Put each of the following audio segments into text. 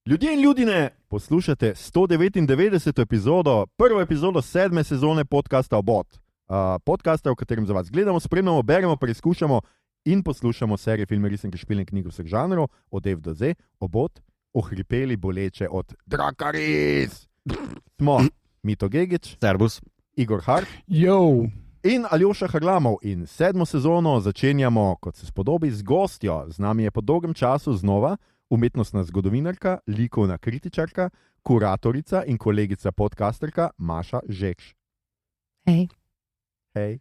Ljudje in ljudine, poslušate 199. epizodo, prvo epizodo 7. sezone podcasta Obot. Podcasta, v katerem za vas gledamo, spremljamo, beremo, preizkušamo in poslušamo serije, filme, risanke, špilne knjige vseh žanrov, od F do Z, Obot, ohripeli boleče od Drakaris. Smo Mito Gegić, Servus, Igor Hart in Aljoša Harlamov. In 7. sezono začenjamo, kot se spodobi, z gostjo. Z nami je po dolgem času znova umetnostna zgodovinarka, likovna kritičarka, kuratorica in kolegica podcasterka Maša Žekš. Hej. Hej.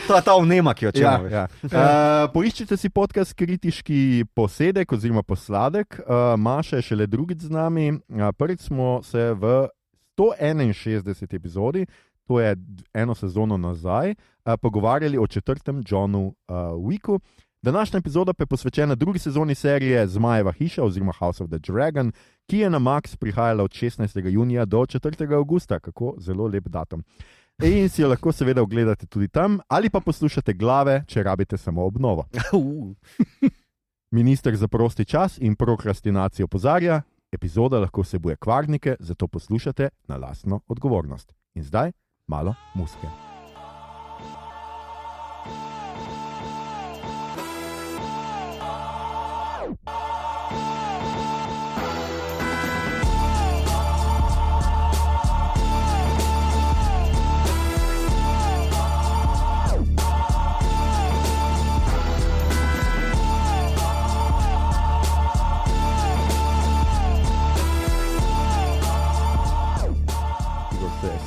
to je ta vnema, ki jo čemo. Ja. Poiščite si podcast Kritiški posedek oziroma posladek. Maša je šele drugič z nami. Prvič smo se v 161. epizodi, to je eno sezono nazaj, pogovarjali o 4. Johnu Wicku. Današnja epizoda pa je posvečena drugi sezoni serije Zmajeva hiša oziroma House of the Dragon, ki je na Max prihajala od 16. junija do 4. augusta. Kako zelo lep datum. In si jo lahko seveda ogledate tudi tam, ali pa poslušate glave, če rabite samo obnovo. Minister za prosti čas in prokrastinacijo opozarja, epizoda lahko vsebuje kvarnike, zato poslušate na lastno odgovornost. In zdaj malo muzike.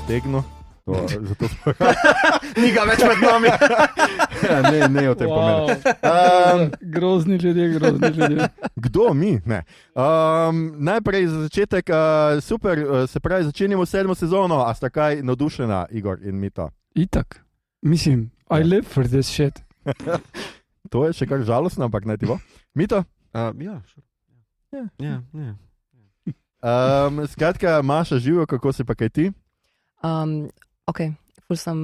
Stegno, zato smo... Ni ga več med nami. ne o tem pomenu. Grozni ljudje. Kdo mi? Ne. Najprej za začetek, super, se pravi, začenjamo 7. sezono, a sta kaj navdušena, Igor in Mito? Itak. Mislim, I live for this shit. To je še kar žalostno, ampak naj ti bo. Mito? Ja. Skratka, Maša, živijo, kako si pa kaj ti? Ok, ful sem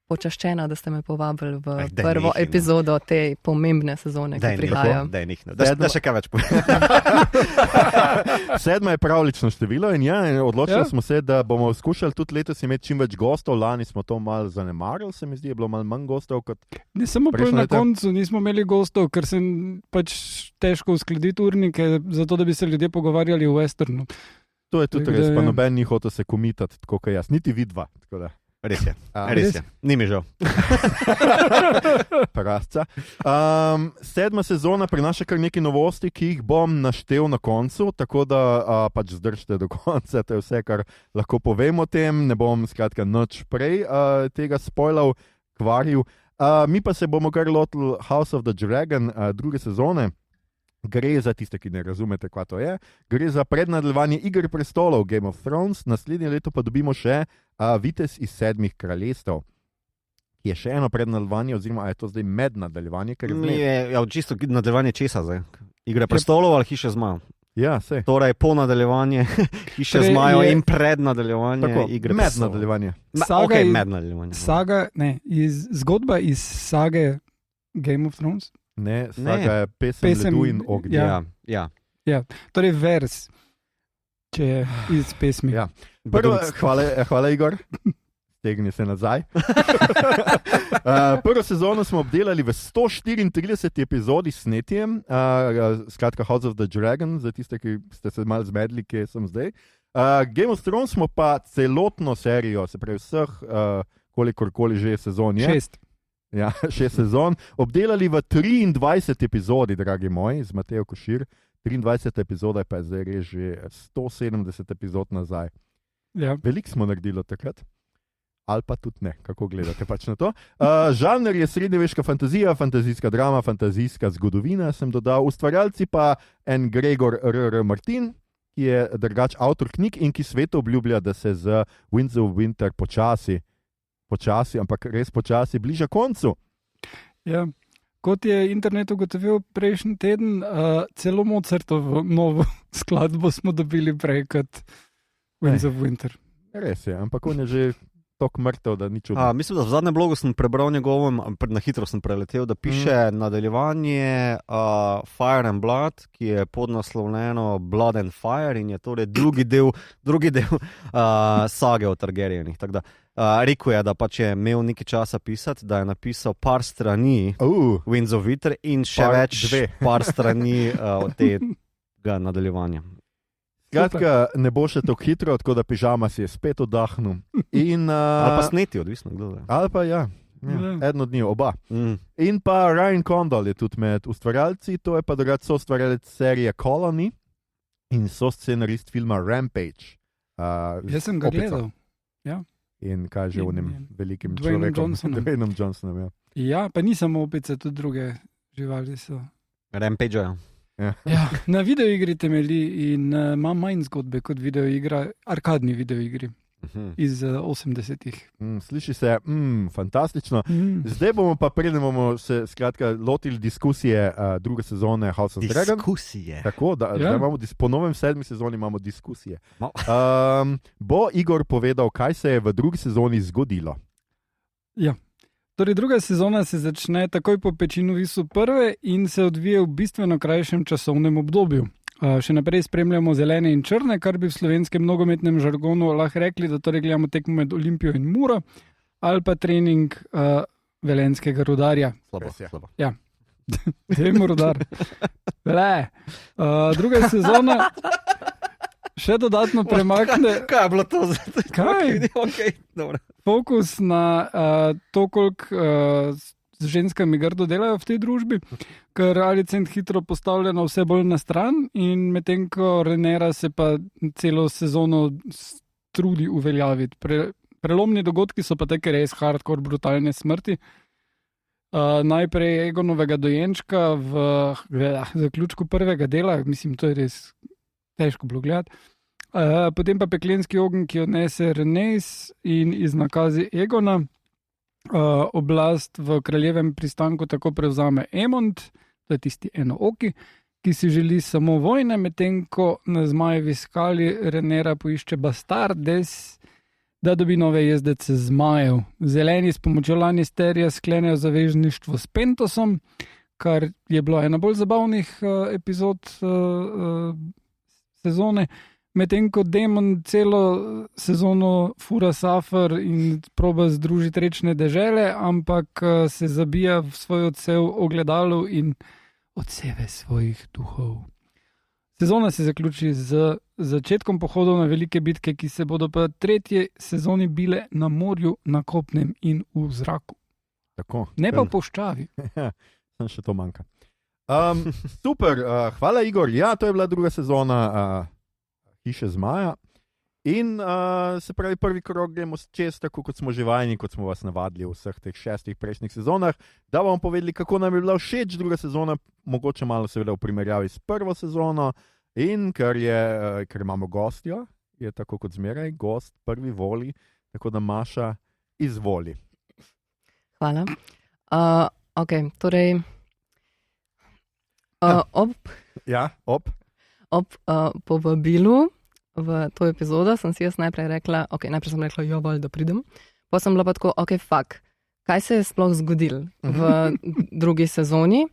počaščena, da ste me povabili v prvo epizodo te pomembne sezone, ki prihaja. Da še kaj več povem. 7. je pravlično število in odločili smo se, da bomo skušali tudi letos imeti čim več gostov. Lani smo to malo zanemarili, se mi zdi, je bilo malo manj gostov kot... Ne samo na koncu nismo imeli gostov, ker sem pač težko uskladiti urnike, zato da bi se ljudje pogovarjali v westernu. To je tudi res, pa noben ni hotel se komitati, tako kot jaz, niti vidva. Res je, ni mi žal. Prasca. 7. sezona prinaša kar nekaj novosti, ki jih bom naštel na koncu, tako da pač zdržite do konca, to je vse, kar lahko povem o tem, ne bom skratka nič prej tega spoilal, kvaril. Mi pa se bomo kar lotili House of the Dragon druge sezone. Gre za tiste, ki ne razumete, kaj to je. Gre za prednadaljevanje Igre prestolov, Game of Thrones. Naslednje leto pa dobimo še Vitez iz 7 kraljestev, ki je še eno prednadaljevanje, oziroma je to zdaj mednadaljevanje. Je čisto nadaljevanje česa zdaj? Igre prestolov ali Hiše zmajev? Ja, sej. Torej po nadaljevanje Hiše zmajev in prednadaljevanje Igre prestolov. Mednadaljevanje. Zgodba iz sage Game of Thrones? Ne, saga je pesem Ledu in ognja. Ja. Torej vers, če je iz pesmi. Ja. Hvala, Igor. Stegni se nazaj. Prvo sezono smo obdelali v 134 epizodi s snetjem, skratka House of the Dragon, za tiste, ki ste se malo zmedli, kje sem zdaj. Game of Thrones smo pa celotno serijo, se pravi vseh, kolikorkoli že sezon je. 6. Ja, 6 sezon. Obdelali v 23 epizodi, dragi moji, z Matejo Košir. 23 epizoda je pa zdaj res že 170 epizod nazaj. Ja. Veliko smo naredili od takrat. Ali pa tudi ne, kako gledate pač na to. Žanr je srednjeveška fantazija, fantazijska drama, fantazijska zgodovina, sem dodal. Ustvarjalci pa en Gregor R.R. Martin, ki je drugač avtor knjig in ki svetu obljublja, da se z Winds of Winter počasi, ampak res počasi bliža koncu. Ja, kot je internet ugotovil prejšnji teden, celo Mozartovo novo skladbo smo dobili prej kot Winds of Winter. Res je, ampak on je že tako mrtev, da ni čudno. Mislim, da v zadnjem blogu sem prebral njegovem, na hitro sem preletel, da piše nadaljevanje Fire and Blood, ki je podnaslovljeno Blood and Fire in je torej drugi del sage o Targaryenih. Tako da rekel je, da pač je imel nekaj časa pisati, da je napisal par strani Winds of Winter in še par strani od tega nadaljevanja. Skratka, ne bo še tako hitro, tako da pižama si je spet oddahnil. Ali pa sneti, odvisno kdo je. Ali pa eno od njih, oba. In pa Ryan Condal je tudi med ustvarjalci, to je pa drugače soustvarjalec serije Colony in soscenarist filma Rampage. Jaz sem ga gledal. Ja. In kaj že v njem velikim človekom. Dwayneom Johnsonom. Ja, pa ni samo opice, tudi druge živali so. Rampage, Ja, na videoigri temelji in ima manj zgodbe kot videoigra, arkadni videoigri iz 80-ih. Sliši se fantastično. Zdaj bomo pa, preden bomo se skratka lotili diskusije druge sezone House of Dragon. Diskusije. Tako, da imamo po novem 7. sezoni imamo diskusije. Bo Igor povedal, kaj se je v drugi sezoni zgodilo. Ja. Torej, druga sezona se začne takoj po pečinu visu prve in se odvije v bistveno krajšem časovnem obdobju. Še naprej spremljamo zelene in črne, kar bi v slovenskem nogometnem žargonu lahko rekli, da torej gledamo tekmo med Olimpijo in Muro ali pa trening velenskega Rudarja. Slabo. Ja, dajmo Rudar. Druga sezona še dodatno premakne. Kaj je bilo to? Kaj? Okay, dobro. Fokus na to, koliko z ženskami grdo delajo v tej družbi, ker Alicent hitro postavljeno vse bolj na stran in medtem ko Rhaenyra se pa celo sezono trudi uveljaviti. Prelomni dogodki so pa take res hardcore, brutalne smrti. Najprej Aegonovega dojenčka v zaključku prvega dela, mislim, to je res težko bilo gledati. Potem pa peklenski ogenj, ki odnese Rhaenys in iz nakazi Aegona. Oblast v kraljevem pristanku tako prevzame Aemond, to je tisti enooki, ki si želi samo vojne, medtem ko na zmajevi skali Rhaenyra poišče Bastardes, da dobi nove jezdece zmajev. Zeleni s pomočjo Lannisterja sklenejo zavezništvo s Pentosom, kar je bilo ena bolj zabavnih epizod sezone. Medtem ko Daemon celo sezono fura safer in proba združiti rečne dežele, ampak se zabija v svoj odsev ogledalu in odseve svojih duhov. Sezona se zaključi z začetkom pohodov na velike bitke, ki se bodo pa tretji sezoni bile na morju, na kopnem in v zraku. Tako, ne pa v puščavi. Sem še to manjka. Super, hvala Igor. Ja, to je bila druga sezona Hiše zmaja. In se pravi, prvi krog gremo čez, tako kot smo že vajeni, kot smo vas navadili v vseh teh 6 prejšnjih sezonah, da bomo povedali, kako nam je bila všeč druga sezona, mogoče malo seveda v primerjavi s prvo sezono. In ker imamo gostjo, je tako kot zmeraj, gost prvi voli, tako da Maša izvoli. Hvala. Ok, torej ob povabilu v to epizodo sem si jaz najprej rekla, da pridem. Pa sem bila pa tako, kaj se je sploh zgodilo v drugi sezoni?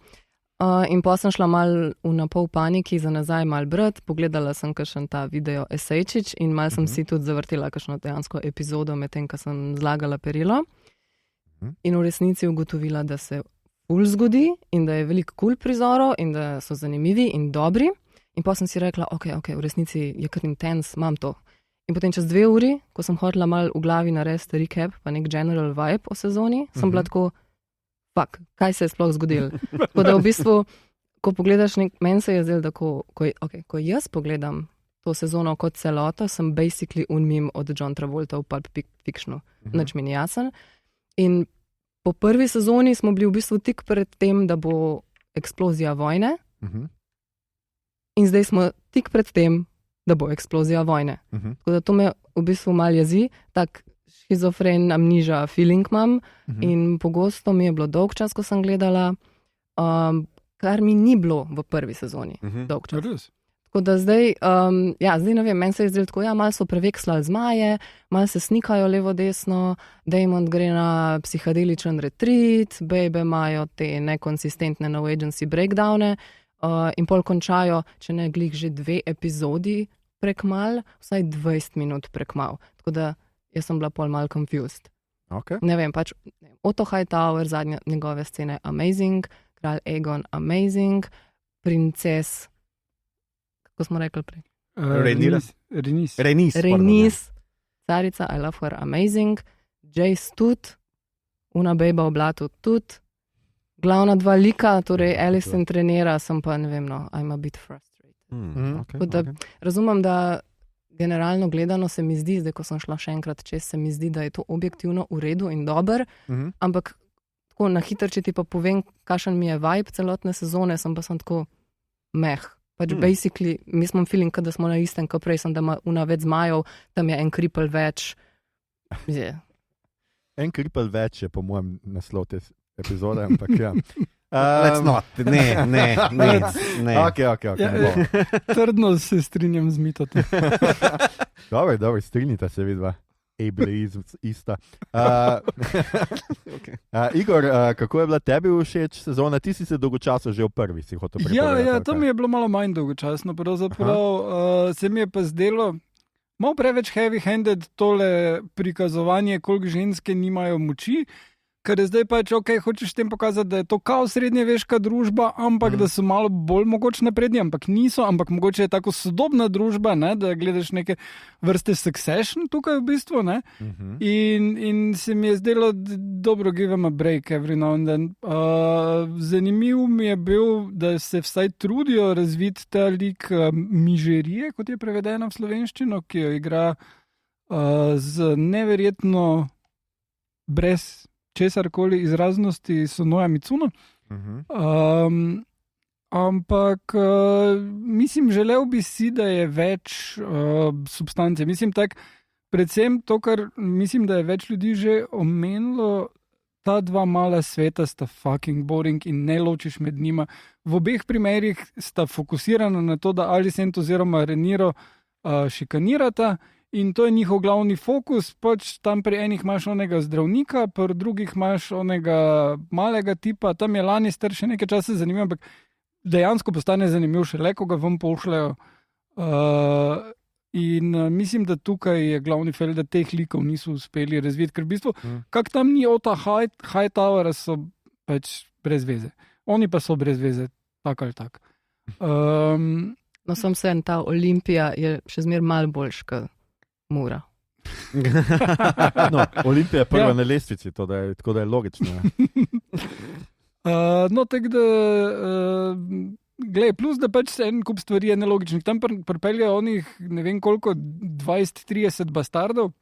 In pa sem šla mal v napol paniki za nazaj mal brati, pogledala sem kakšen ta video esejčič in mal sem si tudi zavrtela kakšno dejansko epizodo medtem, ko sem zlagala perilo. In v resnici ugotovila, da se ful zgodi in da je veliko cool prizorov in da so zanimivi in dobri. In pa sem si rekla, v resnici je kar intense, imam to. In potem čez 2 uri, ko sem hotela mal v glavi narediti recap, pa nek general vibe o sezoni, sem bila tako, kaj se je sploh zgodilo. Tako da v bistvu, ko pogledaš, meni se je zdelo, da ko jaz pogledam to sezono kot celoto, sem basically unmim od John Travolta v Pulp Fictionu. Nič mi ni jasen. In po prvi sezoni smo bili v bistvu tik pred tem, da bo eksplozija vojne. In zdaj smo tik pred tem, da bo eksplozija vojne. Tako da to me v bistvu mal jezi, tak šizofren, amniža feeling imam in pogosto mi je bilo dolg čas, ko sem gledala, kar mi ni bilo v prvi sezoni dolg čas. Tako da zdaj ne vem, meni se je zdelo tako, malo so prevekslali zmaje, malo se snikajo levo desno, Damon gre na psihadeličen retreat, Babe imajo te nekonsistentne no agency breakdowne in pol končajo, če ne glih že 2 epizodi prekmal, vsaj 20 minut prekmal. Tako da jaz sem bila pol malo confused. Okay. Ne vem, pač Otto Hightower, zadnje njegove scene amazing, kralj Aegon amazing, princes, kako smo rekli prej? Rhaenys, carica, I love her, amazing, Jace tudi, una bejba v blatu tudi, glavna 2 lika, torej Alicent trenira, sem pa ne vem, I'm a bit frustrated. Okay. Razumem, da generalno gledano se mi zdi, zdaj ko sem šla še enkrat čez, se mi zdi, da je to objektivno v redu in dober, ampak tako na hitro, če ti pa povem, kakšen mi je vibe celotne sezone, sem tako meh. Pač basically, mi smo feeling, da smo na istem, kot prej sem, da ima una več zmajev, tam je en kripel več. En kripel več je po mojem naslov te epizode, ampak ja. Let's not, ne. Ok. Trdno se strinjam z Mitotom. Dobro, strinjita se vidva. Ableizm ista. Igor, kako je bila tebi všeč sezona? Ti si se dolgočasno že v prvi, si hotel prepovedati. Ja, to mi je bilo malo manj dolgočasno, pravzaprav se mi je pa zdelo malo preveč heavy-handed tole prikazovanje, koliko ženske nimajo moči, ker je zdaj pač, hočeš tem pokazati, da je to kao srednjeveška družba, ampak da so malo bolj mogoče napredni, ampak niso, ampak mogoče je tako sodobna družba, ne, da gledaš neke vrste Succession tukaj v bistvu, ne, in se mi je zdelo, dobro, give them a break every now and then. Zanimiv mi je bil, da se vsaj trudijo razviti ta lik mižerije, kot je prevedeno v slovenščino, ki jo igra z neverjetno brez česarkoli izraznosti Sonoja Mitsuno. Ampak mislim, želel bi si, da je več substance. Mislim predvsem to, kar mislim, da je več ljudi že omenilo, ta 2 mala sveta sta fucking boring in ne ločiš med njima. V obeh primerih sta fokusirana na to, da Alicent oziroma Rhaenyra šikanirata, in to je njihov glavni fokus, pač tam pri enih imaš onega zdravnika, pri drugih imaš onega malega tipa, tam je Lannister še nekaj časa zanimiv, ampak dejansko postane zanimiv šele, ko ga vam pošljajo. In mislim, da tukaj je glavni fel, da teh likov niso uspeli razviti, ker v bistvu, kak tam ni Ota Hightowera, so pač brez veze. Oni pa so brez veze, tak ali tak. No, sem se en ta Olimpija je še zmer malo boljš, kot Mura. No, Olimpija je prva na lestvici, tako da je logično. No, tako da, glej, plus da pač en kup stvari je nelogičnih. Tam pripeljajo onih, ne vem koliko, 20-30 bastardov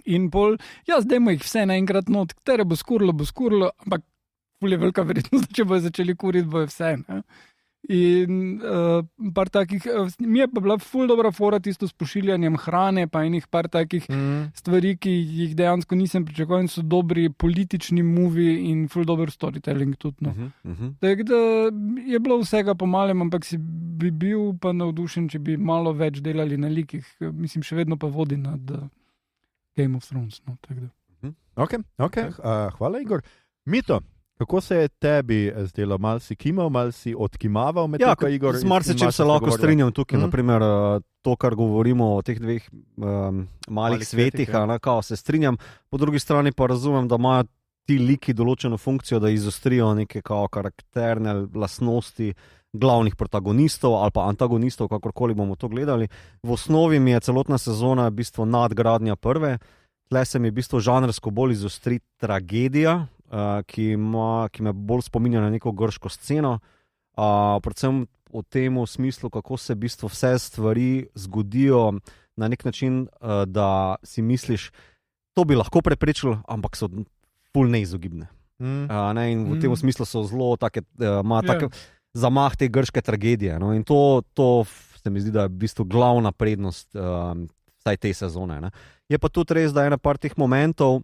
in pol, zdaj jih vse naenkrat not, katere bo skurlo, ampak je velika verjetnost, da če bojo začeli kuriti, bojo vse, ne? In par takih, mi je pa bila ful dobra fora tisto s pošiljanjem hrane, pa enih par takih stvari, ki jih dejansko nisem pričakoval, in so dobri politični movie in ful dober storytelling tudi. No. Tako da je bilo vsega po malem, ampak si bi bil pa navdušen, če bi malo več delali na likih. Mislim, še vedno pa vodi nad Game of Thrones. No, Ok, hvala Igor. Mito, kako se je tebi zdelo? Mal si kimal, mal si odkimaval med tega, Igor? Z marsičem se lahko strinjam tukaj, naprimer to, kar govorimo o teh 2 malih svetih, kao se strinjam, po drugi strani pa razumem, da imajo ti liki določeno funkcijo, da izostrijo neke kao karakterne lastnosti glavnih protagonistov ali pa antagonistov, kakorkoli bomo to gledali. V osnovi mi je celotna sezona v bistvu nadgradnja prve, tle se mi v bistvu žanrsko bolj izostri tragedija, ki me bolj spominja na neko grško sceno, predvsem v tem smislu, kako se v bistvu vse stvari zgodijo na nek način, da si misliš, to bi lahko preprečil, ampak so ful neizogibne. In v tem smislu so zelo tak zamah te grške tragedije. No? In to se mi zdi, da je v bistvu glavna prednost vsaj te sezone. Ne? Je pa tudi res, da je ena par teh momentov,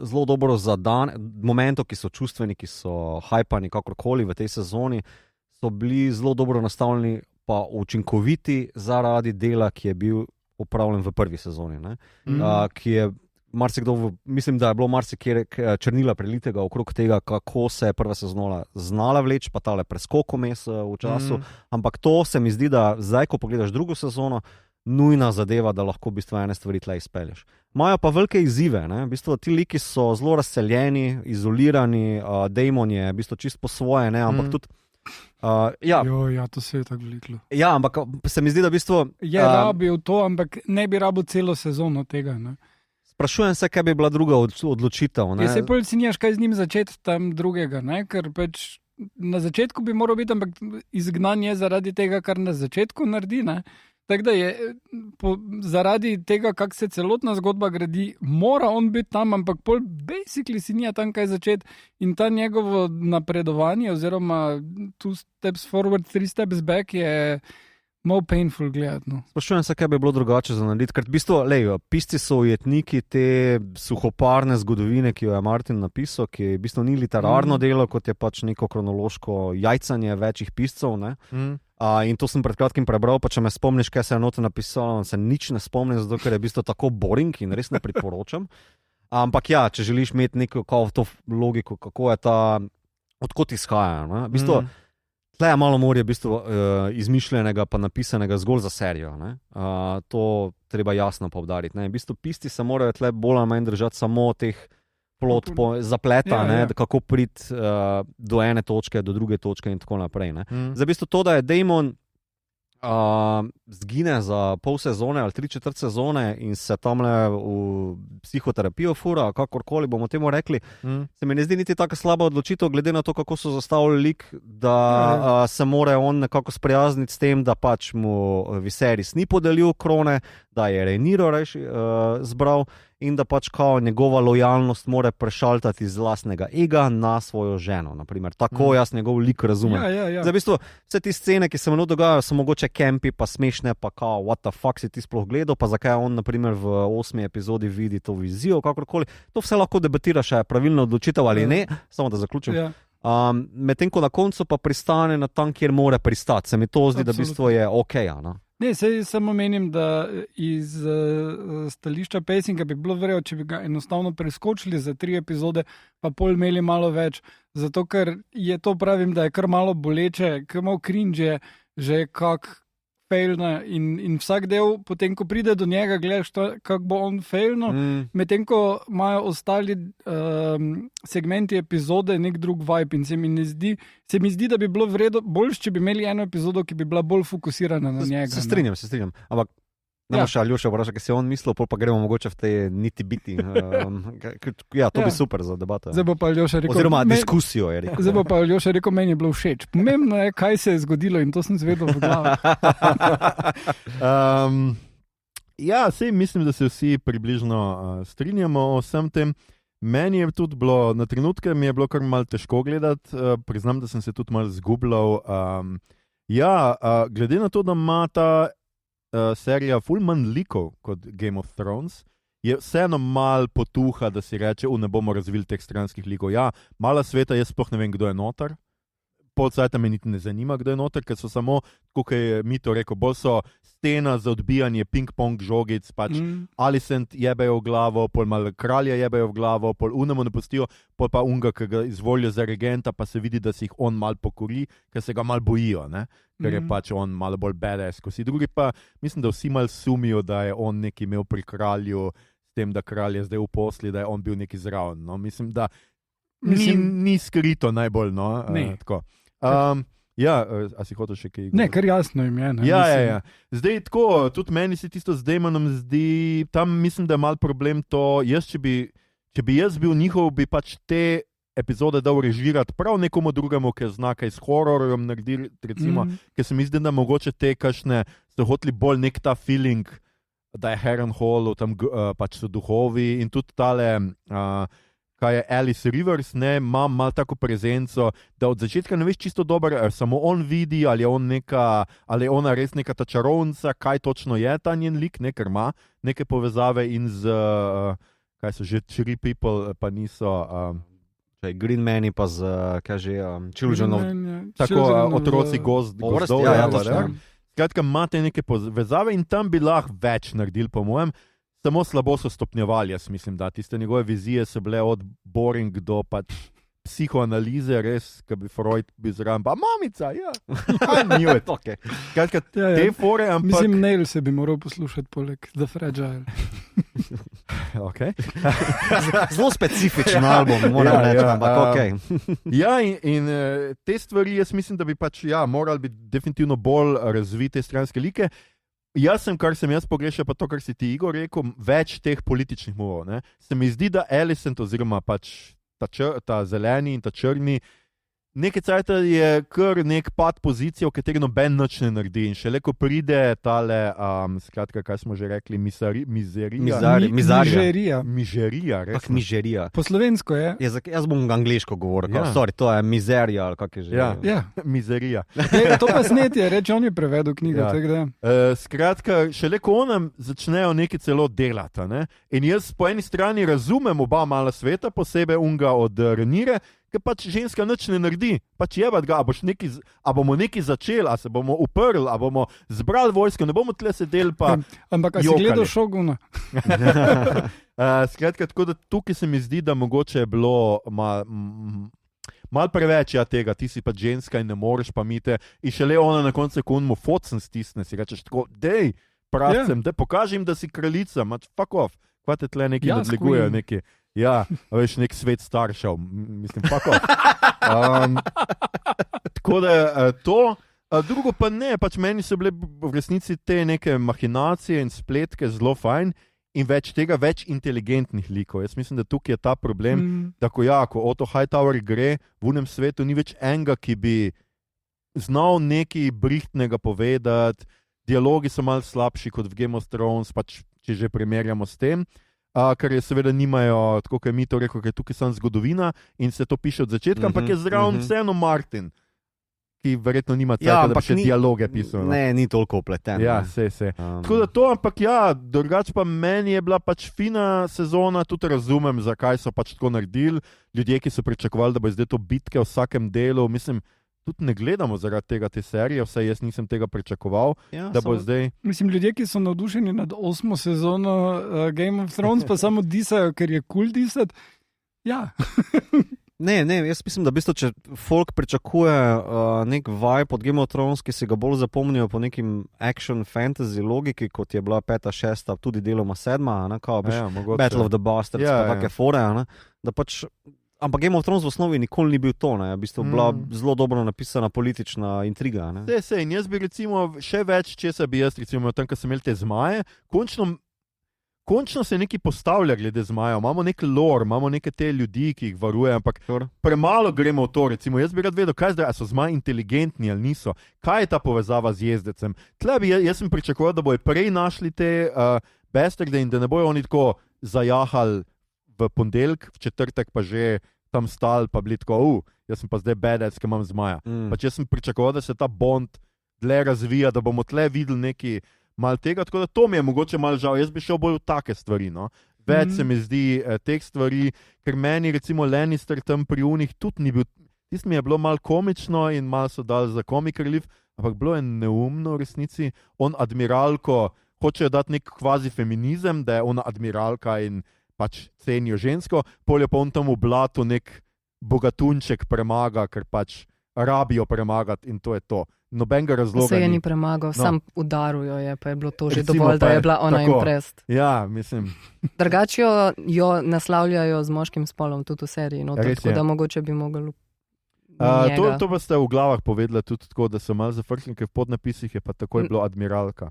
zelo dobro zadan, momentov, ki so čustveni, ki so hajpani, kakorkoli v tej sezoni, so bili zelo dobro nastavljeni pa učinkoviti zaradi dela, ki je bil opravljen v prvi sezoni. Ki je marsikdo, mislim, da je bilo marsikje črnila prelitega okrog tega, kako se je prva sezona znala vleči, pa tale preskok vmes v času. Ampak to se mi zdi, da zdaj, ko pogledaš drugo sezono, nujna zadeva, da lahko v bistvu ene stvari tle izpelješ. Imajo pa velike izzive. V bistvu, ti liki so zelo razseljeni, izolirani, Damon je v bistvu čist po svoje, ampak tudi to se je tako vliklo. Ja, ampak se mi zdi, da v bistvu je rabil to, ampak ne bi rabil celo sezono tega. Sprašujem se, kaj bi bila druga odločitev. Se bolj cinjaš, kaj z njim začeti tam drugega, ker pač na začetku bi moral biti, ampak izgnan je zaradi tega, kar na začetku naredi. Tako da je zaradi tega, kako se celotna zgodba gradi, mora on biti tam, ampak pol basically si nija tam kaj začeti in ta njegovo napredovanje oziroma 2 steps forward, 3 steps back je malo painful gledati. Sprašujem se, kaj bi bilo drugače za narediti, ker v bistvu, pisci so ujetniki te suhoparne zgodovine, ki jo je Martin napisal, ki v bistvu ni literarno delo, kot je pač neko kronološko jajcanje večjih piscev, in to sem pred kratkim prebral, pa če me spomniš, kaj se je noto napisalo, se nič ne spomnim, zato ker je v bistvu tako boring in res ne priporočam. Ampak ja, če želiš imeti neko to logiko, kako je ta, odkot izhaja. V bistvu, tle je malo morje v bistvu izmišljenega pa napisanega zgolj za serijo. To treba jasno poudariti. V bistvu pisci se morajo tle bolj ali manj držati samo teh plot zapleta, kako priti do ene točke, do druge točke in tako naprej. Za v bistvu to, da je Damon zgine za pol sezone ali 3/4 sezone in se tamle v psihoterapijo fura, kakorkoli bomo temu rekli, se mi ne zdi niti tako slaba odločitev, glede na to, kako so zastavili lik, da se mora on nekako sprijazniti s tem, da pač mu Viserys ni podelil krone, da je Rhaenyro zbral in da pač kao njegova lojalnost mora prešaltati iz lastnega ega na svojo ženo. Naprimer. Tako jaz njegov lik razumem. Zdaj, v bistvu, vse te scene, ki se mu dogajajo, so mogoče kempi, pa smešne, pa kao, what the fuck si ti sploh gledal, pa zakaj on, naprimer, v 8. epizodi vidi to vizijo, kakorkoli. To vse lahko debatiraš, je pravilna odločitev ali ne, samo da zaključim. Medtem ko na koncu pa pristane na tam, kjer mora pristati. Se mi to zdi, da v bistvu je okej. Ne, samo menim, da iz stališča pacinga bi bilo verjetno, če bi ga enostavno preskočili za 3 epizode, pa pol imeli malo več. Zato, ker je to, pravim, da je kar malo boleče, kar malo cringe, že kak failna in vsak del, potem ko pride do njega, gledaš, kako bo on failno, medtem ko imajo ostali segmenti epizode nek drug vibe in se mi zdi, da bi bilo boljše, če bi imeli eno epizodo, ki bi bila bolj fokusirana na njega. Se strinjam. Ampak ne boš Aljoša vprašal, kaj si on mislil, pa gremo mogoče v te niti biti. To bi super za debato. Zdaj bo pa Aljoša rekel, oziroma diskusijo je rekel. Zdaj bo pa Aljoša rekel, meni je bilo všeč. Pomembno je, kaj se je zgodilo in to sem zvedel v glavi. Sej mislim, da se vsi približno strinjamo o vsem tem. Meni je tudi bilo, na trenutke mi je bilo kar malo težko gledati, priznam, da sem se tudi malo zgubljal. Glede na to, da ima ta serija ful manj likov kot Game of Thrones, je vseeno mal potuha, da si reče, ne bomo razvili teh stranskih likov. Mala sveta, jaz sploh ne vem, kdo je noter. Pol cajta me niti ne zanima, kdo je noter, ker so samo, kako je Mito rekel, bolj so stena za odbijanje ping-pong žogic, pač Alicent jebejo v glavo, pol malo kralja jebejo v glavo, pol unemu ne pustijo, pol pa unga, ki ga izvolijo za regenta, pa se vidi, da si jih on mal pokori, ker se ga mal bojijo, ker je pač on malo bolj badass. Ko si drugi pa, mislim, da vsi mal sumijo, da je on nekaj imel pri kralju, s tem, da kralj je zdaj v posli, da je on bil neki zraven. Mislim, da ni skrito najbolj, tako. A si hotel še kaj? Ne, kar jasno jim je. Ja. Zdaj tako, tudi meni se tisto z Damonom zdi, tam mislim, da je mal problem to, če bi jaz bil njihov, bi pač te epizode dal režirati prav nekomu drugemu, ki zna kaj s hororjem narediti, recimo, ker se mi zdi, da mogoče te kakšne so hoteli bolj nek ta feeling, da je Harrenhal, tam pač so duhovi in tudi tale kaj je Alice Rivers, ima malo tako prezenco, da od začetka ne veš čisto dobro, samo on vidi, ali je ona res neka ta čarovnica, kaj točno je ta njen lik, ker ima neke povezave in z, kaj so že, Tree People, pa niso... Green Mani pa z, kaj že, Children of... Tako, otroci gozdov. Skratka, imate neke povezave in tam bi lahko več naredili, po mojem, samo slabo so stopnjevali, jaz mislim, da tiste njegove vizije so bile od boring do pač psihoanalize, res, ki bi Freud bil zraven, pa mamica, ja, I knew it. Okay. Skratka, te fore, ampak... Mislim, Neil se bi moral poslušati poleg The Fragile. Okay. Zelo specifičen album, moram reči, ampak ok. Ja, in te stvari, jaz mislim, da bi pač, morali biti definitivno bolj razvite stranske like. Jaz sem, kar sem jaz pogrešal, pa to, kar si ti, Igor, rekel, več teh političnih movov. Ne? Se mi zdi, da Alicent oziroma pač ta zeleni in ta črni, nekaj cajta je kar nek pad pozicije, v kateri noben nič ne naredi. In šele, ko pride tale, skratka, kaj smo že rekli, Mižerija, res. Mižerija. Po slovensko je. Jaz bom angliško govoril, sorry, to je mizerija, ali kak je že. Ja. Mizerija. To pa snetje, reče, on je prevedel knjigo. Skratka, šele, ko onem začnejo nekaj celo delati. Ne? In jaz po eni strani razumem oba mala sveta, posebej unga od Renire, ker pač ženska nič ne naredi, pač jebat ga, a bomo nekaj začeli, a se bomo uprli, a bomo zbrali vojsko, ne bomo tle sedeli pa ampak, a si gledal Šoguna? Skratka, tako da tukaj se mi zdi, da mogoče je bilo malo preveč tega, ti si pač ženska in ne moreš pa mite, in šele ona na koncu, ko on mu focen stisne, si rečeš tako, dej, pravcem, dej, pokaži jim, da si kraljica, mač fuck off, kva te tle neki nadlegujejo, neki. Ja, veš, nek svet staršev, mislim, fuck off. Tako da to, drugo pa ne, pač meni so bile v resnici te neke mahinacije in spletke zelo fajn in več tega, več inteligentnih likov. Jaz mislim, da tukaj je ta problem, da ko Otto Hightower gre v unem svetu, ni več enega, ki bi znal nekaj brihtnega povedati, dialogi so malo slabši kot v Game of Thrones, pač če že primerjamo s tem. Ker je seveda nimajo, tako kot je mi to rekel, ker je tukaj samo zgodovina in se to piše od začetka, ampak je zraven vseeno Martin, ki verjetno nima cajta, da bi še dialoge pisal. Ne, ni toliko upleten. Ja, se. Tako da to, ampak drugač pa meni je bila pač fina sezona, tudi razumem, zakaj so pač tako naredili. Ljudje, ki so pričakovali, da bo zdaj to bitke v vsakem delu, mislim, tudi ne gledamo zaradi tega te serije, vsaj jaz nisem tega pričakoval, da bo zdaj... Mislim, ljudje, ki so navdušeni nad 8. sezono Game of Thrones, pa samo disajo, ker je cool disati. Ja. Ne, jaz mislim, da v bistvu, če folk pričakuje nek vibe od Game of Thrones, ki se ga bolj zapomnijo po nekim action fantasy logiki, kot je bila 5., 6., tudi deloma 7., Battle of the Bastards, pa take fore, da pač... Ampak Game of Thrones v osnovi nikoli ni bil to, v bistvu bila zelo dobro napisana politična intriga. In jaz bi recimo še več česa bi jaz recimo tam, ko sem imel te zmaje, končno se nekaj postavlja glede zmajev, imamo nek lore, imamo neke te ljudi, ki jih varuje, ampak premalo gremo v to, recimo jaz bi rad vedel, kaj zdaj, a so zmaji inteligentni ali niso, kaj je ta povezava z jezdecem. Jaz sem pričakoval, da bojo prej našli te bastarde in da ne bojo oni tako zajahali v ponedeljek, v četrtek pa že tam stal, pa bili tako, jaz sem pa zdaj badass, ki imam zmaja. Pač jaz sem pričakoval, da se ta bond tle razvija, da bomo tle videli nekaj mal tega, tako da to mi je mogoče mal žal. Jaz bi šel bolj v take stvari, no. Več se mi zdi teh stvari, ker meni recimo Lannister tam pri unih tudi ni bil, tisto mi je bilo mal komično in mal so dali za comic relief, ampak bilo je neumno v resnici. On admiralko, hočejo dati nek kvazi feminizem, da je ona admiralka in pač cenijo žensko, polje pa on tam v blatu nek bogatunček premaga, ker pač rabijo premagati in to je to. Nobenega razloga se je ni premagal, sam udarujo je, pa je bilo to že dovolj, da je bila ona impressed. Ja, mislim. Drugače jo naslavljajo z moškim spolom tudi v seriji, tako da mogoče bi mogli to pa ste v glavah povedali tudi tako, da so malo zafrknili, ker v podnapisih je pa takoj bilo admiralka.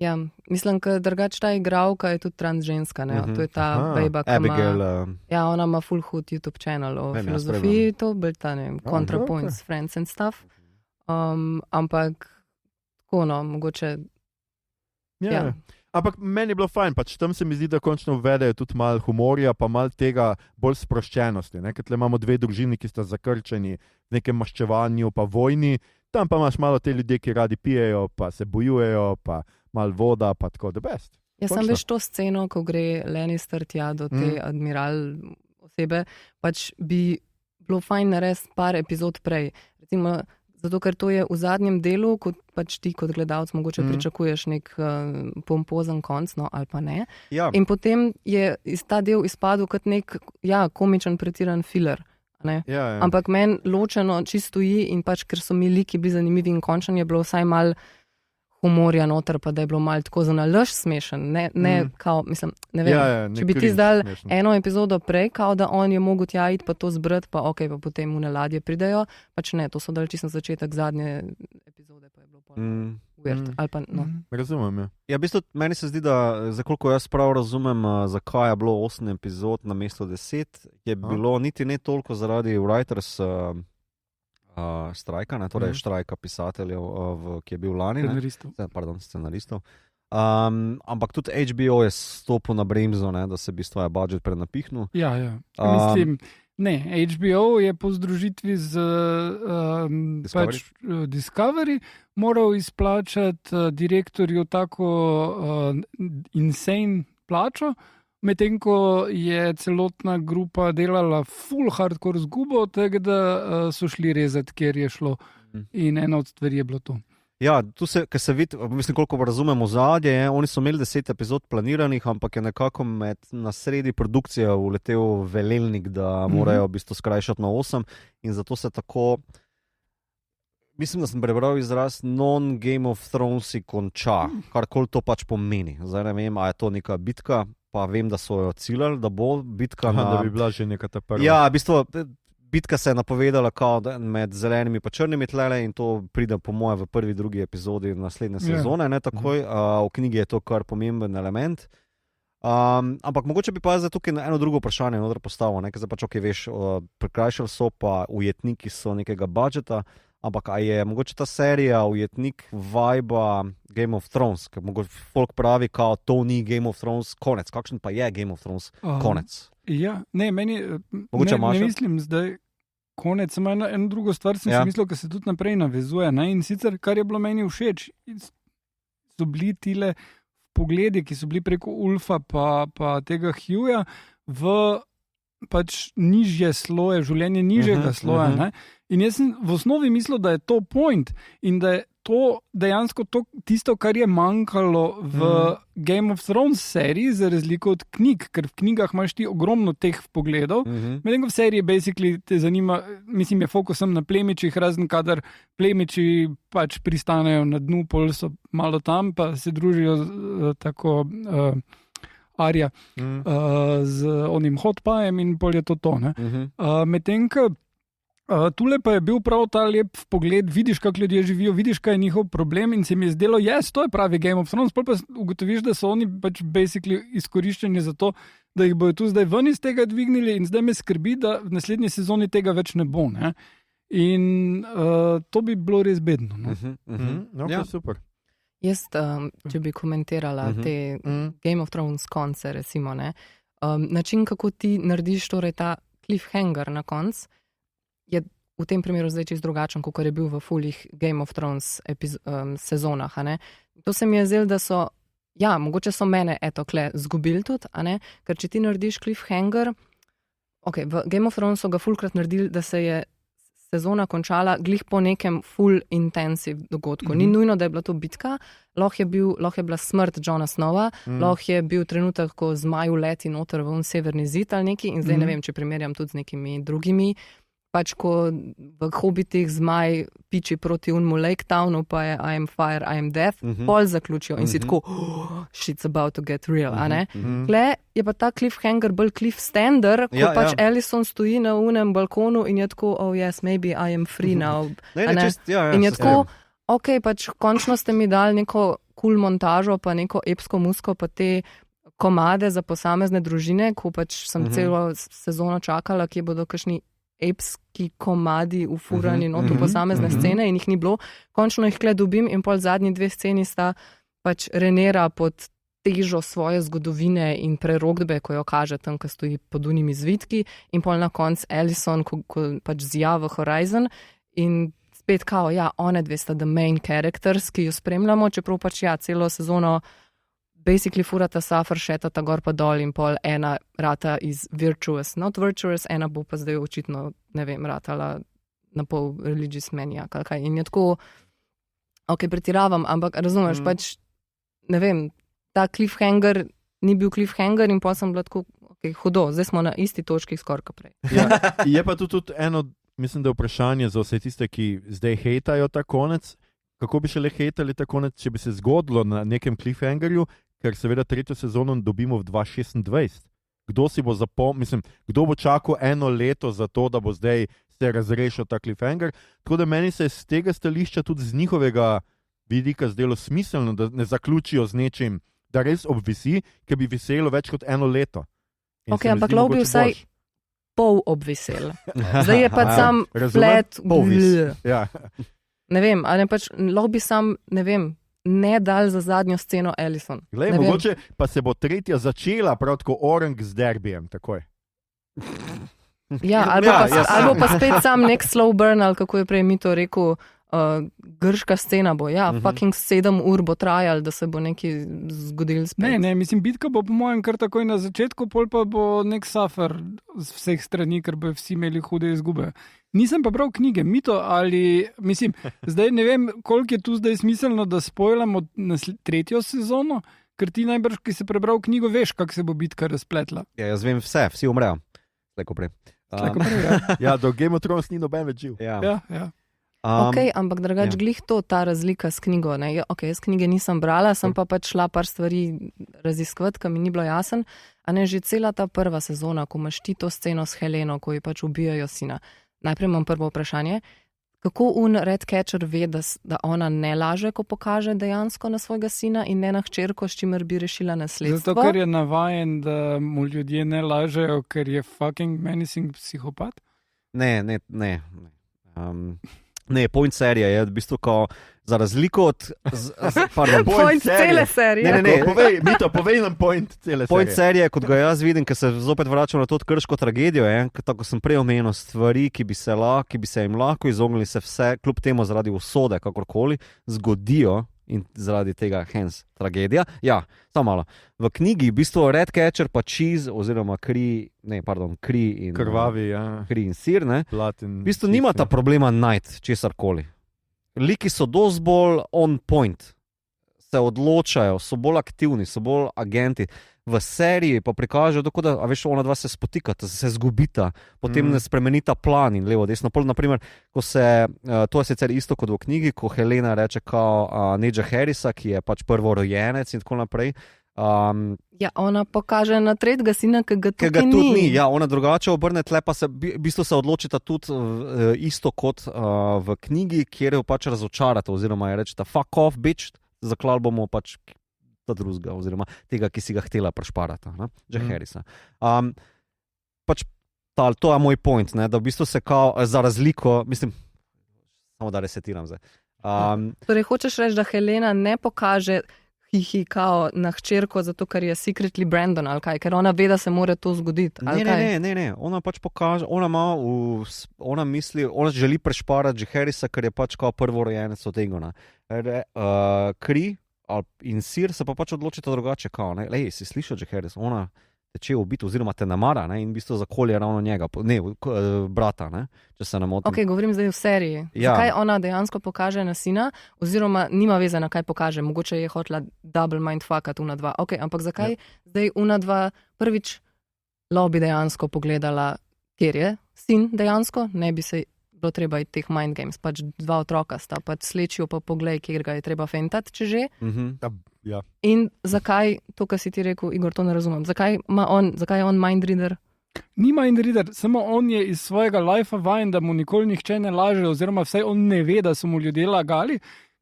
Ja, mislim, da drugače ta igralka je tudi transženska, to je ta bejba, ki ima... Ja, ona ima full hood YouTube channel o filozofiji, to bil ta, ContraPoints, Friends and stuff. Ampak, tako mogoče... Ja. Ampak meni je bilo fajn, pač tam se mi zdi, da končno uvedejo tudi malo humorja, pa malo tega bolj sproščenosti, ker tle imamo dve družini, ki sta zakrčeni v nekem maščevanju, pa vojni, tam pa imaš malo te ljudje, ki radi pijejo, pa se bojujejo, pa malo voda, pa tako, the best. Jaz sem veš to sceno, ko gre Lannister tja do te admiral osebe, pač bi bilo fajn narediti par epizod prej. Recimo, Zato, ker to je v zadnjem delu, kot pač ti kot gledalec mogoče pričakuješ nek pompozen konc, no, ali pa ne. Ja. In potem je ta del izpadel kot nek komičen pretiran filler. Ja. Ampak meni ločeno čisto in pač, ker so mi liki bili zanimivi in končno je bilo vsaj mal humorja noter, pa da je bilo malo tako za nalaž smešen. Ne kao, mislim, ne vem, če bi ti zdal eno epizodo prej, kao da on je mogel tja iti, pa to zbrati, pa ok, pa potem v ladje pridejo, pač ne, to so dali čisto na začetek zadnje epizode, pa je bilo weird, ali pa no. Razumem, Ja, v bistvu, meni se zdi, da za koliko jaz prav razumem, zakaj je bilo 8 epizod na mesto 10, je bilo niti ne toliko zaradi writers štrajka, torej štrajka pisateljev, ki je bil lani. Scenaristov. Ampak tudi HBO je stopil na bremzo, da se v bistvu je budžet prenapihnil. Ja. Mislim, ne, HBO je po združitvi z Discovery moral izplačati direktorju tako insane plačo, medtem ko je celotna grupa delala full hardcore zgubo, tako da so šli rezati, kjer je šlo. In ena od stvari je bilo to. Ja, tu se vidi, mislim, koliko razumemo zadnje, oni so imeli 10 epizod planiranih, ampak je nekako na sredi produkcije uletel velelnik, da morajo v bistvu skrajšati na 8 in zato se tako, mislim, da sem prebral izraz non-Game of Thrones konča, karkoli to pač pomeni. Zdaj ne vem, a je to neka bitka, pa vem, da so jo ciljali, da bo bitka da bi bila že neka ta prva. Ja, v bistvu bitka se je napovedala kao med zelenimi pa črnimi tlele in to pride po moje v prvi, drugi epizodi naslednje sezone, ne takoj. V knjigi je to kar pomemben element. Ampak mogoče bi pa zdaj tukaj eno drugo vprašanje postavil, ker zdaj pač ok, veš, prikrajšali so pa ujetniki so nekega budžeta, ampak a je mogoče ta serija ujetnik vibe Game of Thrones, ker mogoče folk pravi, kao to ni Game of Thrones konec, kakšen pa je Game of Thrones konec? Ja, ne, meni ne mislim zdaj konec, samo eno drugo stvar sem si mislil, ker se tudi naprej navezuje, ne? In sicer, kar je bilo meni všeč, so bili tile pogledi, ki so bili preko Ulfa pa tega Hughja v pač nižje sloje, življenje nižjega sloja. Ne? In jaz sem v osnovi mislil, da je to point in da je to dejansko tisto, kar je manjkalo v Game of Thrones seriji, za razliko od knjig, ker v knjigah imaš ti ogromno teh pogledov. Medtem ko v seriji basically te zanima, mislim, je fokus na plemičih, razen kadar plemiči pač pristanejo na dnu, pol so malo tam, pa se družijo tako Arja z onim hotpajem in pol je to. Medtem ko tule pa je bil prav ta lep pogled, vidiš, kako ljudje živijo, vidiš, kaj je njihov problem in se mi je zdelo, to je pravi Game of Thrones, pol pa ugotoviš, da so oni pač basically izkoriščeni za to, da jih bojo tu zdaj ven iz tega dvignili in zdaj me skrbi, da v naslednji sezoni tega več ne bo. Ne? In to bi bilo res bedno. Ja, super. Jaz, če bi komentirala te Game of Thrones konce, recimo, način, kako ti narediš torej ta cliffhanger na konc, je v tem primeru zdaj čisto drugačen, kot je bil v fulih Game of Thrones sezonah. To se mi je zdelo, da so, mogoče so mene zgubili tudi, ker če ti narediš cliffhanger, v Game of Thrones so ga fulkrat naredili, da se je sezona končala glih po nekem full intensive dogodku. Ni nujno, da je bila to bitka, lahko je bila smrt Jona Snowa, lahko je bil trenutek, ko zmaj uleti noter v severni zid ali neki, in zdaj ne vem, če primerjam tudi z nekimi drugimi, pač ko v Hobbitih zmaj piči proti unmu Lake Townu, pa je I am fire, I am death, pol zaključijo in si tako, shit's about to get real, Tle je pa ta cliffhanger bolj cliffstander, ko pač Alicent stoji na unem balkonu in je tako, oh yes, maybe I am free now. In je tako, ok, pač končno ste mi dali neko cool montažo, pa neko epsko musko, pa te komade za posamezne družine, ko pač sem celo sezono čakala, kje bodo kakšni epski komadi ufurani v posamezne scene in jih ni bilo. Končno jih kle dobim in pol zadnji 2 sceni sta pač Rhaenyra pod težo svoje zgodovine in prerokdbe, ko jo kaže tam, ko stoji pod unimi zvitki, in pol na konc Alicent, ko pač zja v Horizon in spet kao, one dve sta the main characters, ki jo spremljamo, čeprav pač celo sezono basically furata suffer, šetata gor pa dol in pol ena rata iz virtuous, not virtuous, ena bo pa zdaj očitno, ne vem, ratala na pol religious maniak ali kaj. In je tako, ok, pretiravam, ampak razumeš, pač, ne vem, ta cliffhanger ni bil cliffhanger in pa sem bila tako, ok, hudo, zdaj smo na isti točki skoraj kot prej. Ja, je pa tudi eno, mislim, da je vprašanje za vse tiste, ki zdaj hejtajo ta konec, kako bi šele hejtali ta konec, če bi se zgodilo na nekem cliffhangerju, ker seveda 3. sezono dobimo v 2026. Kdo si bo kdo bo čakal 1 leto za to, da bo zdaj se razrešil ta cliffhanger. Tako da meni se z tega stališča tudi z njihovega vidika zdelo smiselno, da ne zaključijo z nečim, da res obvisi, ker bi viselo več kot 1 leto. Ok, ampak lahko bi vsaj pol obvisel. Zdaj je pa sam flat. Ja. Ne vem, ali pač lahko bi sam, ne vem, ne dal za zadnjo sceno Allison. Glej, mogoče pa se bo 3. začela prav tako Orange z derbijem, takoj. Ja, ali pa spet sam nek slow burn, ali kako je prej mi to rekel, grška scena bo, fucking 7 ur bo trajal, da se bo nekaj zgodil spet. Ne, mislim, bitka bo po mojem kar takoj na začetku, pol pa bo nek suffer z vseh strani, ker bo vsi imeli hude izgube. Nisem pa bral knjige, Mito, ali, mislim, zdaj ne vem, koliko je tu zdaj smiselno, da spoilamo 3. sezono, ker ti najbrž, ki si prebral knjigo, veš, kako se bo bitka razpletla. Ja, jaz vem vsi umrejo. Slejko prej. Ja, do Game of Thrones ni noben več živ. Ja. Ok, ampak drugače glih to, ta razlika s knjigo. Ne? Ok, jaz knjige nisem brala, sem pa pač šla par stvari raziskovati, ki mi ni bilo jasen. A ne, že cela ta prva sezona, ko imaš ti to sceno s Heleno, ko ji pač ubijajo sina. Najprej imam prvo vprašanje. Kako Redcatcher ve, da ona ne laže, ko pokaže dejansko na svojega sina in ne na hčerko, s čimer bi rešila nasledstvo? Zato, ker je navajen, da mu ljudje ne lažejo, ker je fucking menacing psihopat? Ne. Ne, point serije je v bistvu kao, za razliko od... Point cele serije. Ne. Povej nam point cele serije. Point serije, kot ga jaz vidim, ker se zopet vračam na to krško tragedijo, tako sem prej omenil, stvari, ki bi se jim lahko izognili, se vse, kljub temu zaradi usode, kakorkoli, zgodijo in zaradi tega hence tragedija. Ja, samo malo. V knjigi v bistvu Redcatcher pa cheese, oziroma kri in... Krvavi, ja. Kri in sir, ne? V bistvu nima ta problema najti česarkoli. Liki so dosti bolj on point, se odločajo, so bolj aktivni, so bolj agenti. V seriji pa prikažejo, da ona dva se spotikata, se zgubita, potem ne spremenita plan in levo, desno. Naprimer, ko se, to je sicer isto kot v knjigi, ko Helena reče kao Nedža Harrisa, ki je pač prvorojenec in tako naprej. Ja, ona pokaže na 3. sina, ki ga tukaj ni. Ja, ona drugače obrne, tle pa se v bistvu se odločita tudi isto kot v knjigi, kjer jo pač razočarata, oziroma je rečeta fuck off, bitch, zaklal bomo pač ta drugega, oziroma tega, ki si ga htela prešparata, Harrisa. Pač to je moj point, ne, da v bistvu se kao za razliko, mislim, samo da resetiram zdaj. Torej, hočeš reči, da Helena ne pokaže kao na hčerko, zato ker je secretly Brandon ali kaj, ker ona ve, da se mora to zgoditi. Ne, ona pač pokaže, ona misli, ona želi prešparati Harrisa, ker je pač kao prvorojenec od Egona. Kri in sir se pa pač odločita drugače, kao, ne, lej, si slišal Harris, ona teče v biti, oziroma te namara, ne, in v bistvu zakolje ravno njega, ne, brata, ne, če se ne motim. Ok, govorim zdaj v seriji. Ja. Zakaj ona dejansko pokaže na sina, oziroma nima veze na kaj pokaže, mogoče je hotela double mindfuckat una dva. Ok, ampak zakaj zdaj una dva prvič bi dejansko pogledala, kjer je sin dejansko, ne bi se bilo treba iti teh mind games, pač 2 otroka sta, pač slečijo pa poglej, kjer ga je treba fentati, če že. Ja. In zakaj, to, kar si ti rekel, Igor, to ne razumem, zakaj je on mindreader? Ni mindreader, samo on je iz svojega life vajen, da mu nikoli nihče ne laže, oziroma vsaj on ne ve, da so mu ljudje lagali,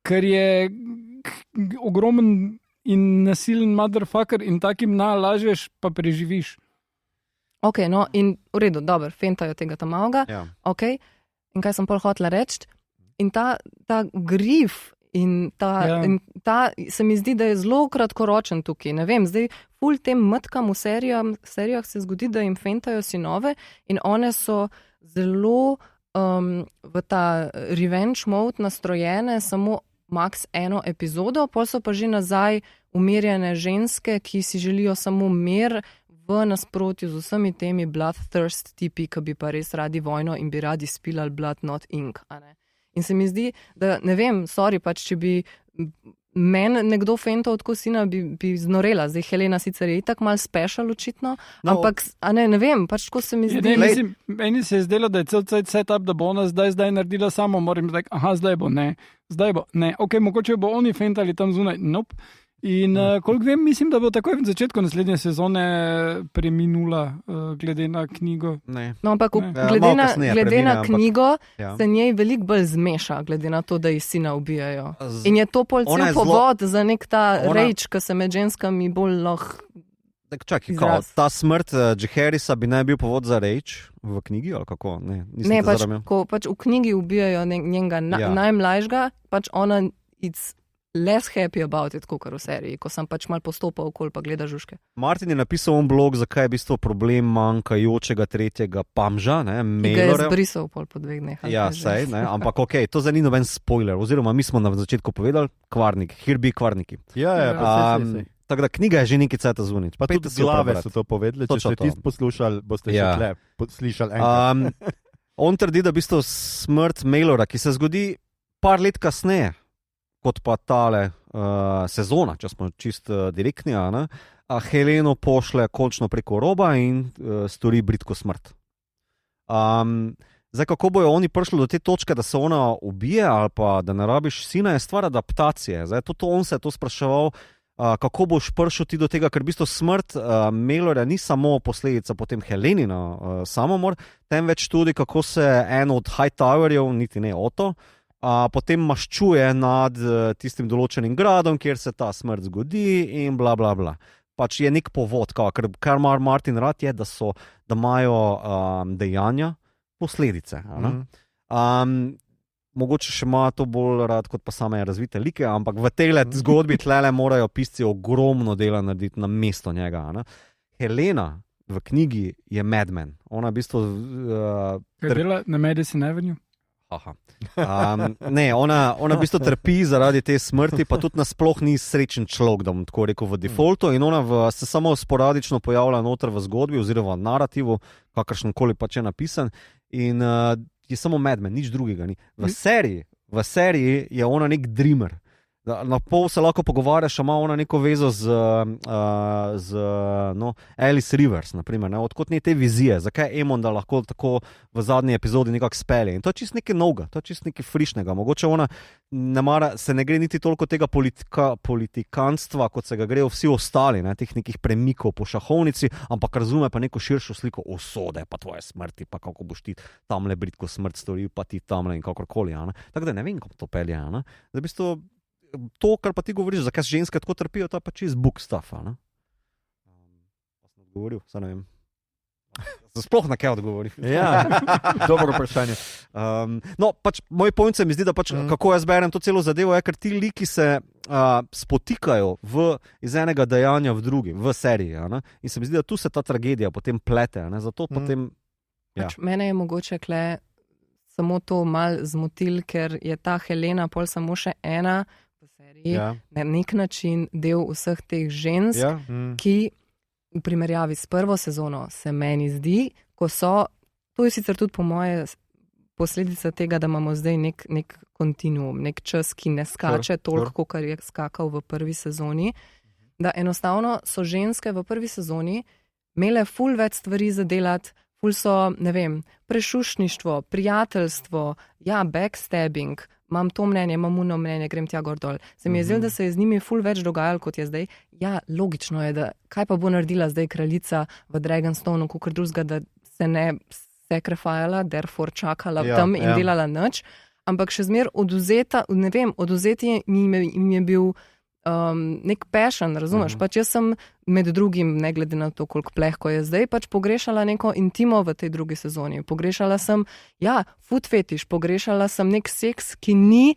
ker je ogromen in nasilen motherfucker in takim nalažeš, pa preživiš. Ok, no in v redu, dobro, fentajo tega tamavga, ok. In kaj sem pol hotela reči? In ta grif in ta se mi zdi, da je zelo kratkoročen tukaj. Ne vem, zdaj ful tem mtkam v serijah se zgodi, da jim fentajo sinove in one so zelo v ta revenge mode nastrojene samo max 1 epizodo, pol so pa že nazaj umirjene ženske, ki si želijo samo mir v nasprotju z vsemi temi bloodthirst tipi, ki bi pa res radi vojno in bi radi spilali blood not ink. In se mi zdi, da ne vem, pač če bi meni nekdo fental od sina, bi znorela. Zdaj Helena sicer je itak malo special očitno, ampak ne vem, pač tako se mi zdi. Meni se je zdelo, da je cel cel setup, da bo ona zdaj naredila samo, moram reči, zdaj bo, ne. Ok, mogoče bo oni fentali tam zunaj, nope. In koliko vem, mislim, da bo takoj v začetku naslednje sezone preminula, glede na knjigo. Ne. No, ampak glede na knjigo se njej veliko bolj zmeša, glede na to, da ji sina ubijajo. In je to pol cel povod za nek ta rage, ki se med ženskami bolj lahko Čakaj, ta smrt Jaehaerys bi naj bil povod za rage v knjigi, ali kako? Ne, ko pač v knjigi ubijajo njenega najmlajšega, pač ona less happy about it, kot v seriji, ko sem pač mal postopal okoli pa gleda žužke. Martin je napisal blog, zakaj je v bistvu problem manjkajočega tretjega pamža, Maelorja. Ki ga je zbrisal pol po 2 dneh. Ja, sej, ampak ok, to zdaj ni noben spoiler, oziroma mi smo na začetku povedali, kvarnik, Hirbi kvarniki. Tako da knjiga je že nekaj cajta zunaj. Pa tudi glave so to povedali, če ste tisti poslušali, boste še tle slišali enkrat. On trdi, da v bistvu smrt Maelorja, ki se zgodi par let kasneje, kot pa tale sezona, če smo čist direktni, Heleno pošle končno preko roba in stori bridko smrt. Zdaj, kako bojo oni prišli do te točke, da se ona ubije ali pa da ne rabiš sina, je stvar adaptacije. Zdaj, on se je to spraševal, kako boš prišel ti do tega, ker v bistvu smrt Maelorja ni samo posledica potem Helenina samomor, temveč tudi, kako se en od Hightowerjev, niti ne Otto, potem maščuje nad tistim določenim gradom, kjer se ta smrt zgodi in bla bla bla. Pač je nek povod, kar Martin rad je, da imajo dejanja posledice. Mogoče še ima to bolj rad kot pa same razvite like, ampak v tej zgodbi tlele morajo pisci ogromno dela narediti na mesto njega. Helena v knjigi je madman. Ona v bistvu dela na Madison Avenue? Ne, ona v bistvu trpi zaradi te smrti, pa tudi nasploh ni srečen človek, da bom tako rekel, v defaultu, in ona se samo sporadično pojavlja noter v zgodbi oziroma v narativu, kakršenkoli pač je napisan, in je samo madman, nič drugega ni. V seriji je ona nek dreamer. Na pol se lahko pogovarjaš, ima ona neko vezo z Alice Rivers, naprimer, odkot ne te vizije, zakaj Aemonda lahko tako v zadnji epizodi nekako spelje. In to je čist nekaj novega, to je čist nekaj frišnega. Mogoče ona se ne gre niti toliko tega politikanstva, kot se ga grejo vsi ostali, teh nekih premikov po šahovnici, ampak razume pa neko širšo sliko usode, pa tvoje smrti, pa kako boš ti tamle bridko smrt storil, pa ti tamle in kakorkoli. Tako da ne vem, kako to pelje. Zdaj, v bistvu, to, kar pa ti govoriš, zakaj ženske tako trpijo, to je pa čist book stuff. Pa sem odgovoril, ne vem. Sploh na kaj odgovoril. Ja, dobro vprašanje. Pač moj point se mi zdi, da pač kako jaz berem to celo zadevo, je, ker ti liki se spotikajo iz enega dejanja v drugi, v seriji. In se mi zdi, da tu se ta tragedija potem plete. Zato potem... Pač mene je mogoče samo to malo zmotil, ker je ta Helena pol samo še ena v seriji, na nek način del vseh teh žensk, ki v primerjavi s prvo sezono se meni zdi, to je sicer tudi po moje posledica tega, da imamo zdaj nek kontinuum, nek čas, ki ne skače toliko, kar je skakal v prvi sezoni, da enostavno so ženske v prvi sezoni imele ful več stvari za delati, ful so, ne vem, prešušništvo, prijateljstvo, backstabbing, imam to mnenje, imam uno mnenje, grem tja gor dol. Se mi je zdelo, da se je z njimi ful več dogajalo, kot je zdaj. Ja, logično je, da kaj pa bo naredila zdaj kraljica v Dragonstoneu, kakor drugega, da se ne sacrificala, therefore čakala tam in delala nič, ampak še zmer oduzeti jim je bil nek passion, razumeš? Pač jaz sem med drugim, ne glede na to, koliko plehko je zdaj, pač pogrešala neko intimo v tej drugi sezoni. Pogrešala sem, food fetish, pogrešala sem nek seks, ki ni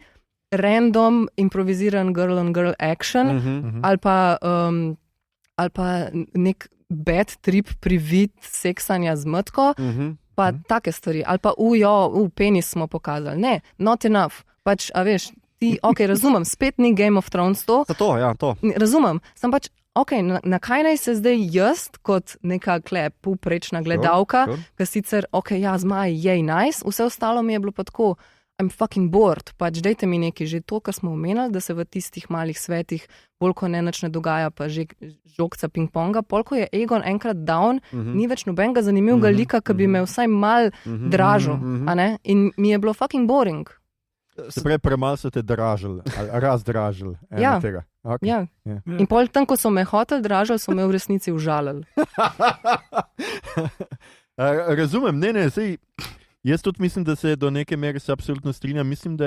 random, improviziran girl on girl action, ali pa nek bad trip privid seksanja z mrtko, pa take stvari. Ali pa penis smo pokazali. Ne, not enough. Pač, a veš, razumem, spet ni Game of Thrones to. To. Razumem, sem pač, ok, na kaj naj se zdaj jaz, kot neka povprečna gledalka, ki sicer, ok, ja, zmaj je nice, vse ostalo mi je bilo pa tako, I'm fucking bored, pač dajte mi nekaj, že to, kar smo omenili, da se v tistih malih svetih bolj ko ne dogaja, pa že žogca ping-ponga, polko je Egon enkrat down, ni več nobenega zanimivega lika, ki bi me vsaj mal dražil, a ne? In mi je bilo fucking boring. Se pravi, premalo so te dražili, razdražili tega. Okay. Ja. In pol tam, ko so me hoteli dražili, so me v resnici užalili. Razumem, ne, sej, jaz tudi mislim, da se do neke mere se absolutno strinjam. Mislim,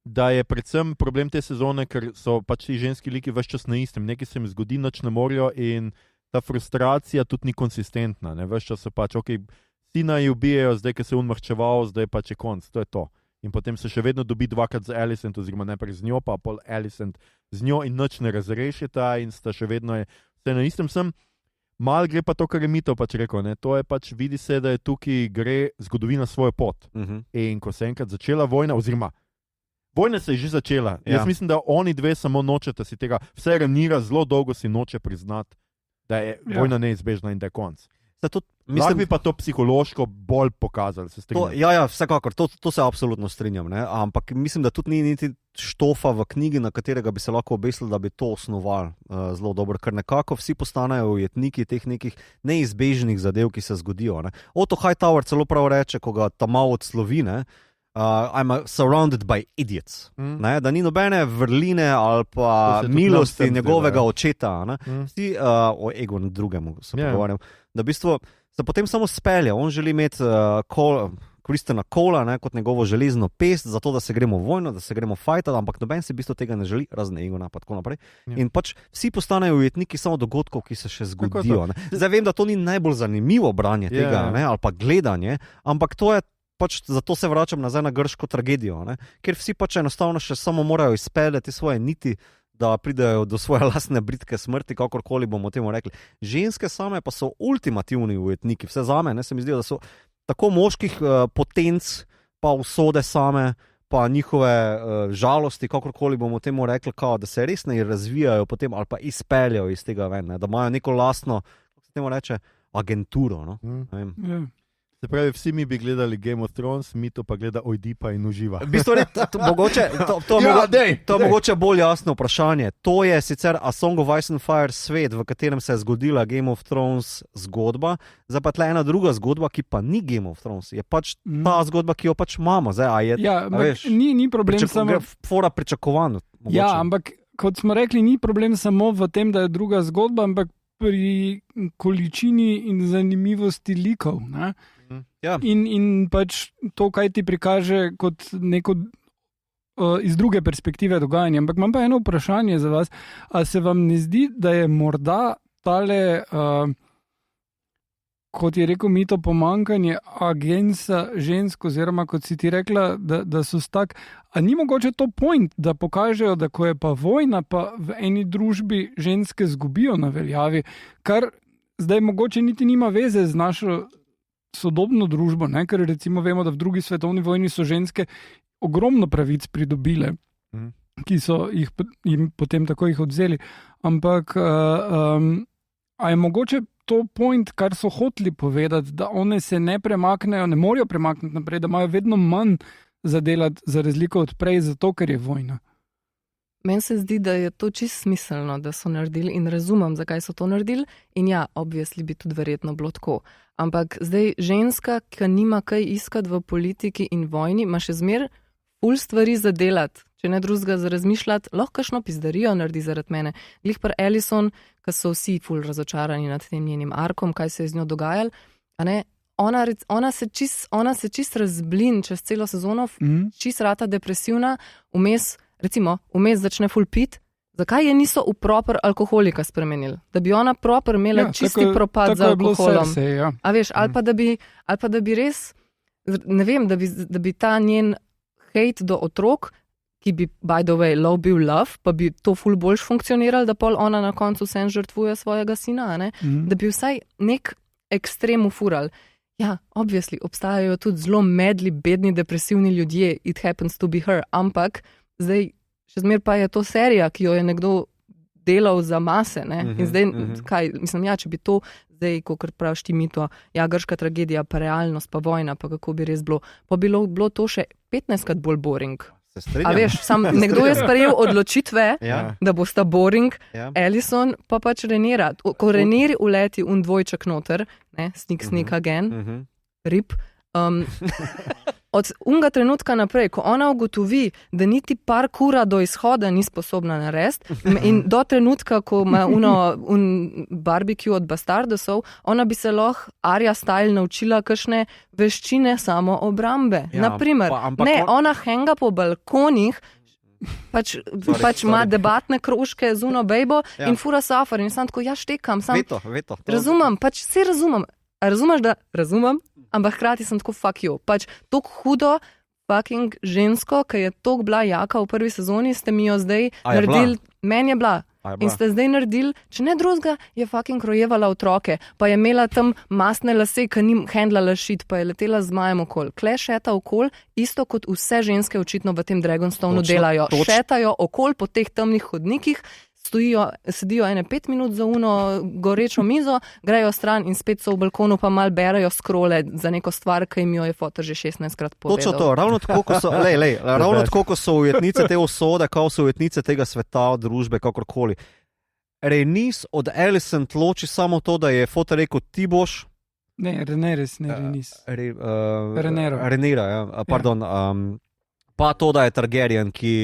da je predvsem problem te sezone, ker so pač ti ženski liki ves čas na istem. Nekaj se jim zgodi, nič ne morajo in ta frustracija tudi ni konsistentna. Ne? Ves čas so pač, ok, sina ji ubijajo, zdaj, ki se je unmahčeval, zdaj pač je konc, to je to. In potem se še vedno dobi dvakrat z Alicent, oziroma najprej z njo, pa pol Alicent z njo in nič ne razrešita in sta še vedno vse na istem. Mal gre pa to, kar je Mito pač rekel, ne? To je pač, vidi se, da je tukaj gre zgodovina svojo pot. In ko se je enkrat začela vojna, oziroma vojna se je že začela. Jaz mislim, da oni dve samo nočeta si tega, vse Rhaenyra zelo dolgo si noče priznati, da je vojna neizbežna in da je konc. Mislim, bi pa to psihološko bolj pokazali, se strinjam. Ja, vsekakor, to se absolutno strinjam, ne? Ampak mislim, da tudi ni niti štofa v knjigi, na katerega bi se lahko obesili, da bi to osnovali zelo dobro, ker nekako vsi postanejo ujetniki teh nekih neizbežnih zadev, ki se zgodijo. Ne? Otto Hightower celo prav reče, ko ga Tamao odslovi, ne? I'm surrounded by idiots. Ne? Da ni nobene vrline ali pa milosti njegovega očeta. Vsi, o Egon drugemu se pogovarjam, da v bistvu se potem samo spelje. On želi imeti Kristjana Cola kot njegovo železno pest, zato da se gremo v vojno, da se gremo fajtati, ampak noben se v bistvu tega ne želi, razen Egona pa tako naprej. In pač vsi postanejo ujetniki samo dogodkov, ki se še zgodijo. Zdaj vem, da to ni najbolj zanimivo branje tega, ali pa gledanje, ampak to je pač, zato se vračam nazaj na grško tragedijo, ker vsi pač enostavno še samo morajo izpeljati svoje niti, da pridejo do svoje lastne bridke smrti, kakorkoli bomo temu rekli. Ženske same pa so ultimativni ujetniki. Vse zame, se mi zdi, da so tako moških potenc, pa usode same, pa njihove žalosti, kakorkoli bomo temu rekli, da se res ne razvijajo potem ali pa izpeljajo iz tega ven, da imajo neko lastno, kako se temu reče, agenturo. Se pravi, vsi mi bi gledali Game of Thrones, Mito pa gleda Oidipa in uživa. V bistvu to je mogoče bolj jasno vprašanje. To je sicer A Song of Ice and Fire svet, v katerem se je zgodila Game of Thrones zgodba, zdaj pa tle ena druga zgodba, ki pa ni Game of Thrones. Je pač ta zgodba, ki jo pač imamo. Zdaj, ni problem samo... Fora pričakovano. Ja, ampak kot smo rekli, ni problem samo v tem, da je druga zgodba, ampak pri količini in zanimivosti likov. Ja. In pač to, kaj ti prikaže kot neko iz druge perspektive dogajanja. Ampak imam pa eno vprašanje za vas. A se vam ne zdi, da je morda tale, kot je rekel Mito, pomankanje agensa žensk, oziroma kot si ti rekla, da so stak, a ni mogoče to point, da pokažejo, da ko je pa vojna, pa v eni družbi ženske zgubijo na veljavi, kar zdaj mogoče niti nima veze z našo sodobno družbo, ker recimo vemo, da v drugi svetovni vojni so ženske ogromno pravic pridobile, ki so jim potem tako jih odzeli. Ampak a je mogoče to point, kar so hoteli povedati, da one se ne premaknejo, ne morejo premakniti naprej, da imajo vedno manj za delati, za razliko od prej, zato ker je vojna. Meni se zdi, da je to čisto smiselno, da so naredili in razumem, zakaj so to naredili. In ja, obviously bi tudi verjetno bilo tako. Ampak zdaj ženska, ki nima kaj iskati v politiki in vojni, ima še zmer ful stvari za delati. Če ne drugega za razmišljati, lahko kakšno pizdarijo naredi zaradi mene. Glih par Alicent, ki so vsi ful razočarani nad tem njenim arkom, kaj se je z njo dogajalo. Ona se čist razblin čez celo sezono, čist rata depresivna, vmes začne ful pit. Zakaj je niso v proper alkoholika spremenili? Da bi ona proper imela čisti propad za alkoholom. Srce, A veš, ali pa da bi res, ne vem, da bi ta njen hate do otrok, ki bi, by the way, bil love, pa bi to ful boljš funkcioniralo, da pol ona na koncu vsem žrtvuje svojega sina, da bi vsaj nek ekstrem ufural. Ja, obviously, obstajajo tudi zelo medli, bedni, depresivni ljudje, it happens to be her, ampak zdaj, še zmer pa je to serija, ki jo je nekdo delal za mase. In zdaj, kaj, mislim, če bi to zdaj, kot praviš ti mito, grška tragedija, pa realnost, pa vojna, pa kako bi res bilo, pa bilo to še 15krat bolj boring. A veš, nekdo je sprejel odločitve, da bo sta boring, Ellison pa pač Rhaenyra. Ko Rhaenyra uleti dvojček noter, sneak again, rip, od unga trenutka naprej, ko ona ugotovi, da niti par kura do izhoda ni sposobna narediti in do trenutka, ko ima barbecue od bastardosov, ona bi se lahko Arya style naučila kakšne veščine samo obrambe. Naprimer, ona henga po balkonih, pač ima debatne krožke z uno bejbo in fura safar in sam tako, štekam, veto. Razumem, pač vse razumem. Razumeš, da razumem, ampak hkrati sem tako fuck you. Pač tok hudo fucking žensko, ki je tok bila jaka v prvi sezoni, ste mi jo zdaj naredili, meni je bila. In ste zdaj naredili, če ne drugega, je fucking krojevala otroke, pa je imela tam mastne lase, ki ni handlala shit, pa je letela z zmajem okol. Kle šeta okol, isto kot vse ženske očitno v tem Dragonstone delajo. Šetajo okol po teh temnih hodnikih, sedijo 5 minut za uno gorečo mizo, grejo stran in spet so v balkonu pa mal berajo scrolle za neko stvar, ki jim jo je fotor že 16krat povedal. Točno to, ravno tako, ko so ujetnice te usode, kao so ujetnice tega sveta, družbe, kakorkoli. Rhaenys od Alicent loči samo to, da je fotor rekel, ti boš... Ne, Rhaenys. Rhaenyra, pardon. Pa to, da je Targaryen, ki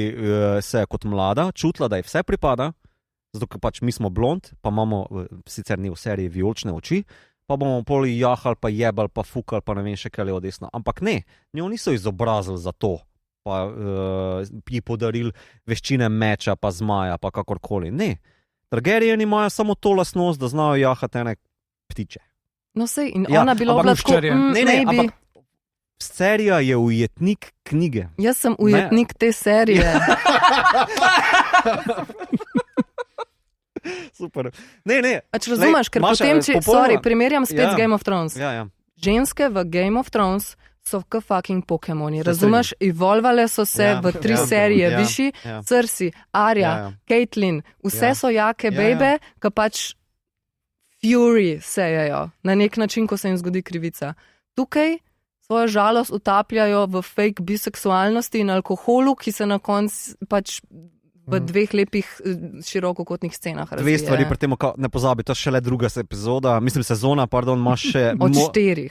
se je kot mlada čutila, da je vse pripada, zato ker pač mi smo blond, pa imamo, sicer ni v seriji, vijolične oči, pa bomo poli jahali, pa jebali, pa fukali, pa ne vem še kaj levo desno. Ampak ne, njo niso izobrazili za to, pa ji podarili veščine meča, pa zmaja, pa kakorkoli. Ne, Targaryeni imajo samo to lastnost, da znajo jahati ene ptiče. No sej, in ona bila oblačko, ampak serija je ujetnik knjige. Jaz sem ujetnik te serije. Super. Ne. Če razumeš, ker potem, primerjam spet z Game of Thrones. Ja. Ženske v Game of Thrones so fucking Pokemoni. Razumeš, evolvale so se v 3 serije. Viši, Cersei, Arya, Caitlyn, vse so jake bejbe, ki pač Fury sejejo na nek način, ko se jim zgodi krivica. Tukaj svojo žalost utapljajo v fake biseksualnosti in alkoholu, ki se na koncu pač v 2 lepih širokokotnih scenah razvije. 2 stvari pri tem, ne pozabi, to je šele druga epizoda, sezona, imaš še... Od 4.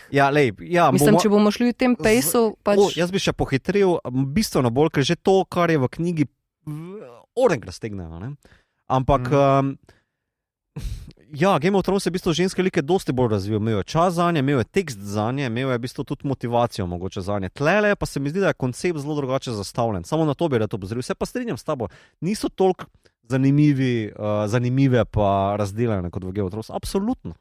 Mislim, če bomo šli v tem pejsu, pač... Jaz bi še pohitril, bistveno bolj, ker že to, kar je v knjigi, oreng raztegnejo, ne? Ampak... Game of Thrones je v bistvu ženske like dosti bolj razvil. Imel je čas za nje, imel je tekst za nje, imel je v bistvu tudi motivacijo mogoče za nje. Tlele pa se mi zdi, da je koncept zelo drugače zastavljen. Samo na to bi rad opozoril. Vse pa strinjam s tabo. Niso toliko zanimive pa razdeljene kot v Game of Thrones. Absolutno.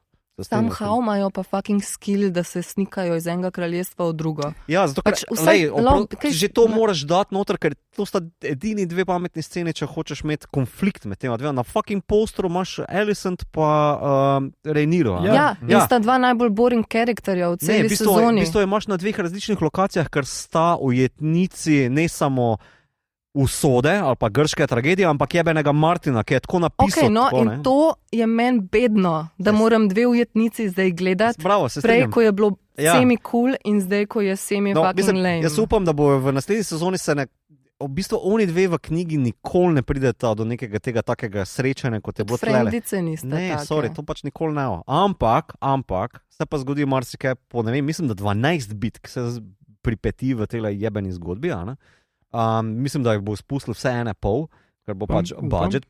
Somehow imajo pa fucking skill, da se snikajo iz enega kraljestva v drugo. Ja, zato ker že to moraš dati noter, ker to sta edini 2 pametni scene, če hočeš imeti konflikt med tema 2. Na fucking posteru imaš Alicent pa Rhaenyro. In sta 2 najbolj boring karakterja v celi sezoni. V bistvu imaš na 2 različnih lokacijah, ker sta ujetnici ne samo usode ali pa grške tragedije, ampak jebenega Martina, ki je tako napisal. In to je meni bedno, da moram 2 ujetnici zdaj gledati. Bravo, se strinjam. Prej, ko je bilo semi cool in zdaj, ko je semi fucking lame. Jaz upam, da bo v naslednji sezoni v bistvu oni 2 v knjigi nikoli ne prideta do nekega tega takega srečanja, kot je bilo tlele. Frendice niste take. To pač nikoli ne. Ampak se pa zgodi marsikaj po, ne vem, mislim, da 12 bitk se pripeti v tej jebeni zgodbi, a ne? Mislim, da jih bo spustil vse 1,5, ker bo pač budžet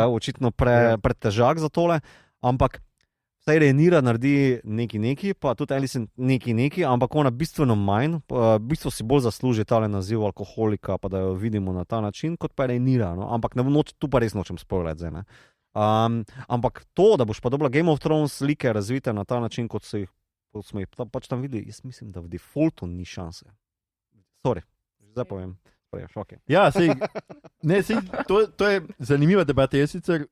očitno pretežak za tole, ampak vsaj Rhaenyra naredi neki, pa tudi Alicent neki, ampak ona bistveno manj, bistvo si bolj zasluži tale naziv alkoholika, pa da jo vidimo na ta način, kot pa Rhaenyra, no? Ampak tu pa res nočem spoilerati zdaj, ne. Ampak to, da boš pa dobila Game of Thrones slike razvite na ta način, kot smo jih pač tam videli, jaz mislim, da v defaultu ni šanse. Sorry, zdaj povem. Okay. Ja, to je zanimiva debata. Jaz sicer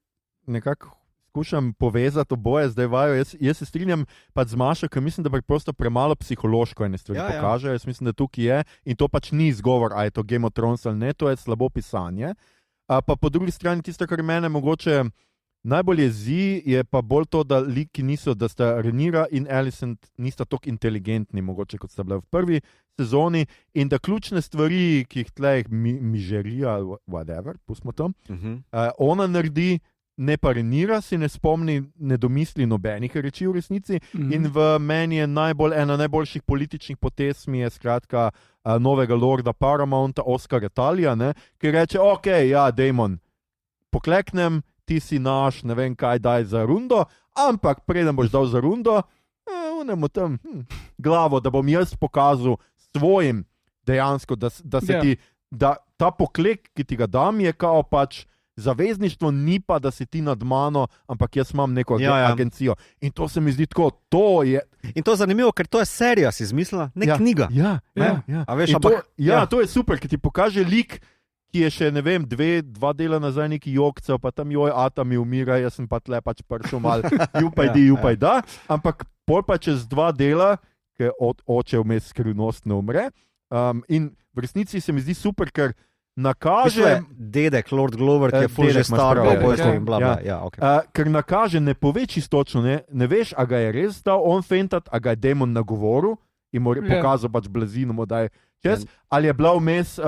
nekako skušam povezati oboje zdaj vaju. Jaz se strinjam pač z Mašo, ker mislim, da preprosto premalo psihološko ene stvari pokaže. Jaz mislim, da tukaj je in to pač ni izgovor, a je to Game of Thrones ali ne, to je slabo pisanje. Pa po drugi strani tisto, kar mene mogoče Najbolj jezi je pa bolj to, da liki niso, da sta Rhaenyra in Alicent nista tako inteligentni, mogoče kot sta bila v prvi sezoni, in da ključne stvari, ki jih tleh mižerija, whatever, pustimo to, ona naredi, ne pa Rhaenyra, si ne spomni, ne domisli nobenih reči v resnici, in v meni je ena najboljših političnih potez mi je skratka novega lorda Paramounta, Oscarja Talija, ki reče, ok, ja, Daemon, pokleknem, ti si naš, ne vem kaj, daj za rundo, ampak preden boš dal za rundo, unemo tam glavo, da bom jaz pokazal svojim dejansko, da se ti, da ta poklek, ki ti ga dam, je kao pač zavezništvo, ni pa, da si ti nad mano, ampak jaz imam neko agencijo. In to se mi zdi tako, to je... In to je zanimivo, ker to je serija, si izmislila, ne knjiga. A veš, to je super, ki ti pokaže lik, ki je še, ne vem, dva dela nazaj neki jokcev, pa tam joj atami umira, jaz sem pa tle pač pršel mal, jupaj da, ampak pol pa čez 2 dela, ker oče vmes skrivnostno umre, in v resnici se mi zdi super, ker nakaže... Dedek, Lord Glover, ki je ful že star, ker nakaže, ne pove čistočno, ne veš, a ga je res dal on fentat, a ga je Daemon nagovoril in mu je pokazal pač blazino, da je čez, ali je bila vmes...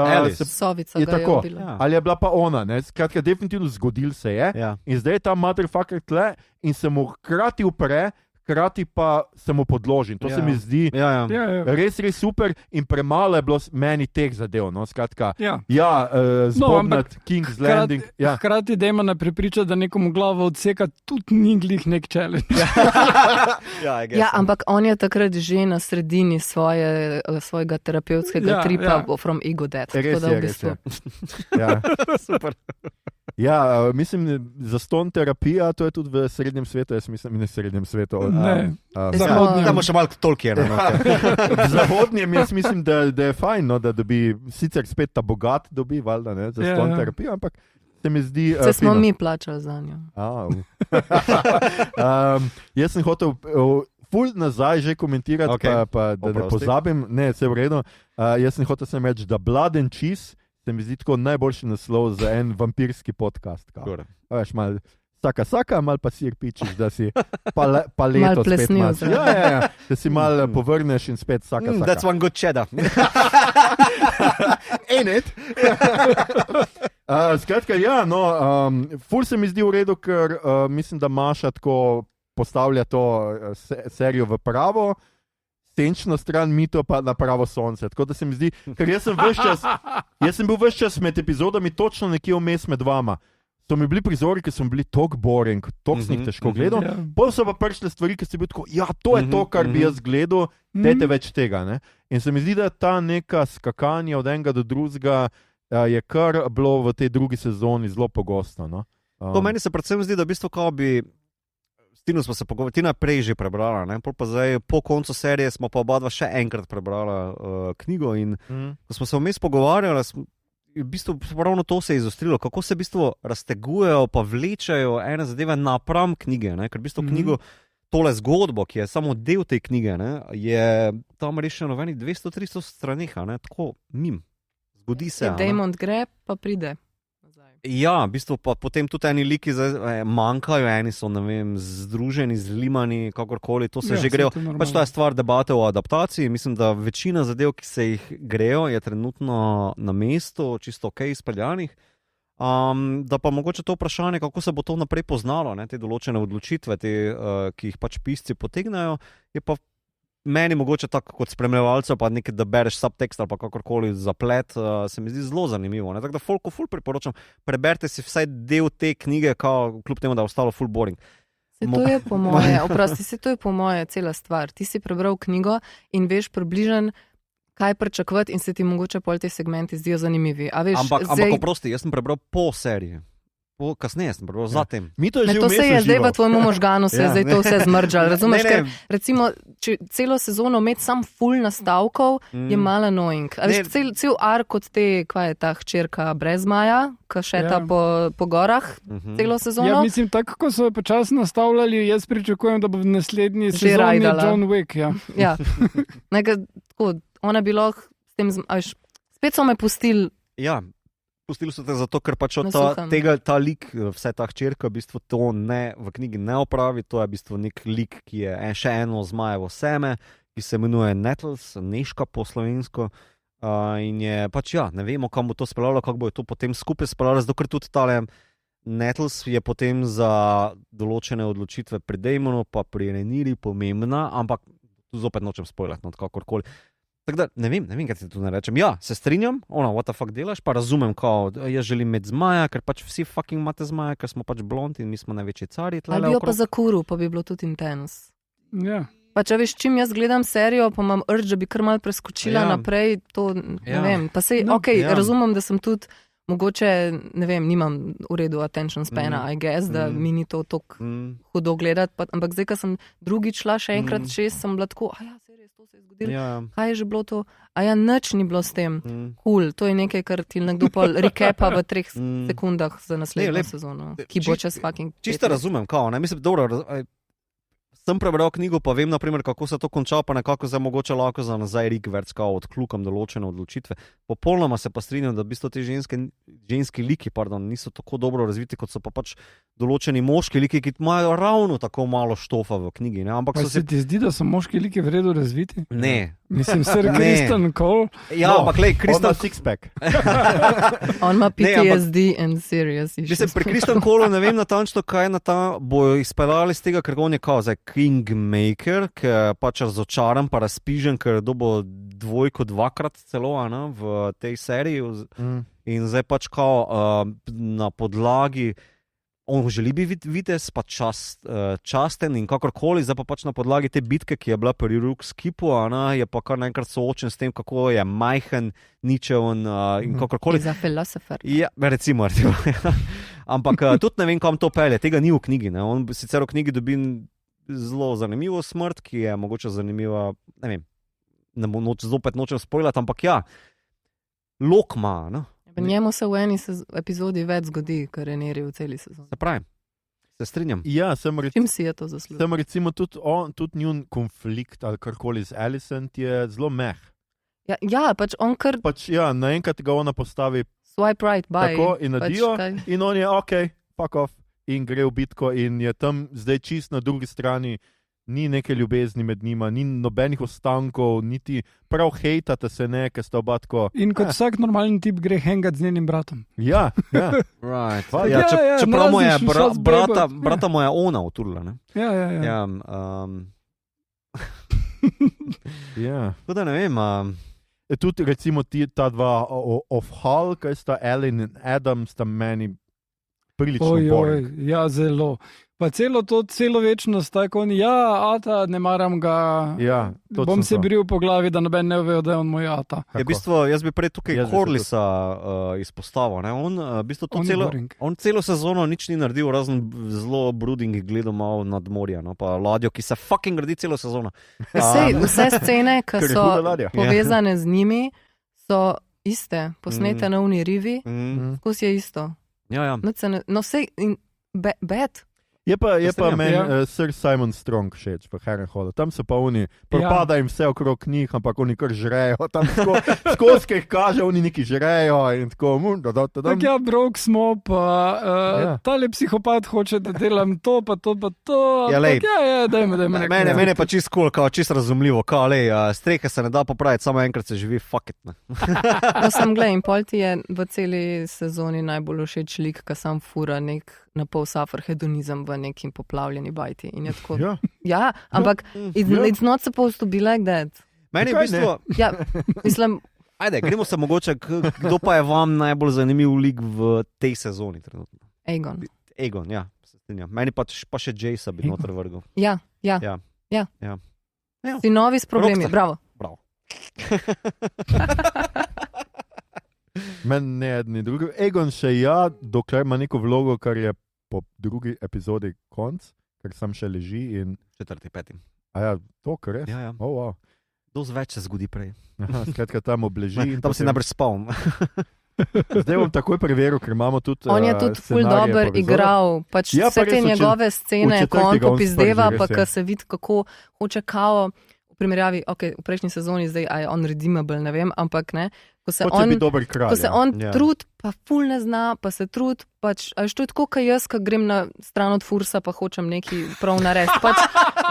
Sovica ga je ubila. Ali je bila pa ona, skratka, definitivno zgodil se je, in zdaj je ta motherfucker tle in se mu hkrati upre, hkrati pa se mu podloži. To se mi zdi res super in premalo je bilo meni teh zadev. Skratka, zbobnat King's Landing. Hkrati Daemona prepriča, da nekomu glavo odseka, tudi ni glih nek challenge. Ampak on je takrat že na sredini svojega terapevtskega tripa from ego death. Res je. Super. Ja, mislim, za ston terapija, to je tudi v srednjem svetu, jaz mislim, ne srednjem svetu. Tam še malo Tolkiena. V zahodnjem jaz mislim, da je fajn, da dobi, sicer spet ta bogat dobi, valjda, za ston terapijo, ampak se mi zdi... Se smo mi plačali za njo. Jaz sem hotel ful nazaj že komentirati, pa da ne pozabim, ne, vse v redu. Jaz sem hotel sem reči, da Blood and Cheese se mi zdi tako najboljši naslov za en vampirski podcast. Veš, mal saka, mal pa sir pičiš, da si paleto spet mal. Da si mal povrneš in spet saka. That's one good cheddar. Ain't it? Skratka, ful se mi zdi v redu, ker mislim, da Maša tako postavlja to serijo v pravo, senčno stran, mito pa na pravo sonce. Tako da se mi zdi, ker jaz sem bil ves čas med epizodami točno nekje vmes med vama. To mi bili prizori, ki so bili tok boring, tok sem jih težko gledal. Potem so pa prišle stvari, ki so bili tako, to je to, kar bi jaz gledal, dajte več tega. In se mi zdi, da ta neka skakanja od enega do drugega je kar bilo v tej drugi sezoni zelo pogosto. To meni se predvsem zdi, da v bistvu kao bi Tino smo se pogovarjali, Tina prej že prebrala, pa zdaj po koncu serije smo pa oba dva še enkrat prebrala knjigo in ko smo se vmes pogovarjali, v bistvu ravno to se je izostrilo, kako se v bistvu raztegujejo pa vlečajo ene zadeve napram knjige, ker v bistvu knjigo, tole zgodbo, ki je samo del te knjige, je tam rešeno v enih 200-300 stranih, tako mim, zgodi se. Daemon gre, pa pride. Ja, v bistvu pa potem tudi eni liki manjkajo, eni so, ne vem, združeni, zlimani, kakorkoli, to se že grejo. Pač to je stvar debate o adaptaciji, mislim, da večina zadev, ki se jih grejo, je trenutno na mestu, čisto ok izpeljanih. Da pa mogoče to vprašanje, kako se bo to naprej poznalo, te določene odločitve, ki jih pač pisci potegnajo, je pa meni mogoče tako kot spremljevalcev, pa nekaj, da bereš subtekst ali pa kakorkoli zaplet, se mi zdi zelo zanimivo. Tako da folku ful priporočam, preberite si vsaj del te knjige, kljub temu, da je ostalo ful boring. To je po moje cela stvar. Ti si prebral knjigo in veš približen, kaj pričakovati in se ti mogoče pol te segmenti zdijo zanimivi. Ampak oprosti, jaz sem prebral po seriji. Kasneje sem prebral, zatem. To se je zdaj v tvojemu možganu, se je zdaj to vse zmržalo. Razumeš, ker recimo, če celo sezono imeti sam full nastavkov, je malo annoying. Cel ark kot te, kva je ta hčerka brez Maja, ki šeta po gorah celo sezono. Ja, mislim, tako ko so počasno nastavljali, jaz pričakujem, da bo v naslednji sezoni John Wick. Ja. Ona bi lahko s tem, spet so me pustili. Ja. Pustili so te zato, ker pač ta lik, vse ta hčerka v bistvu to v knjigi ne opravi, to je v bistvu nek lik, ki je še eno zmajevo seme, ki se imenuje Nettles, Neška po slovensko, in je pač ne vemo, kam bo to speljalo, kako bo to potem skupaj speljalo, zato ker tudi tale Nettles je potem za določene odločitve pri Damonu pa pri Rhaenyri pomembna, ampak tu zopet nočem spoilati, kakorkoli. Tako da, ne vem, kaj ti tu ne rečem. Ja, se strinjam, what the fuck delaš, pa razumem, jaz želim imeti zmaja, ker pač vsi fucking imate zmaja, ker smo pač blond in mi smo največji cari. Ali bi jo pa zakuril, pa bi bilo tudi intens. Ja. Pa če veš, čim jaz gledam serijo, pa imam urge, da bi kar mal preskočila naprej, to ne vem. Pa sej, razumem, da sem tudi mogoče, ne vem, nimam v redu attention spana, I guess, da mi ni to tako hudo gledati, ampak zdaj, ko sem drugič šla še enkrat 6, sem bila tako, serija, to se je zgodilo, kaj je že bilo to? Nič ni bilo s tem, cool, to je nekaj, kar ti nekdo pa recapa v 3 sekundah za naslednjo sezono, ki bo čez fucking 5. Čisto razumem, mislim, dobro, sem prebral knjigo, pa vem, naprimer, kako se to konča, pa nekako zdaj mogoče lahko za nazaj rikverc, odklukam določene odločitve. Popolnoma se pa strinjam, da v bistvu te ženski liki, niso tako dobro razviti, kot so pa pač določeni moški liki, ki imajo ravno tako malo štofa v knjigi. Ne? Ampak se ti zdi, da so moški liki v redu razviti? Ne. Mislim, Sir Kristen Cole. Ja, ampak lej, Kristen Sixpack. On ima PTSD and serious issues. Mislim, pri Kristen Cole ne vem natančno, kaj bojo izpeljali z tega, ker on je kao zdaj Kingmaker, ki je pač razočaran, pa razpižen, ker dobo 2-krat celo v tej seriji. In zdaj pač kao na podlagi, on želi biti vitez, pa časten in kakorkoli, zdaj pa pač na podlagi te bitke, ki je bila pri Rookskipu, je pa kar naenkrat soočen s tem, kako je majhen, ničeven in kakorkoli. Za filozofer. Ja, recimo. Ampak tudi ne vem, kam to pelje, tega ni v knjigi. Ne? On sicer v knjigi dobi zelo zanimivo smrt, ki je mogoče zanimiva, ne vem, zopet nočem spoilati, ampak lokma, Njemu se v eni epizodi več zgodi, kar je Rhaenyri v celi sezoni. Se pravi, se strinjam. Ja, čim si je to zaslužil? Sem recimo tudi njun konflikt ali karkoli z Alicent je zelo meh. Ja, pač on kar... naenkrat ga ona postavi swipe right, bye. Tako in nadijo in on je fuck off in gre v bitko in je tam zdaj čist na drugi strani, ni neke ljubezni med njima, ni nobenih ostankov, niti prav hejtate se ne, ker sta oba tako. In kot vsak normalen tip gre hengat z njenim bratom. Ja. Right. Čeprav mu je brata moja ona uturila, ne? Ja. Tako da ne vem. Tudi recimo ta dva of Hull, kaj sta Ellen in Adam, sta meni prilično boring. Ja, zelo. Pa celo večnost, tako on, Ata, ne maram ga, bom se bril po glavi, da noben ne ve, da je on moj Ata. V bistvu, jaz bi prej tukaj Corlysa izpostavil. On celo sezono nič ni naredil, razen zelo brooding gledal malo nad morja, pa ladjo, ki se fucking gradi celo sezono. Vse scene, ki so povezane z njimi, so iste, posnete na uni rivi, skozi je isto. Ja. No vse, bad. Je pa meni Sir Simon Strong všeč v Harrenhallu. Tam so pa oni, propada jim vse okrog njih, ampak oni kar žrejo. Tam skozi, ki jih kaže, oni neki žrejo in tako. Tako brok smo, pa tale psihopat hoče, da delam to, pa to, pa to. Dajmo. Mene pa čist cool, čist razumljivo. Strehe se ne da popraviti, samo enkrat se živi, fuck it. Sem gledal in pol ti je v celi sezoni najbolj všeč lik, ki sam fura nek na pol suffer hedonizem v nekim poplavljeni bajti. In je tako, ampak it's not supposed to be like that. Meni v bistvu... Ja, mislim... Ajde, gremo se mogoče, kdo pa je vam najbolj zanimiv lik v tej sezoni trenutno? Aegon, ja, se strinjam. Meni pa še Jace'a bi noter vrgel. Ja. Si novi s problemi, bravo. Meni ne jedni drugi. Aegon še dokler ima neko vlogo, kar je po drugi epizodi konc, ker sam še leži in... 4., 5. To kar res? Ja. Wow. Dosti več se zgodi prej. Skratka, tam obleži. Tam si najbrž spal. Zdaj bom takoj preveril, ker imamo tudi on je tudi ful dober igral, pač vse te njegove scene, ko on popizdeva, pa kar se vidi, kako hoče kao v primerjavi, v prejšnji sezoni zdaj je on redeemable, ne vem, ampak ne, ko se on trud pa ful ne zna, pa se trud, pač, a to je tako, kot jaz, ko grem na stran od fursa, pa hočem nekaj prav narediti. Pač,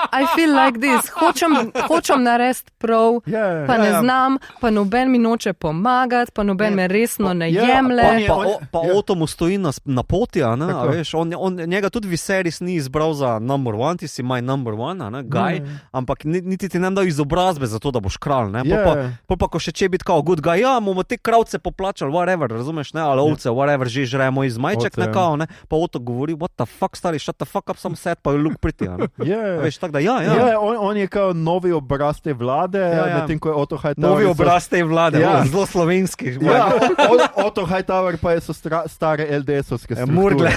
I feel like this, hočem narediti prav, pa ne znam, pa noben mi noče pomagati, pa noben me resno ne jemlje. Pa Otto mu stoji na poti, a veš, njega tudi Viserys ni izbral za number one, ti si my number one, guy, ampak niti ti ne dal izobrazbe za to, da boš kralj, ne? Pa ko še če biti kao good guy, bomo te kravce poplačali, whatever, razumeš, ne, ali ovce, whatever, že žremo iz majček, ne, kao, ne, pa Otto govori, what the fuck, stari, shut the fuck up, some set, pa look pretty, ne, veš, tak da, on je kao novi obraz te vlade, medtem ko je Otto Hightower. Novi obraz te vlade, zelo slovenski. Otto Hightower pa so stare LDS-ovske strukture. Murgle.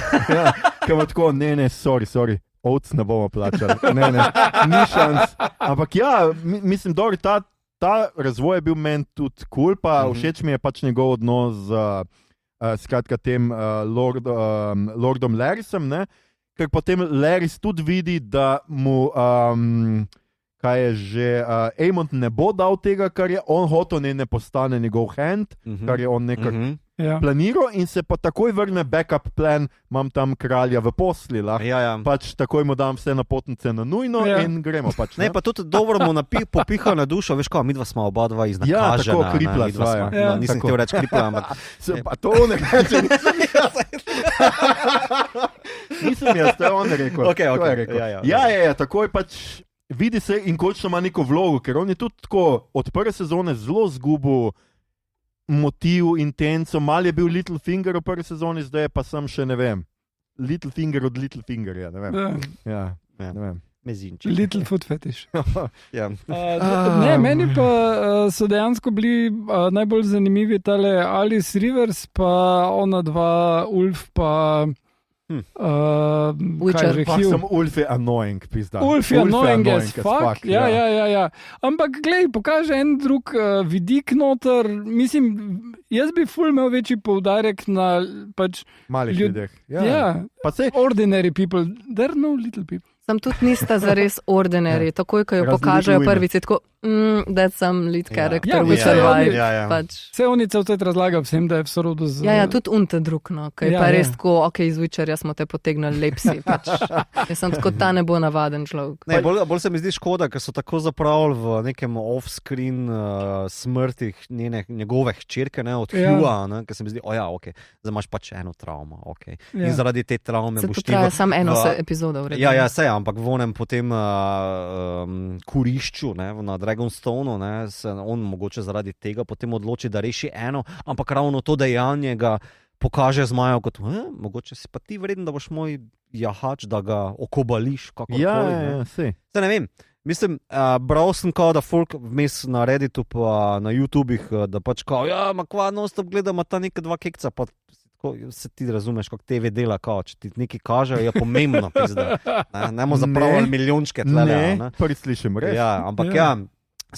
Kaj tako, ne, sorry. Ovc ne bomo plačali. Ne, ni šans. Ampak mislim, dobro, ta razvoj je bil meni tudi cool, pa všeč mi je pač njegov odnos z skratka tem Lordom Larrysom, ne? Ker potem Larrys tudi vidi, da mu kaj je že, Aemond ne bo dal tega, kar je on hotel, ne postane njegov hand, kar je on nekako planiral in se pa takoj vrne backup plan, imam tam kralja v posli, pač takoj mu dam vse napotnice na nujno in gremo pač. Ne, pa tudi dobro mu popiha na dušo, veš kaj, midva smo oba dva iznakažena. Ja, tako kripla sva. Nisem htel reči kripla, ampak... Pa to ne reče. Nisem jaz, to je on rekel. Ja, takoj pač vidi se in končno ima neko vlogo, ker on je tudi tako od prve sezone zelo zgubil motiv, intenco, mal je bil Littlefinger v prvi sezoni, zdaj pa sem še, ne vem, Littlefinger od Littlefingerja, ne vem. Ne vem. Mezinček. Littlefoot fetiš. Ne, meni pa so dejansko bili najbolj zanimivi tale Alice Rivers, pa ona dva, Ulf, pa Ulf je annoying, pizda. Ulf je annoying as fuck. Ja. Ampak glej, pokaže en drug vidik noter. Mislim, jaz bi ful imel večji poudarek na pač malih ljudeh. Ordinary people. There are no little people. Sam tudi nista zares ordinary, takoj, ko jo pokažejo prvici, tako, that's some lead character, we survive. Vse oni celcet razlaga vsem, da je v sorodu z... Ja, tudi unte drug, no, kaj pa res tako, iz Witcherja smo te potegnali lepsi, pač. Jaz sem tako ta ne bo navaden človek. Ne, bolj se mi zdi škoda, ker so tako zapravili v nekem off-screen smrtih njegove hčerke, ne, od Hugh'a, ne, ker se mi zdi, zdaj imaš pač eno travmo, in zaradi te travme boš ti... Se to traja samo eno epizodo, v redu. Ja, ampak v onem potem kurišču, ne, na Dragonstoneu, ne, se on mogoče zaradi tega potem odloči, da reši eno, ampak ravno to dejanje ga pokaže zmajev kot, mogoče si pa ti vreden, da boš moj jahač, da ga okobališ, kakorkoli. Se ne vem. Mislim, bral sem kao, da folk vmes na Redditu pa na YouTubih, da pač kao, kva non-stop gleda, ima ta neka dva kekca, pa se ti razumeš, kako TV dela, kao, če ti nekaj kažejo, je pomembno, pizda. Nemo zapravljali milijončke tlele. Ne, prvi slišim, res. Ja, ampak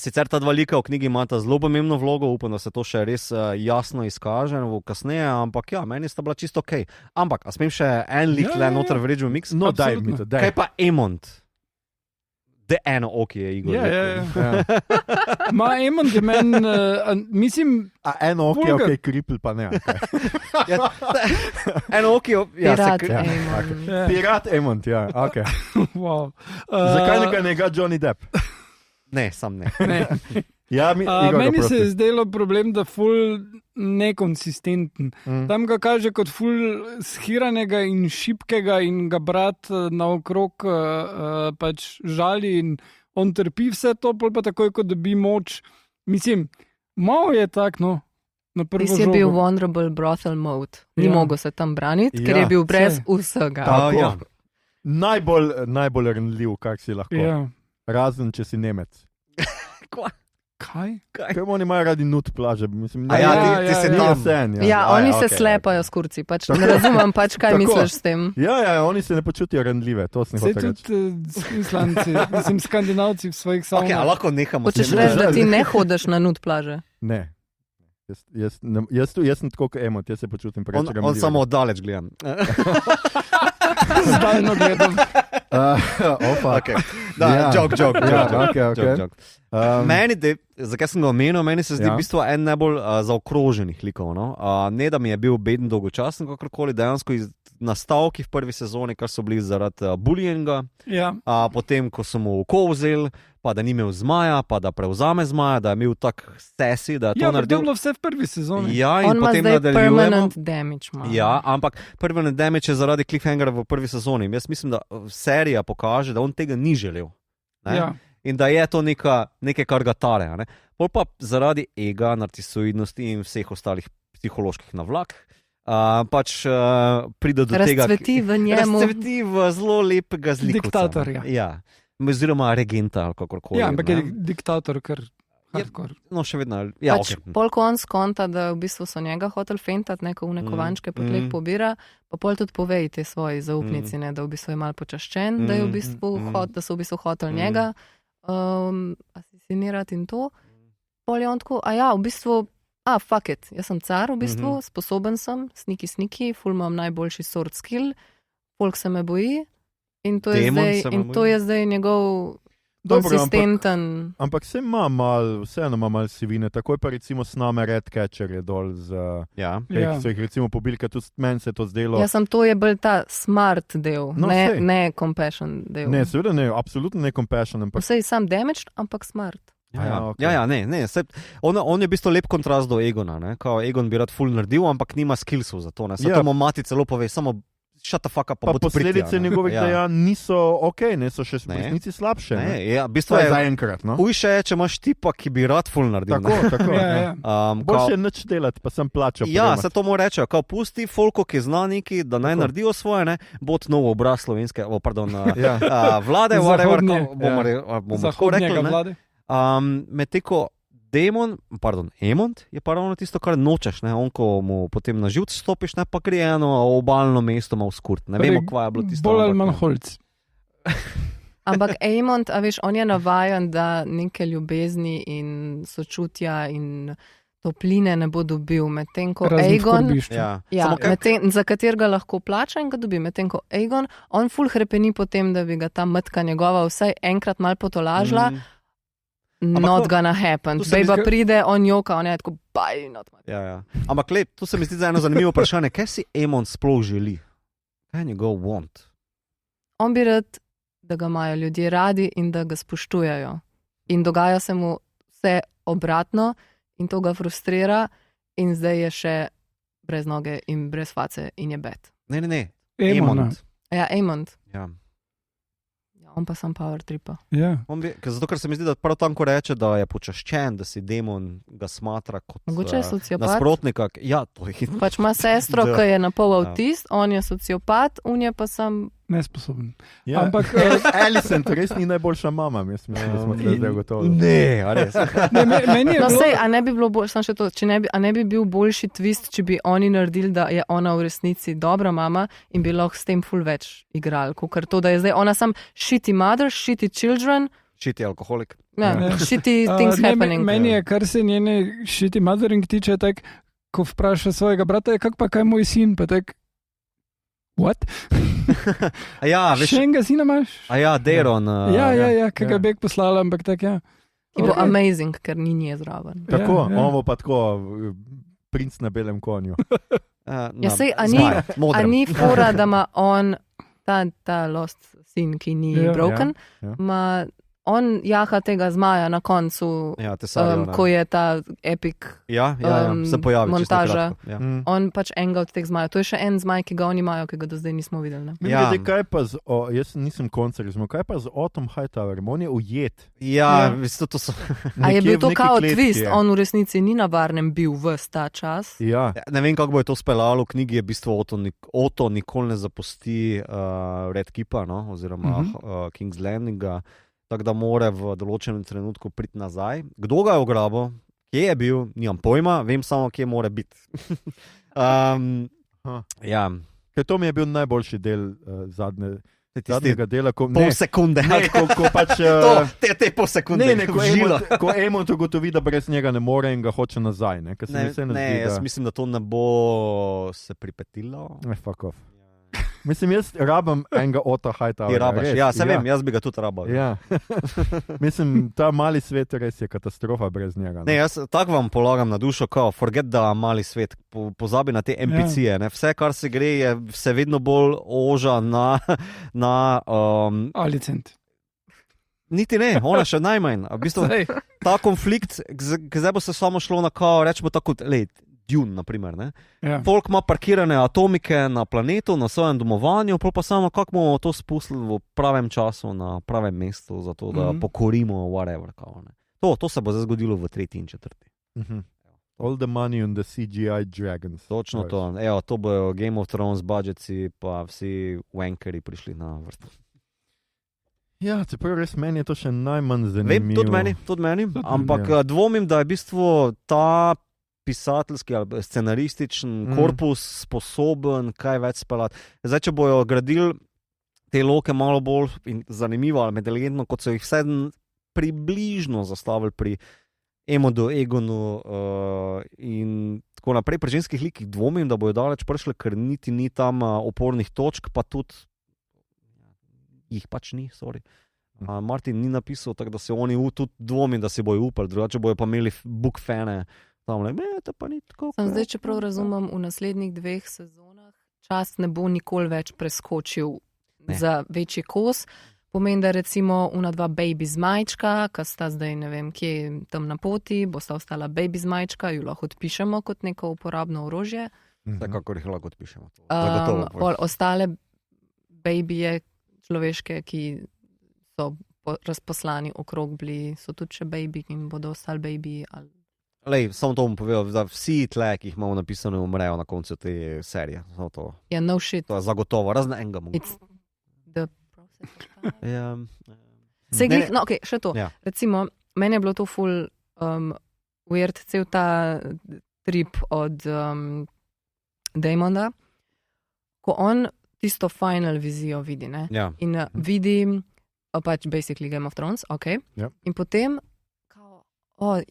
sicer ta dva lika v knjigi imata zelo pomembno vlogo, upam, da se to še res jasno izkaže kasneje, ampak meni sta bila čisto okej. Ampak, a smem še en lik tle noter v Rage Mix? No, daj mi to, daj. Kaj pa Aemond? De eno oki je Igor. Ma Aemond je meni, mislim... A eno oki je kripl, pa ne. Eno oki je... Pirat Aemond. Pirat Aemond, ja, okej. Zakaj nekaj njega Johnny Depp? Ne, sam ne. Meni se je zdelo problem, da ful nekonsistenten. Tam ga kaže kot ful shiranega in šibkega in ga brat naokrog pač žali in on trpi vse to, pa takoj, ko dobi moč. Mislim, malo je tak, no. Ti si bil vulnerable brothel mode. Ni mogel se tam braniti, ker je bil brez vsega. Najbolj renljiv, kak si lahko. Razen, če si Nemec. Kaj? Kaj oni imajo radi nud plaže? Mislim, ti si tam sen. Oni se slepajo s kurci, pač ne razumem pač, kaj misliš s tem. Ja, oni se ne počutijo renljive, to sem hotel reči. Se tudi Islandci, mislim, Skandinavci v svojih savnah. Ok, a lahko nehamo. Hočeš reči, da ti ne hodiš na nud plaže? Ne. Jaz sem tako kot Aemond, jaz se počutim preveč renljive. On samo oddaleč gledam. Zdajno gledam. Opa. Okay. Joke. Meni, zakaj sem ga omenil, meni se zdi v bistvu en najbolj zaokroženih likov. No? Ne, da mi je bil beden dolgočasen, kakorkoli, dejansko iz nastavki v prvi sezoni, kar so bili zaradi bullyinga, potem, ko so mu oko vzeli, pa da ni imel zmaja, pa da prevzame zmaja, da je imel tak sesi, da je to naredil. Ja, to je bilo vse v prvi sezoni. Ja, in on ima potem zdaj nadaljujemo. permanent damage. Ja, ampak permanent damage je zaradi cliffhangera v prvi sezoni. Jaz mislim, da serija pokaže, da on tega ni želel. Ja. In da je to nekaj, kar ga tare. Ne? Pol pa zaradi ega, narcisoidnosti in vseh ostalih psiholoških navlak, pride do tega, razcveti v njemu. Razcveti v zelo lepega zlika. Diktatorja. Ja. Oziroma regenta ali kakorkoli. Ja, ampak je diktator, ker hardcore. No, še vedno. Ja, okay. Pol ko on skonta, da v bistvu so njega hotel fentati, neko kovančke po tleh pobira, pa pol tudi povej te svoji zaupnici, da v bistvu je mal počaščen, da je v bistvu da so v bistvu hotel njega asesinirati in to. Pol je on tako, v bistvu, fuck it, jaz sem car v bistvu, sposoben sem, sniki, ful imam najboljši sword skill, folk se me boji in to je zdaj njegov konsistenten. Ampak vseeno ima mal sivine, takoj pa recimo s nami Redcatcher je dol so jih recimo pobili, ker tudi meni se je to zdelo. Ja, sem to je bolj ta smart del, ne compassion del. Ne, seveda ne, absolutno ne compassion. Vsej sam damaged, ampak smart. Ne. On je v bistvu lep kontrast do Egona, ne? Kao Egon bi rad ful naredil, ampak nima skillsov za to, ne? Zato mu mati celo pove, samo shut the fuck up, pa posledice njegovih dejanj niso ne so še v resnici slabše. V bistvu je zaenkrat. Hujše je, če imaš tipa, ki bi rad ful naredil. Tako. Boljše nič delati, pa sem plačal. Ja, se to mu reče, kao pusti folko, ki zna neki, da naj naredijo svoje, ne, bo novo obraz slovenske, vlade, bomo tako rekli, vlade. Medteko Emond je pa ravno tisto, kar nočeš, ne? On, ko mu potem na živce stopiš, ne, pa gre eno obalno mesto malo skurt. Ne vemo, kva je bilo tisto. Bolj ali manj holc. Ampak Emond, veš, on je navajen, da neke ljubezni in sočutja in topline ne bo dobil, medtem ko Aegon, za katerega lahko plača in ga dobi, medtem ko Aegon, on ful hrepeni potem, da bi ga ta mrtka njegova vsaj enkrat mal potolažila, not gonna happen. Bejba pride, on joka, on je tako, bye, not my. Ja. Ampak lep, to se mi zdi za eno zanimivo vprašanje. Kaj si Emond sploh želi? Kaj je njegov want? On bi rad, da ga imajo ljudje radi in da ga spoštujajo. In dogaja se mu vse obratno in to ga frustrira in zdaj je še brez noge in brez face in je bed. Ne. Emond. Ja, Emond. Ja. On pa sam power tripa. Ja. Zato, ker se mi zdi, da prav tanko reče, da je počaščen, da si demon ga smatra kot nasprotnika. Ja, to je hitno. Pač ima sestro, ki je napol avtist, on je sociopat, on je pa sam nesposoben. Ja. Ampak Alicent res ni najboljša mama, mislim, da smo se zdaj gotovi. Ne, res. A ne bi bilo bolj, samo še to, a ne bi bil boljši twist, če bi oni naredili, da je ona v resnici dobra mama in bi lahko s tem ful več igral, ker to, da je zdaj ona sam shitty mother, shitty children, shitty alkoholik. Shitty things happening. Meni je, kar se njene shitty mothering tiče, tak, ko vpraša svojega brata, kaj je moj sin, pa tak, what? Še enega sina imaš? Deron. Kaj ga bek poslala, ampak tak, ja. Ki bo amazing, ker ni nje zraven. Tako, on bo pa tako, princ na belem konju. A ni fora, da ima on, ta lost sin, ki ni broken, on jaha tega zmaja na koncu, ko je ta epic se pojavi, montaža. On pač enega od teh zmajev. To je še en zmaj, ki ga oni imajo, ki ga do zdaj nismo videli. Jaz nisem koncerizmo, kaj pa z Ottom Hightowerom? On je ujet. Ja, to so... A je bil to kao twist? On v resnici ni na varnem bil ves ta čas? Ja. Ne vem, kako bo je to speljalo. V knjigi je v bistvu Otto nikoli ne zapusti Red Keepa, oziroma King's Landinga. Tako da mora v določenem trenutku priti nazaj. Kdo ga je ugrabil, kje je bil, nimam pojma, vem samo, kje mora biti. Ker to mi je bil najboljši del zadnjega dela. Pol sekunde. Ko pač... Te pol sekunde. Ko Emond ugotovi, da brez njega ne more in ga hoče nazaj. Jaz mislim, da to ne bo se pripetilo. Fuck off. Mislim, jaz rabim enega Ota Hightowerja. Ti rabaš, res, ja, se vem, jaz bi ga tudi rabal. Ja. Mislim, ta mali svet res je katastrofa brez njega. Ne, jaz tako vam polagam na dušo, kao, forget da mali svet, pozabi na te NPC-je. Ne? Vse, kar se gre, se vedno bolj oža na Alicent. Niti ne, ona še najmanj. V bistvu, ta konflikt, zdaj bo se samo šlo na kao, rečemo tako, Dune, naprimer. Ja. Folk ima parkirane atomike na planetu, na svojem domovanju, pa samo kako bomo to spustili v pravem času, na pravem mestu, zato da pokorimo whatever. Kao, ne. To se bo zdaj zgodilo v 3. in 4. All the money on the CGI dragons. Točno to. Evo, to bojo Game of Thrones budgetsi, pa vsi wankeri prišli na vrsto. Ja, čeprav res meni je to še najmanj zanimivo. Vem, tudi meni. Ampak dvomim, da je v bistvu ta pisateljski ali scenarističen korpus sposoben kaj več speljati. Zdaj, če bojo gradili te loke malo bolj zanimivo ali inteligentno, kot so jih vse približno zastavili pri Emodu, Egonu in tako naprej. Pri ženskih likih dvomim, da bojo daleč prišli, ker niti ni tam opornih točk, pa tudi jih pač ni, sorry. Martin ni napisal, tako da se oni tudi dvomim, da si bojo upali, drugače bojo pa imeli book fane. Pa ni tako. Zdaj, če prav razumem, v naslednjih 2 sezonah čas ne bo nikoli več preskočil za večji kos. Pomeni, da recimo una 2 baby zmajčka, ki sta zdaj ne vem kje tam na poti, bo sta ostala baby zmajčka, jo lahko odpišemo kot neko uporabno orožje. Vsekakor jih lahko odpišemo. Ostale babyje človeške, ki so razposlani okrog bili, so tudi še baby in bodo ostali baby ali... Samo to bom povedal, da vsi tle, ki jih imamo napisane, umrejo na koncu te serije. Ja, no shit. To je zagotovo, razen enega mogo. It's the process. No, ok, še to. Ja. Recimo, meni je bilo to full weird, cel ta trip od Damona, ko on tisto final vizijo vidi, ne? Ja. In vidi pač basically Game of Thrones, ok? Ja. In potem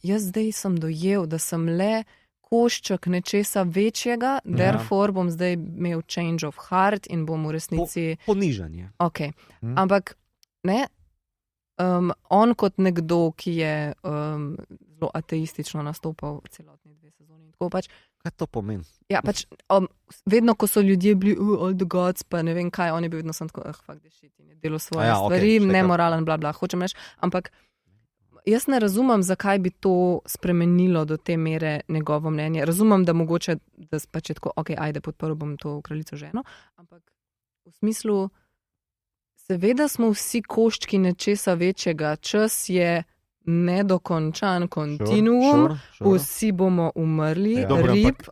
jaz zdaj sem dojel, da sem le košček nečesa večjega, therefore bom zdaj imel change of heart in bom v resnici... Ponižanje. Ok, ampak ne, on kot nekdo, ki je zelo ateistično nastopal celotni 2 sezoni. Tako pač, kaj to pomeni? Ja, pač vedno, ko so ljudje bili all the gods, pa ne vem kaj, on je bil vedno sem tako, fuck the shit, in je delo svoje stvari, nemoralen, bla bla, hočem reči, ampak jaz ne razumem, zakaj bi to spremenilo do te mere njegovo mnenje. Razumem, da mogoče, da pač je tako, ok, ajde, podprl bom to kraljico ženo, ampak v smislu, seveda smo vsi koščki nečesa večjega, čas je nedokončan kontinuum, vsi bomo umrli,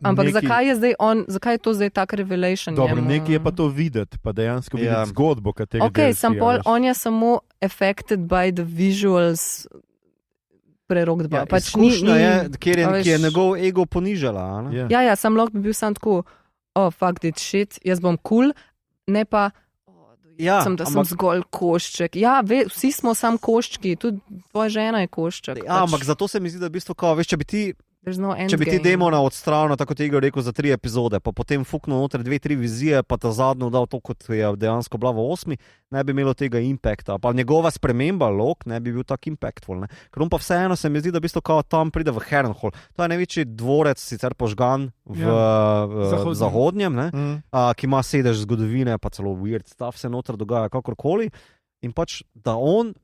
ampak zakaj je zdaj zakaj je to zdaj tak revelation? Dobro, nekaj je pa to videti, pa dejansko videti zgodbo, kateri del si on je samo affected by the visuals prerok 2. Pač izkušnja je, kjer je njegov ego ponižala. Ja, sam lahko bi bil sam tako, fuck this shit, jaz bom cool, ne pa sem zgolj košček. Ja, vsi smo sam koščki, tudi tvoja žena je košček. Ja, ampak zato se mi zdi, da v bistvu, kao, veš, če bi ti demona odstravil, tako ti Igor rekel, za 3 epizode, pa potem fuknil noter 2-3 vizije, pa ta zadnjo dal to, kot je dejansko bila v 8, ne bi imelo tega impacta. Pa njegova sprememba, lok, ne bi bil tak impactful. Ne? Ker on pa vseeno se mi zdi, da v bistvu kao tam pride v Harrenhal. To je največji dvorec, sicer požgan v zahodnjem, ki ima sedež zgodovine, pa celo weird stuff se noter dogaja kakorkoli. In pač, da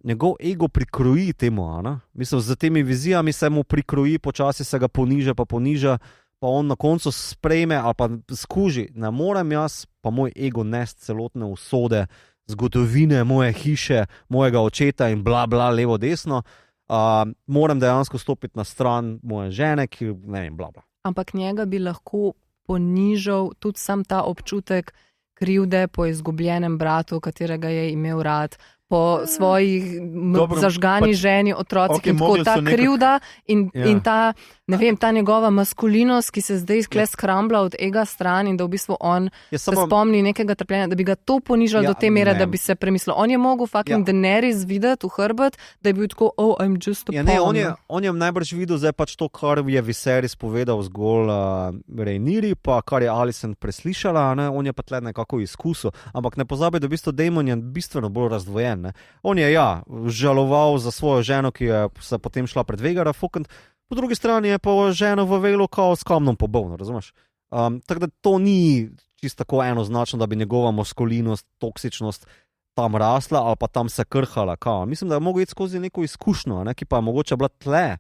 njegov ego prikroji temu, mislim, z temi vizijami se mu prikroji, počasi se ga poniža, pa on na koncu sprejme ali pa skuži, ne morem jaz, pa moj ego nesti celotne usode, zgodovine, moje hiše, mojega očeta in bla bla, levo, desno, moram dejansko stopiti na stran moje žene, ki ne vem, bla bla. Ampak njega bi lahko ponižal tudi sam ta občutek krivde po izgubljenem bratu, katerega je imel rad, po svojih zažgani ženi, otrocih in tako ta krivda in ta, ne vem, ta njegova maskulinost, ki se zdaj skrambla od ega stran in da v bistvu on se spomni nekega trpljenja, da bi ga to ponižal do te mere, da bi se premislil. On je mogel fucking Daenerys videti v hrbet, da je bil tako, I'm just a pawn. On je najbrž videl zdaj pač to, kar je Viserys povedal zgolj Rhaenyri, pa kar je Alicent preslišala, ne? On je pa tle nekako izkusil, ampak ne pozabi, da v bistvu Daemon je bistveno bolj razdvojen. Ne? On je, žaloval za svojo ženo, ki je se potem šla pred Vegara Fokant, po drugi strani je pa ženo v Vejlu kao s kamnom pobol, razumeš? Tako da to ni čisto tako enoznačno, da bi njegova maskulinost, toksičnost tam rasla ali pa tam se krhala. Kao. Mislim, da je mogel iti skozi neko izkušnjo, ne? Ki pa je mogoče bila tle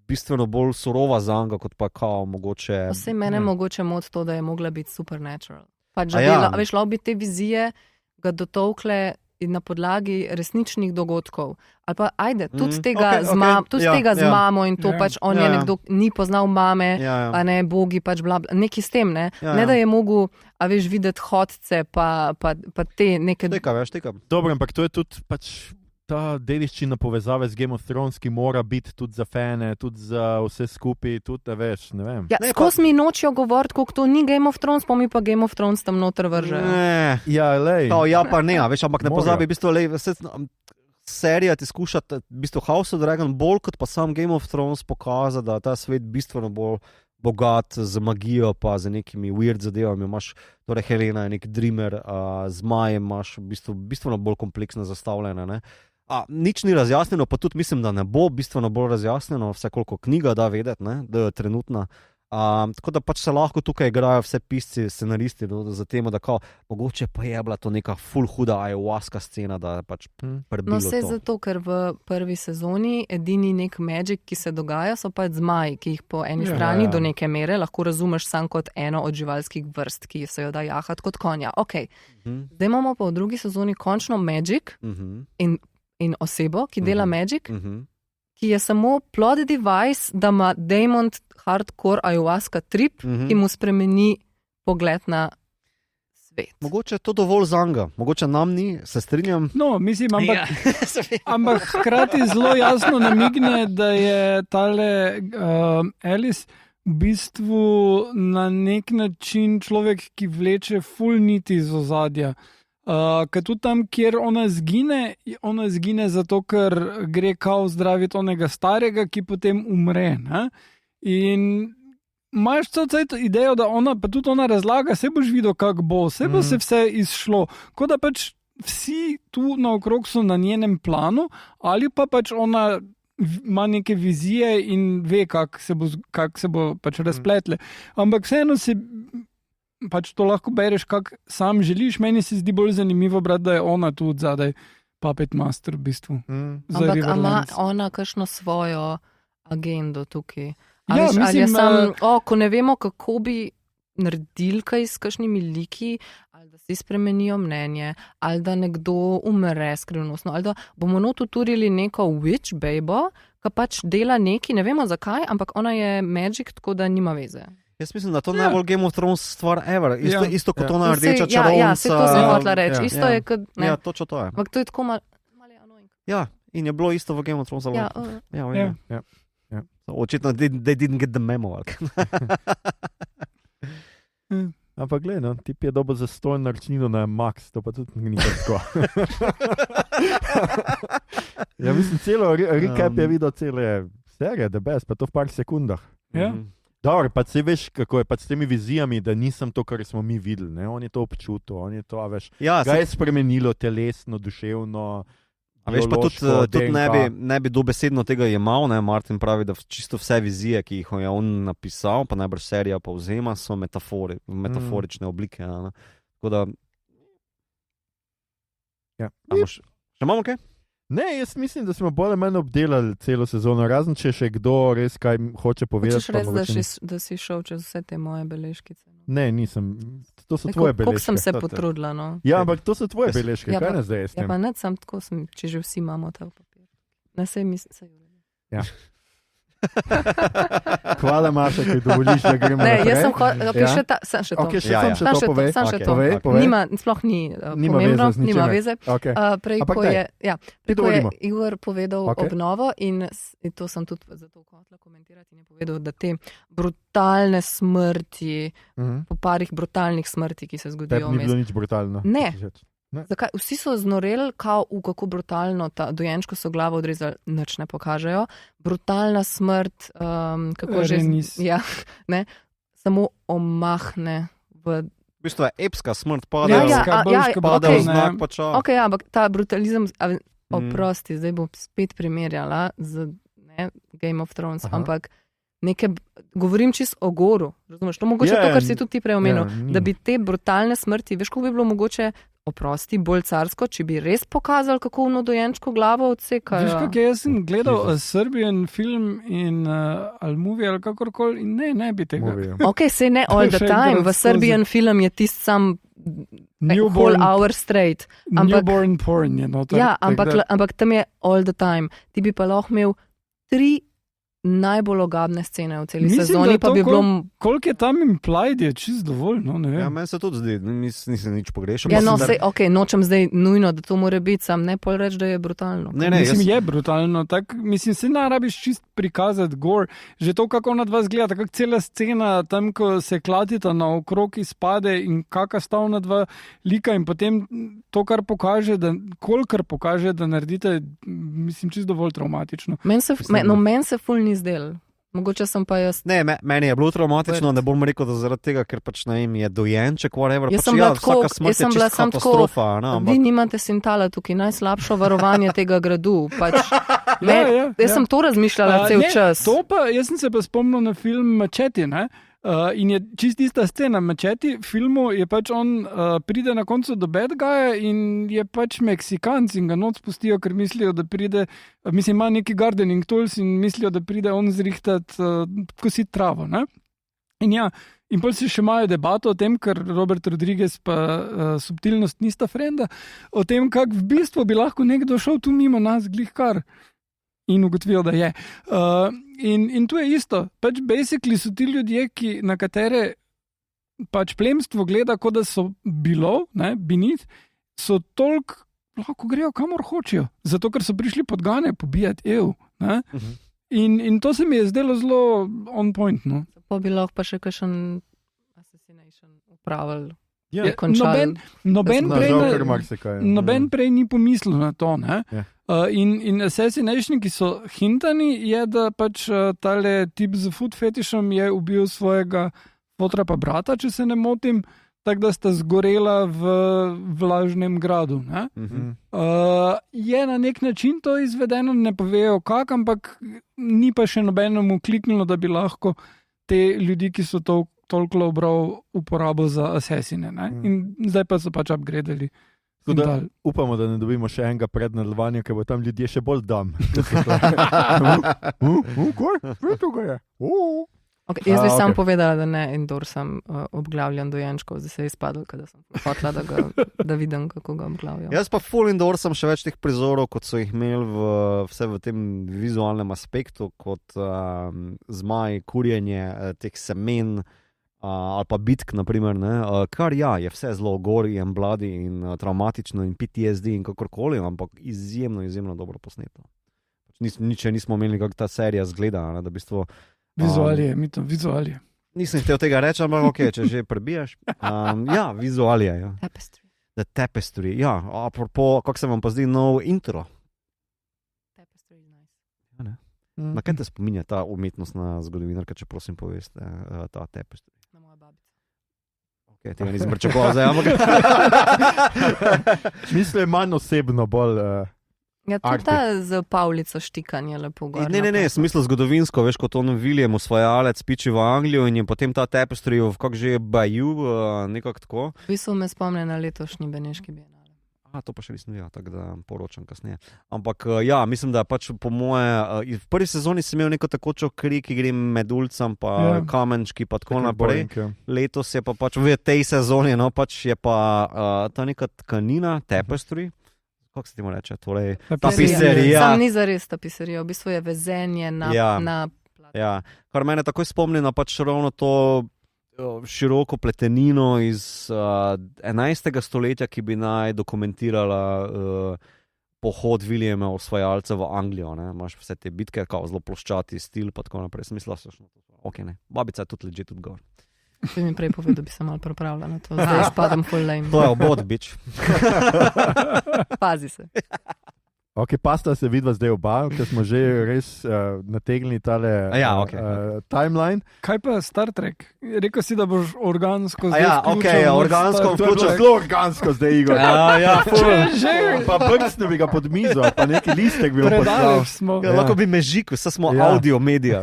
bistveno bolj surova za njega, kot pa kao mogoče... Vse mene mogoče moti to, da je mogla biti supernatural. Pač, veš, lahko bi te vizije ga dotovkle na podlagi resničnih dogodkov. Ali pa, ajde, tudi tega z mamo in to pač on je nekdo, ni poznal mame, pa ne, bogi pač bla, neki s tem, ne. Ne, da je mogel, a veš, videti hodce, pa te neke... Tekam. Dobro, ampak to je tudi pač ta dediščina povezave z Game of Thrones, ki mora biti tudi za fane, tudi za vse skupaj, tudi, da veš, ne vem. Ja, skozi mi nočijo govoriti, koliko to ni Game of Thrones, pa mi pa Game of Thrones tam noter vržejo. Ne. Ja, pa ne, veš, ampak ne pozabi, v bistvu, serija ti skuša, v bistvu House of Dragon bolj kot pa sam Game of Thrones pokaza, da ta svet bistveno bolj bogat z magijo, pa z nekimi weird zadevami. Imaš, torej Helena je nek dreamer, z Majem imaš v bistvu bistveno bolj kompleksno zastavljene, ne. Nič ni razjasnjeno, pa tudi mislim, da ne bo bistveno bolj razjasnjeno, vse koliko knjiga da vedeti, ne, da je trenutna. Tako da pač se lahko tukaj igrajo vse pisci, scenaristi, za temo, da kao, mogoče pa je bila to neka full huda ayahuasca scena, da je pač prebilo to. No, vse zato, ker v prvi sezoni edini nek magic, ki se dogaja, so pač zmaji, ki jih po eni strani do neke mere lahko razumeš sam kot eno od živalskih vrst, ki se jo da jahati kot konja. Ok, zdaj imamo pa v drugi sezoni končno magic in osebo, ki dela magic, ki je samo plot device, da ima Daemon hardcore ayahuasca trip, ki mu spremeni pogled na svet. Mogoče je to dovolj za njega, mogoče nam ni, se strinjam. No, mislim, ampak hkrati zelo jasno namigne, da je tale Alice v bistvu na nek način človek, ki vleče full niti iz ozadja. Ker tudi tam, kjer ona zgine zato, ker gre kao zdraviti onega starega, ki potem umre. Ne? In imaš celcajto idejo, da ona, pa tudi ona razlaga, se boš videl, kako bo, se bo se vse izšlo. Kot da pač vsi tu naokrog so na njenem planu, ali pa pač ona ima neke vizije in ve, kako se bo pač razpletle. Ampak vseeno se... pač to lahko bereš, kak sam želiš. Meni se zdi bolj zanimivo brati, da je ona tu zadaj puppet master v bistvu. Ampak ima ona kakšno svojo agendo tukaj? Mislim, ko ne vemo, kako bi naredili kaj s kakšnimi liki, ali da si spremenijo mnenje, ali da nekdo umre skrivnostno, ali da bomo notuturili neko witch babo, ki pač dela neki, ne vemo zakaj, ampak ona je magic, tako da nima veze. Jaz mislim, da to je najbolj Game of Thrones stvar ever. Isto kot ona rdeča čarovnica. Ja, se to sem hotela reči. Isto je kot... Ja, točno to je. Ampak to je tako malo annoying. Ja, in je bilo isto v Game of Thrones. Ja. Očitno, they didn't get the memo. Ampak gled, no, tip je dobil zastojn naročnino na Max, to pa tudi ni tako. Ja, mislim, celo recap je videl cele serije, the best, pa to v par sekundah. Ja. Dobro, pa se veš, kako je pa s temi vizijami, da nisem to, kar smo mi videli. Ne? On je to občutil, on je to, veš, ga je spremenilo telesno, duševno. A veš, pa tudi ne bi dobesedno tega jemal, ne? Martin pravi, da čisto vse vizije, ki jih je on napisal, pa najbrž serija povzema, so metaforične oblike. Ne? Tako da... Ja. Še imamo kaj? Ne, jaz mislim, da smo bolj ali manj obdelali celo sezono, razen če še kdo res kaj hoče povedati. Hočeš reči, da si šel čez vse te moje beležkice? Ne, nisem. To so tvoje beležke. Koliko sem se potrudila, no? Ja, ampak to so tvoje beležke, kaj ne zdaj s tem? Ja, pa ne, sam tako sem, če že vsi imamo ta papir. Ne, sej mislim, sej. Ja. Hvala, Maša, ki dovoliš, da gremo Ne, naprej. jaz sem še to. Okay, še to povej. Sploh ni Nima pomembno, veze z nima ničimer. veze. Okay. Prej, Ampak ko daj. je, Ti dovolimo. Igor povedal Okay. obnovo in to sem tudi zato hotela komentirati in je povedal, da te brutalne smrti, po parih brutalnih smrti, ki se Tebi zgodijo ni vmes. bilo nič brutalno. Ne. Ne. Zakaj? Vsi so znoreli, kako brutalno ta dojenčko so glavo odrezali, nič ne pokažejo. Brutalna smrt, kako že ja, ne, samo omahne v. V bistvu je epska smrt, Ja, pada v znak pača. Okay, ampak ta brutalizem, oprosti, zdaj bom spet primerjala z Game of Thrones, ampak govorim čisto o goru, razumeš? To mogoče to, kar si tudi ti prej omenil, da bi te brutalne smrti, veš, kako bi bilo mogoče, oprosti, bolj carsko, če bi res pokazali, kako ono dojenčko glavo odsekajo. Veš, kako jaz sem gledal Serbian film in ali movie ali kakorkoli in ne bi tega. Ok, sej ne all the time, v Serbian film je tist sam whole hour straight. Newborn porn je noter. Ja, ampak tam je all the time. Ti bi pa lahko imel 3 najbolj ogabne scene v celi sezoni, pa bi bilo... Koliko je tam implied, je čist dovolj, no, ne vem. Ja, meni se tudi zdi, nisem nič pogrešal. Ja, no, sej, ok, nočem zdaj nujno, da to mora biti, sam ne pol reči, da je brutalno. Ne, mislim, je brutalno, mislim, se ne rabiš čist prikazati gor, že to, kako ona dva zgleda, kako cela scena tam, ko se klatita na okrog izpade in kaka sta ona dva lika in potem to, kar pokaže, kolikor pokaže, da naredite, mislim, čist dovolj traumatično. Men se ful ni zdel. Mogoče sem pa jaz. Ne, meni je bilo traumatično, ne bom rekel, da zaradi tega, ker pač ne vem, je dojenček, whatever. Jaz sem bila katastrofa. Vi nimate sintala tukaj, najslabšo varovanje tega gradu. Pač, jaz sem to razmišljala cel čas. To pa, jaz sem se pa spomnil na film Machete, ne? In je čist ista scena. Machete v filmu je pač on pride na koncu do bad guya in je pač Meksikanc in ga noč spustijo, ker mislijo, da pride, mislim, ima neki gardening tools in mislijo, da pride on zrihtat kositi travo, ne? In pol si še imajo debato o tem, ker Robert Rodriguez pa subtilnost nista frenda, o tem, kak v bistvu bi lahko nekdo šel tu mimo nas glih kar. In ugotovijo, da je. In tu je isto. Pač basically so ti ljudje, na katere pač plemstvo gleda, kot da so bilo, ne, binit, so toliko, lahko grejo kamor hočejo. Zato, ker so prišli podgane pobijati EU. Ne. In to se mi je zdelo zelo on point. No. Pa bi lahko pa še kakšen assassination upravili. Ja, noben prej ni pomislil na to. In assassination, ki so hintani, je, da pač tale tip z food fetišem je ubil svojega fotra pa brata, če se ne motim, tako da sta zgorela v vlažnem gradu. Je na nek način to izvedeno, ne povejo kak, ampak ni pa še nobenemu kliknilo, da bi lahko te ljudi, ki so to toliko obral uporabo za asesine. In zdaj pa so pač upgradali. Upamo, da ne dobimo še enega prednadlovanja, ker bo tam ljudje še bolj dam. Okay, jaz bi sam povedala, da ne endorsam obglavljan dojenčkov, zdaj se je izpadlo, da sem hotela, da vidim, kako ga obglavljam. Jaz pa full endorsam še več teh prizorov, kot so jih imeli vse v tem vizualnem aspektu, kot zmaj, kurjenje teh semen, ali pa bitk, naprimer, kar je vse zelo gori in bladi in traumatično in PTSD in kakorkoli, ampak izjemno, izjemno dobro posneto. Nič nismo imeli, kako ta serija zgleda, da v bistvu vizualije, vizualije. Nisem htel tega reči, ampak ok, če že prebijaš. Vizualije. Ja. Tapestry. The Tapestry, ja. Apropo, kako se vam pa zdi nov intro? Tapestry is nice. Na kaj te spominja ta umetnostna zgodovinarka, če prosim poveste, ta Tapestry? Na moja babica. Ok, tega nisem pričakoval zdaj, ampak... Mislim, manj osebno, bolj... Ja, tudi ta z Pavlico štikanje lepo gor. Ne, smisel zgodovinsko, veš, kot on William osvajalec piči v Anglijo in je potem ta Tapestry v kak že Bayou, nekako tako. V bistvu me spomne na letošnji Beneški bienale. To pa še nisem videl, tako da poročam kasneje. Ampak mislim, da pač po moje, v prvi sezoni sem imel neko takočo kri, ki gre med ulicam, pa kamenčki, pa tako naprej. Letos je pa pač v tej sezoni, no pač je pa ta neka tkanina, Tapestry, kako se temu reče, torej tapiserija. Sam ni zares tapiserija, v bistvu je vezenje na Ja, kar mene takoj spomni na pač ravno to široko pletenino iz 11. stoletja, ki bi naj dokumentirala pohod Viljama osvajalca v Anglijo. Ne? Imaš vse te bitke, kao zelo ploščati stil, pa tako naprej. Smisla so še na to. Ok, ne. Babica je tudi legit odgovor. Če mi prej povedal, bi se malo pripravila na to. Zdaj spadam full lame. To je obod, bič. Pazi se. Ok, pasta se vidva zdaj oba, ker smo že res nategnili tale timeline. Kaj pa Star Trek? Rekel si, da boš organsko zdaj organsko vključil. Zelo organsko zdaj, Igor. Pa brcno bi ga pod mizo, pa neki listek bi mu poslal. Lahko bi mežik, vse smo audio medija.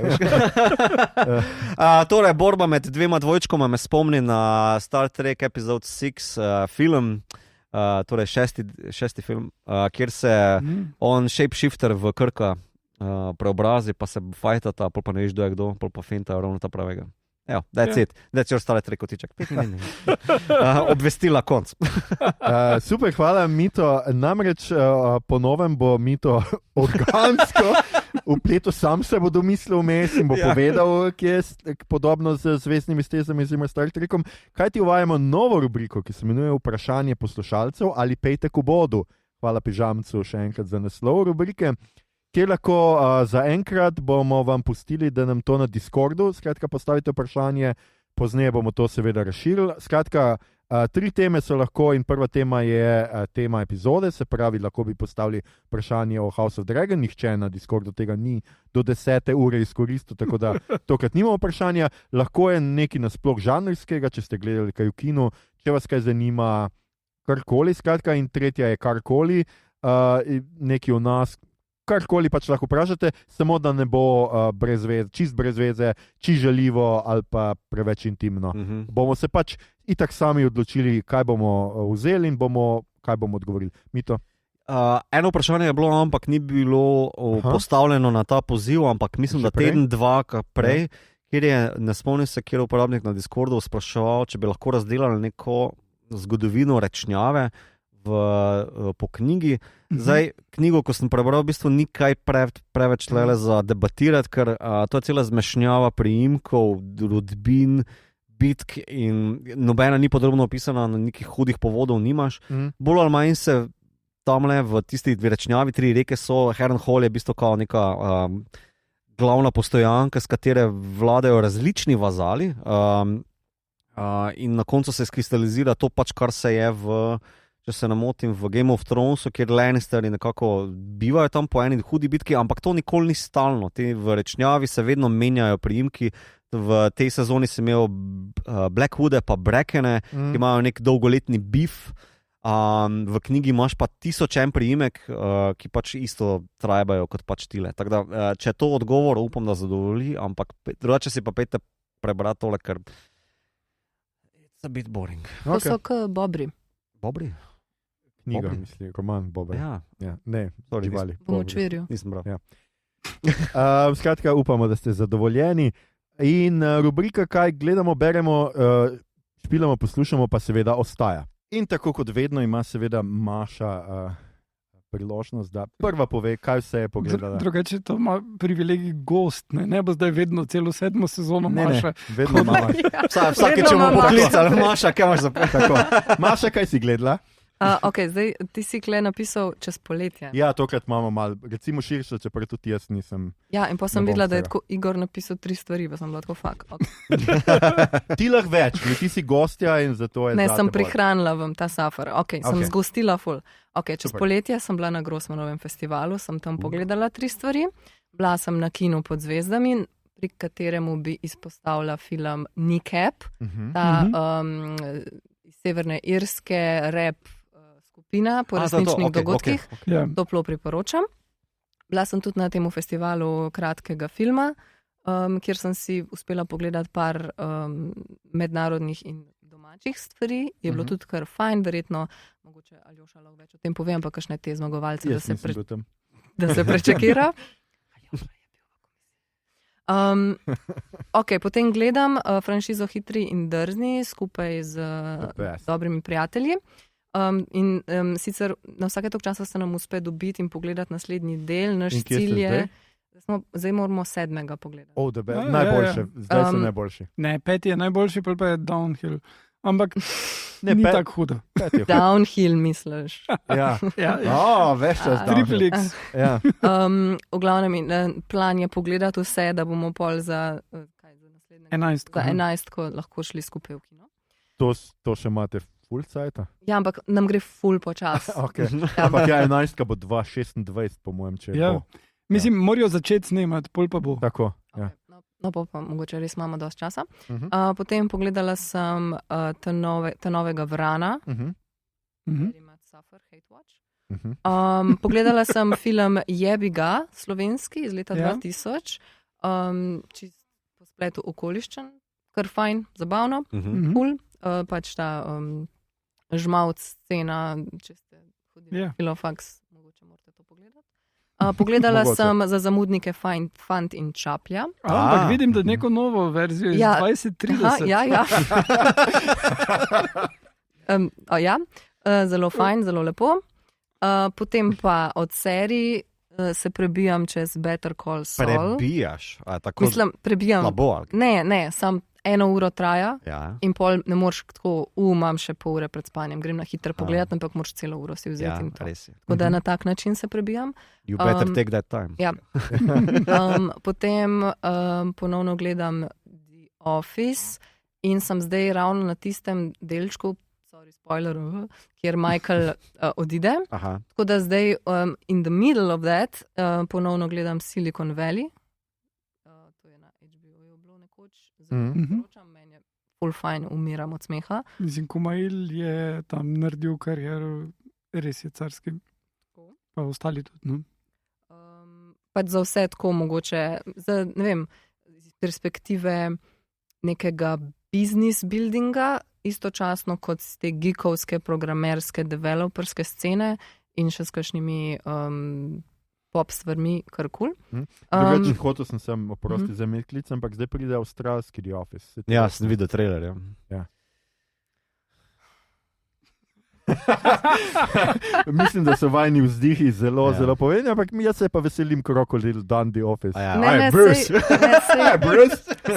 Torej, borba med dvema dvojčkoma me spomni na Star Trek Episode 6 film. Torej šesti film, kjer se on shapeshifter v Krka preobrazi, pa se fajtata, pol pa ne veš, kdo je kdo, pol pa fenta ravno ta pravega. Evo, that's it. That's your Star Trek kotiček. Obvestila konc. Super, hvala, Mito. Namreč po novem bo Mito organsko vpleto, sam se bo domislil vmes in bo povedal, kje je podobno z Zvezdnimi stezami oziroma Star Trekom. Kaj ti uvajamo novo rubriko, ki se imenuje Vprašanje poslušalcev ali Pejtek v bodu. Hvala Pižamcu še enkrat za naslov rubrike. Kjer lahko zaenkrat bomo vam pustili, da nam to na Discordu, skratka, postavite vprašanje, pozneje bomo to seveda razširili. Skratka, 3 teme so lahko in prva tema je tema epizode, se pravi, lahko bi postavili vprašanje o House of Dragon, nihče na Discordu tega ni do 10. ure izkoristil, tako da tokrat nimamo vprašanja. Lahko je nekaj nasploh žanrskega, če ste gledali kaj v kinu, če vas kaj zanima, karkoli, skratka, in tretja je karkoli, nekaj o nas, karkoli pač lahko vprašate, samo da ne bo čist brez veze, čist žaljivo ali pa preveč intimno. Bomo se pač itak sami odločili, kaj bomo vzeli in kaj bomo odgovorili. Mito? Eno vprašanje je bilo, ampak ni bilo postavljeno na ta poziv, ampak mislim, da teden, dva prej, kjer je, ne spomnim se, kjer uporabnik na Discordu spraševal, če bi lahko razdelali neko zgodovino rečnjave po knjigi. Zdaj, knjigo, ko sem prebral, v bistvu ni kaj preveč tlele za debatirati, ker to je cela zmešnjava priimkov, rodbin, bitk in nobena ni podrobno opisana, na nekih hudih povodov nimaš. Bolj ali manj se tamle v tistih rečnjavi 3 reke so, Harrenhal je v bistvu kao neka glavna postojanka, s katere vladajo različni vazali in na koncu se skristalizira to pač, kar se je če se ne motim, v Game of Thronesu, kjer Lannisteri nekako bivajo tam po eni hudi bitki, ampak to nikoli ni stalno. V rečnjavi se vedno menjajo priimki. V tej sezoni si imel Blackwoode pa Brackene, ki imajo nek dolgoletni bif. V knjigi imaš pa 1000 priimek, ki pač isto trajajo kot pač tile. Tako da, če je to odgovor, upam, da zadovolji, ampak drugače si pa pejte prebrati tole, ker it's a bit boring. To so Bobri. Bobri? Knjiga, mislim, roman Bobri. Ja. Ne, živali. Po močvirju. Nisem bral. Ja. Skratka, upamo, da ste zadovoljeni. In rubrika, kaj gledamo, beremo, špilamo, poslušamo, pa seveda ostaja. In tako kot vedno ima seveda Maša priložnost, da prva pove, kaj vse je pogledala. Drugače to ima privilegij gost, ne bo zdaj vedno celo 7. sezono Maša. Ne, vedno Maša. Vsake, če bomo poklicali, Maša, kaj imaš za tako. Maša, kaj si gledala? Ok, zdaj ti si kle napisal čez poletje. Ja, tokrat imamo malo, recimo širše, čeprav tudi jaz nisem. Ja, in pa sem videla, da je tako Igor napisal 3 stvari, pa sem bila tako fuck. Ti lahko več, ti si gostja in zato je ne, sem prihranila vam ta safar. Ok, sem zgostila ful. Ok, čez poletje sem bila na Grossmanovem festivalu, sem tam pogledala 3 stvari. Bila sem na kinu Pod zvezdami, pri kateremu bi izpostavila film Kneecap, ta iz Severne Irske rap skupina po resničnih dogodkih. Toplo priporočam. Bila sem tudi na temu festivalu kratkega filma, kjer sem si uspela pogledati par mednarodnih in domačih stvari. Je bilo tudi kar fajn, verjetno, mogoče Aljoša lahko več o tem povem, pa kakšne te zmagovalce, da se prečekira. Ok, potem gledam franšizo Hitri in drzni skupaj z dobrimi prijatelji. Sicer na vsake tok časa se nam uspe dobiti in pogledati naslednji del. Naš cilj je Zdaj moramo 7. pogledati. Najboljše, zdaj so najboljši. Ne, 5 je najboljši, pa je Downhill. Ampak ne, ni tako hudo. Downhill, misliš. Ja. Veš, čas Triple X. Ja. V glavnem, plan je pogledati vse, da bomo pol za 11, ko lahko šli skupaj v kino. To še imate full cajta? Ja, ampak nam gre full počas. Okay. Ampak 11 bo 2,26 po mojem, če ja. bo. Mislim, morajo začeti snemati, pol pa bo. Tako, ja. No, pa mogoče res imamo dosti časa. Potem pogledala sem ta novega Vrana. Pogledala sem film Jebi ga, slovenski, iz leta 2000. Čist po spletu okoliščen, kar fajn, zabavno, cool. Pač ta žmavc scena, če ste hodili v Filofaks, mogoče morate to pogledati. Pogledala sem za zamudnike Fant in Čaplja. Ampak vidim, da neko novo verzijo iz 2030. Ja, zelo fajn, zelo lepo. Potem pa od serij se prebijam čez Better Call Saul. Prebijaš? Mislim, prebijam. Slabo? Ne, sam 1 uro traja in pol ne moreš tako, imam še pol ure pred spanjem, grem na hitro pogledati, ampak moraš celo uro si vzeti in to. Tako da na tak način se prebijam. You better take that time. Ja. Potem ponovno gledam The Office in sem zdaj ravno na tistem delčku, spoiler, kjer Michael odide. Tako da zdaj in the middle of that ponovno gledam Silicon Valley. To je na HBO-ju bilo nekoč. Zelo meni je full fajn, umiram od smeha. Mislim, Kumail je tam naredil kariero, res je carski. Pa ostali tudi, no? Pač za vse tako mogoče, ne vem, iz perspektive nekega business buildinga, istočasno kot z te geekovske, programerske, developerske scene in še s kakšnimi pop stvarmi, kar kul. Drugače, hotel sem se oprosti za medklic, ampak zdaj pride avstralski The Office. Ja, sem videl trailer, ja. Mislim, da so vajni vzdihi zelo povedni, ampak jaz se pa veselim Crocodile Dundee Office. Ne,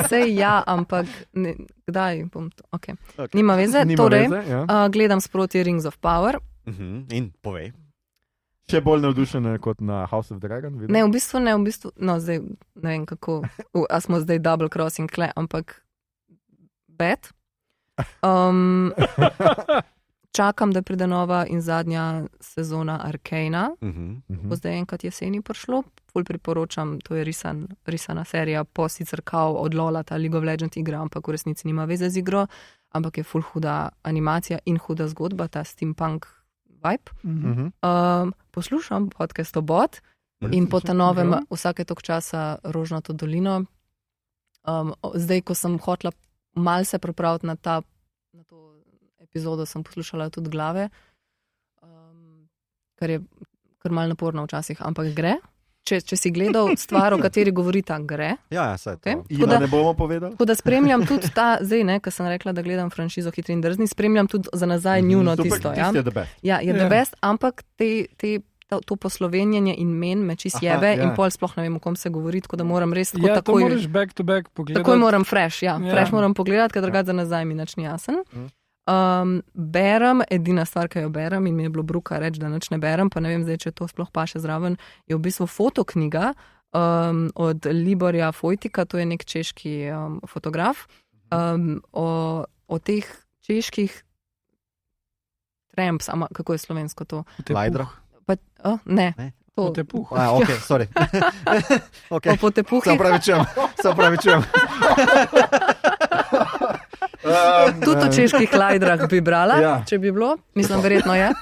sej ja, ampak kdaj bom to? Okay. Nima veze. Torej, gledam sproti Rings of Power. In povej. Še bolj navdušen kot na House of Dragon? Vidim? Ne, v bistvu, no zdaj ne vem kako, a smo zdaj double crossing kle, ampak bad. Čakam, da pride nova in zadnja sezona Arcana. Bo zdaj enkrat jeseni prišlo. Ful priporočam, to je risana serija, po sicer kao od Lola ta League of Legends igra, ampak v resnici nima veze z igro, ampak je ful huda animacija in huda zgodba, ta steampunk vibe. Poslušam podcast Obot in po ta novem vsake tok časa Rožnato dolino. Zdaj, ko sem hotla mal se pripraviti na to epizodo, sem poslušala tudi Glave, kar je kar mal naporno včasih, ampak gre. Če si gledal stvar, o kateri govorita, gre. Ja, saj to. Ina ne bomo povedali. Tako da spremljam tudi ta, zdaj ne, ko sem rekla, da gledam franšizo Hitri in drzni, spremljam tudi za nazaj njuno tisto. Ja, je the best. Ja, je the best, ampak to poslovenjenje in men me čist jebe in pol sploh ne vem, o kom se govori, tako da moram res tako takoj. Ja, to moraš back to back pogledati. Takoj moram fresh moram pogledati, ker drugače za nazaj mi nič ni jasen. Berem, edina stvar, ki jo berem in mi je bilo bruka reči, da nič ne berem, pa ne vem zdaj, če to sploh paše zraven, je v bistvu fotoknjiga od Liborja Fojtika, to je nek češki fotograf, o teh čeških tramps, kako je slovensko to? Lajdrah? Ne. Potepuh. Ok, sorry. O potepuhih. Se opravičujem. Tudi o čeških lajdrah bi brala, če bi bilo, mislim, verjetno je.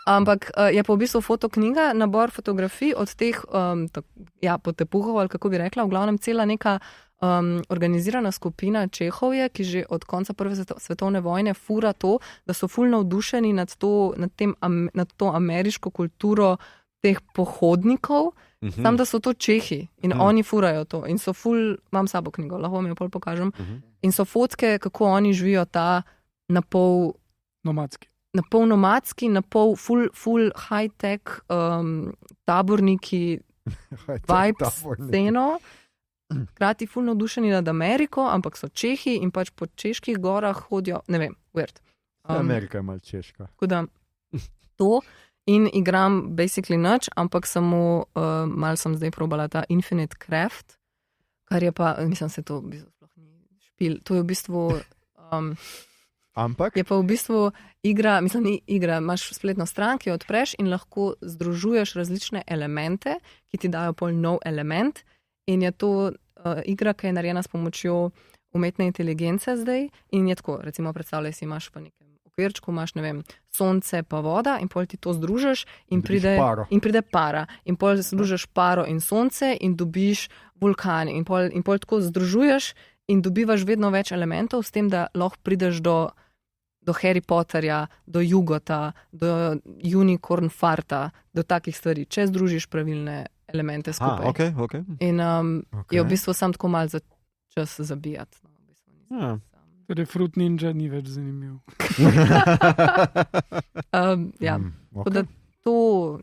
Ampak je pa v bistvu fotoknjiga, nabor fotografij od teh potepuhov, ali kako bi rekla, v glavnem cela neka organizirana skupina Čehov je, ki že od konca prve svetovne vojne fura to, da so ful navdušeni nad to ameriško kulturo teh pohodnikov, tam, da so to Čehi in oni furajo to in so ful, imam sabo knjigo, lahko vam jo pol pokažem, in so fotke, kako oni živijo ta napol nomadski, napol full high-tech taborniki vibe sceno. Hkrati ful navdušeni nad Ameriko, ampak so Čehi in pač po čeških gorah hodijo, ne vem, weird. Amerika je mal češka. Tako da to in igram basically nič, ampak samo mal sem zdaj probala ta Infinite Craft, kar je pa, mislim, se to v bistvu sploh ni špil, to je v bistvu ampak? Je pa v bistvu igra, mislim, ni igra, imaš spletno stran, ki jo odpreš in lahko združuješ različne elemente, ki ti dajo pol nov element in je to igra, ki je narejena s pomočjo umetne inteligence zdaj in je tako, recimo predstavljaj si, imaš v nekem okvirčku, imaš, ne vem, sonce pa voda in pol ti to združiš in pride para. In pol združiš paro in sonce in dobiš vulkan in pol tako združuješ in dobivaš vedno več elementov s tem, da lahko prideš do Harry Potterja, do Jugota, do Unicorn Farta, do takih stvari, če združiš pravilne elemente skupaj. Okay. In je v bistvu sam tako mal za čas zabijati. No, v bistvu Torej, Fruit Ninja ni več zanimiv. Tako da to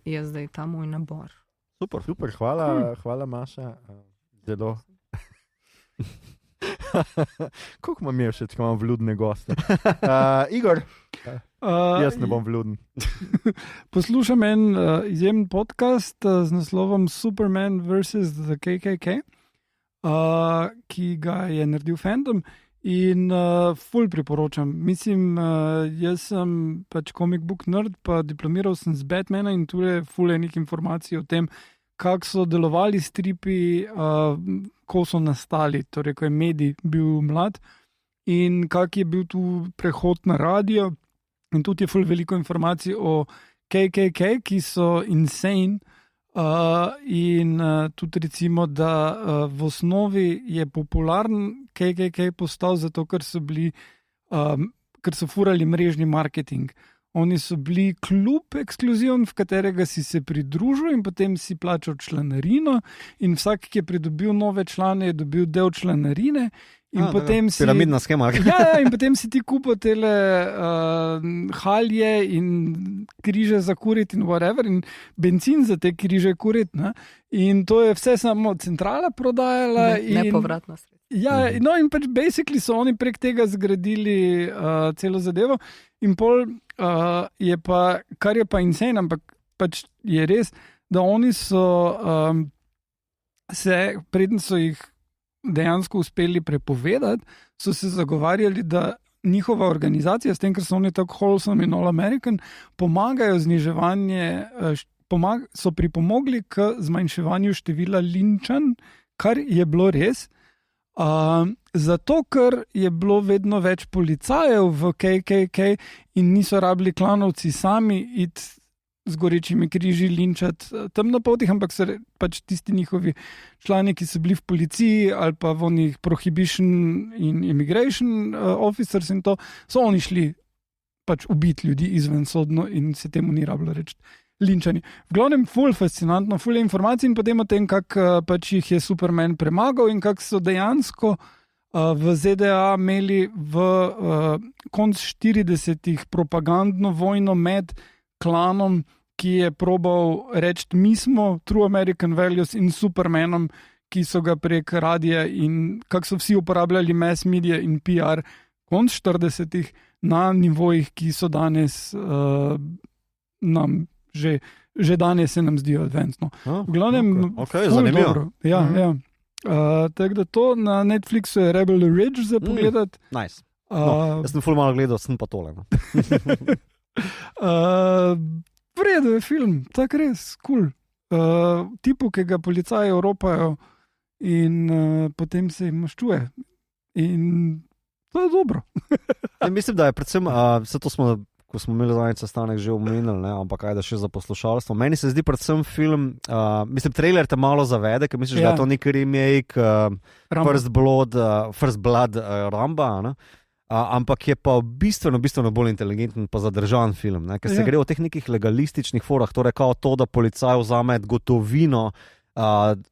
je zdaj ta moj nabor. Super, hvala Maša. Zelo. Koliko imam je všeč, ko imam vljudne goste? Igor, jaz ne bom vljuden. Poslušam en izjemen podcast z naslovom Superman vs. The KKK, ki ga je naredil Fandom in ful priporočam. Mislim, jaz sem pač comic book nerd, pa diplomiral sem z Batmana in tu je ful enih informacij o tem, kako so delovali stripi, ko so nastali, torej ko je medij bil mlad in kak je bil tu prehod na radio in tudi je ful veliko informacij o KKK, ki so insane in tudi recimo, da v osnovi je popularen KKK postal zato, ker so furali mrežni marketing. Oni so bili klub ekskluziven, v katerega si se pridružil in potem si plačal članarino in vsak, ki je pridobil nove člane, je dobil del članarine. In potem si piramidna schema. In potem si ti kupil tele halje in križe za kuriti in whatever in benzin za te križe kuriti. In to je vse samo centrala prodajala. Nepovratna sredstva. Ja, no in pač basically so oni prek tega zgradili celo zadevo in pol je pa, kar je pa insane, ampak pač je res, da oni so preden so jih dejansko uspeli prepovedati, so se zagovarjali, da njihova organizacija, s tem, ker so oni tako wholesome in all American, pomagajo zniževanje, so pripomogli k zmanjševanju števila linčanj, kar je bilo res. Zato, ker je bilo vedno več policajev v KKK in niso rabili klanovci sami iti z gorečimi križi linčati temnopoltih, ampak so pač tisti njihovi člani, ki so bili v policiji ali pa v onih prohibition in immigration officers in to, so oni šli pač ubiti ljudi izvensodno in se temu ni rabilo reči linčani. V glavnem ful fascinantno, ful je informacij in potem o tem, kako pač jih je Superman premagal in kako so dejansko v ZDA imeli v konc 40-ih propagandno vojno med klanom, ki je probal reči, mi smo True American Values in Supermanom, ki so ga prek radija in kako so vsi uporabljali mass media in PR konc 40-ih na nivojih, ki so danes nam že danes se nam zdijo advanced. V glavnem, zanimivo. Ja. Tako da to na Netflixu je Rebel Ridge za pogledati. Nice. Jaz sem ful malo gledal, sem pa tole. V redu je film, tako res, cool. Tipu, ki ga policaji Evropajo in potem se jim maščuje. In to je dobro. Mislim, da je predvsem, vse to smo, ko smo imeli zadnji sestanek, že omenili, ampak ajde še za poslušalstvo. Meni se zdi predvsem film, mislim, trailer te malo zavede, ker misliš, da je to neki remake First Blood Ramba, ampak je pa bistveno bolj inteligenten pa zadržan film, ker se gre o teh nekih legalističnih forah, torej kao to, da policaj vzame gotovino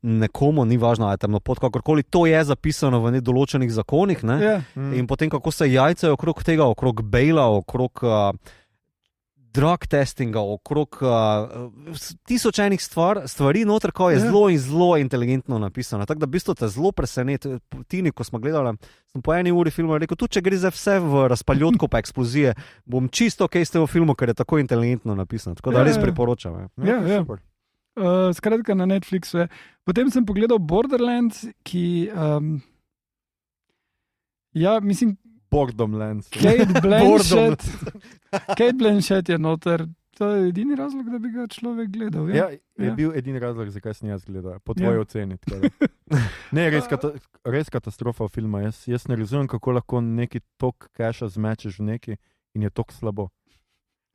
nekomu, ni važno, ali je temnopot, kakorkoli, to je zapisano v nedoločenih zakonih, in potem kako se jajcajo okrog tega, okrog Bejla, okrog drug testinga, okrog tisoč enih stvari noter, ko je zelo in zelo inteligentno napisano. Tako da v bistvu te zelo preseneti. Tini, ko smo gledali, sem po 1 uri filma rekel, tudi če gre za vse v razpaljotko pa eksplozije, bom čisto ok s tem filmom, ker je tako inteligentno napisano. Tako da res priporočam. Ja. Skratka, na Netflixu je. Potem sem pogledal Borderlands, ki mislim, Borderlands. Kate Blanchett je noter. To je edini razlog, da bi ga človek gledal. Je bil edini razlog, zakaj sem jaz gledal, po tvoji oceni. Ne, res katastrofa filma. Jaz ne razumem, kako lahko neki tok keša zmečeš v neki in je tok slabo.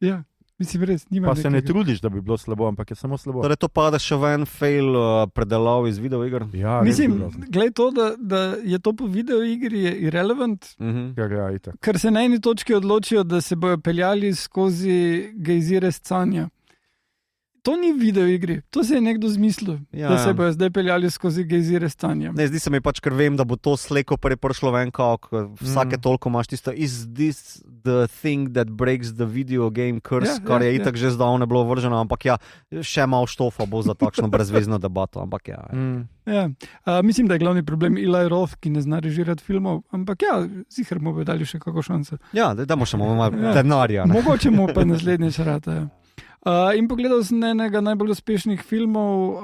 Ja. Mislim, res, pa se ne trudiš, da bi bilo slabo, ampak je samo slabo. Torej, to pada še v en fail predelav iz videoiger? Ja, mislim, glej to, da je to po videoigri je irrelevant, ker se na eni točki odločijo, da se bojo peljali skozi gejzire scanja. To ni v videoigri, to se je nekdo zmislil, da se bojo zdaj peljali skozi gejzire stanja. Ne, zdi se mi pač, ker vem, da bo to slejko prišlo ven, vsake toliko imaš tisto is this the thing that breaks the video game curse, kar je itak že zdavne bilo vrženo, ampak še malo štofa bo za takšno brezvezno debato, ampak mislim, da je glavni problem Eli Roth, ki ne zna režirati filmov, ampak sicer mu bi dali še kako šanse. Ja, dajmo še malo denarja. Mogoče mu pa naslednjič rata, in pogledal sem enega najbolj uspešnih filmov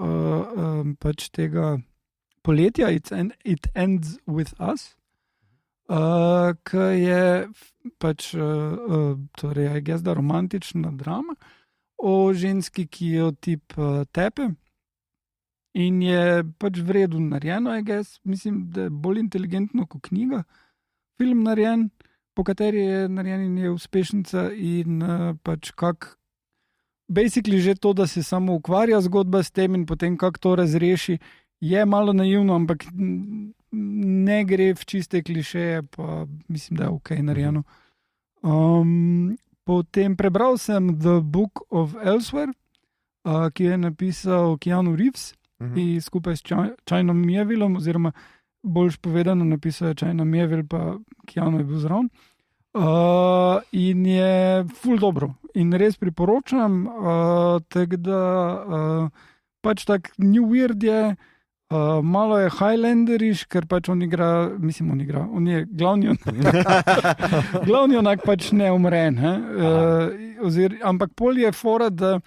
pač tega poletja, It Ends With Us, ki je pač torej, I guess, da romantična drama o ženski, ki jo tip tepe in je pač vredu narejeno, I guess. Mislim, da je bolj inteligentno kot knjiga film narejen, po kateri je narejen in je uspešnica in pač basically že to, da se samo ukvarja zgodba s tem in potem kako to razreši, je malo naivno, ampak ne gre v čiste klišeje, pa mislim, da je ok narejeno. Potem prebral sem The Book of Elsewhere, ki je napisal Keanu Reeves skupaj s Chinom Mievillom, oziroma boljš povedano napisal je China Mieville, pa Keanu je bil zraven. In je ful dobro in res priporočam, tako da pač tak New Weird je, malo je Highlanderiš, ker pač on je glavni onak pač neumren, ampak pol je fora, da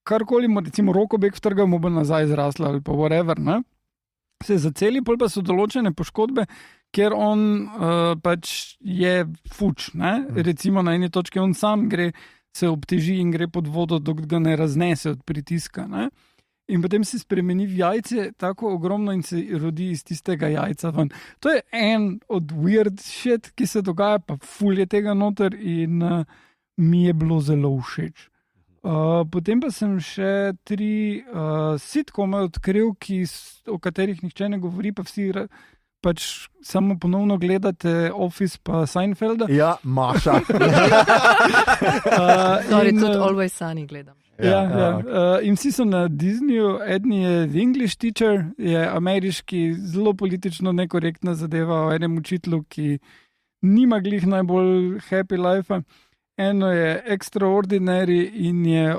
karkoli mu recimo rokobek vtrga, mu bo nazaj zrasla ali pa whatever, se zaceli, pol pa so določene poškodbe, ker on pač je fuč, recimo na eni točki on sam se obteži in gre pod vodo, dokler ga ne raznese od pritiska, in potem se spremeni v jajce tako ogromno in se rodi iz tistega jajca ven. To je en od weird shit, ki se dogaja, pa ful je tega noter in mi je bilo zelo všeč. Potem pa sem še 3 sitcome odkril, o katerih nihče ne govori, pa vsi pač samo ponovno gledate Office pa Seinfelda. Ja, Maša. Tudi Always Sunny gledam. In vsi so na Disneyju, eden je The English Teacher, je ameriški, zelo politično nekorektna zadeva o enem učitelju, ki nima glih najbolj happy life. Eno je Extraordinary in je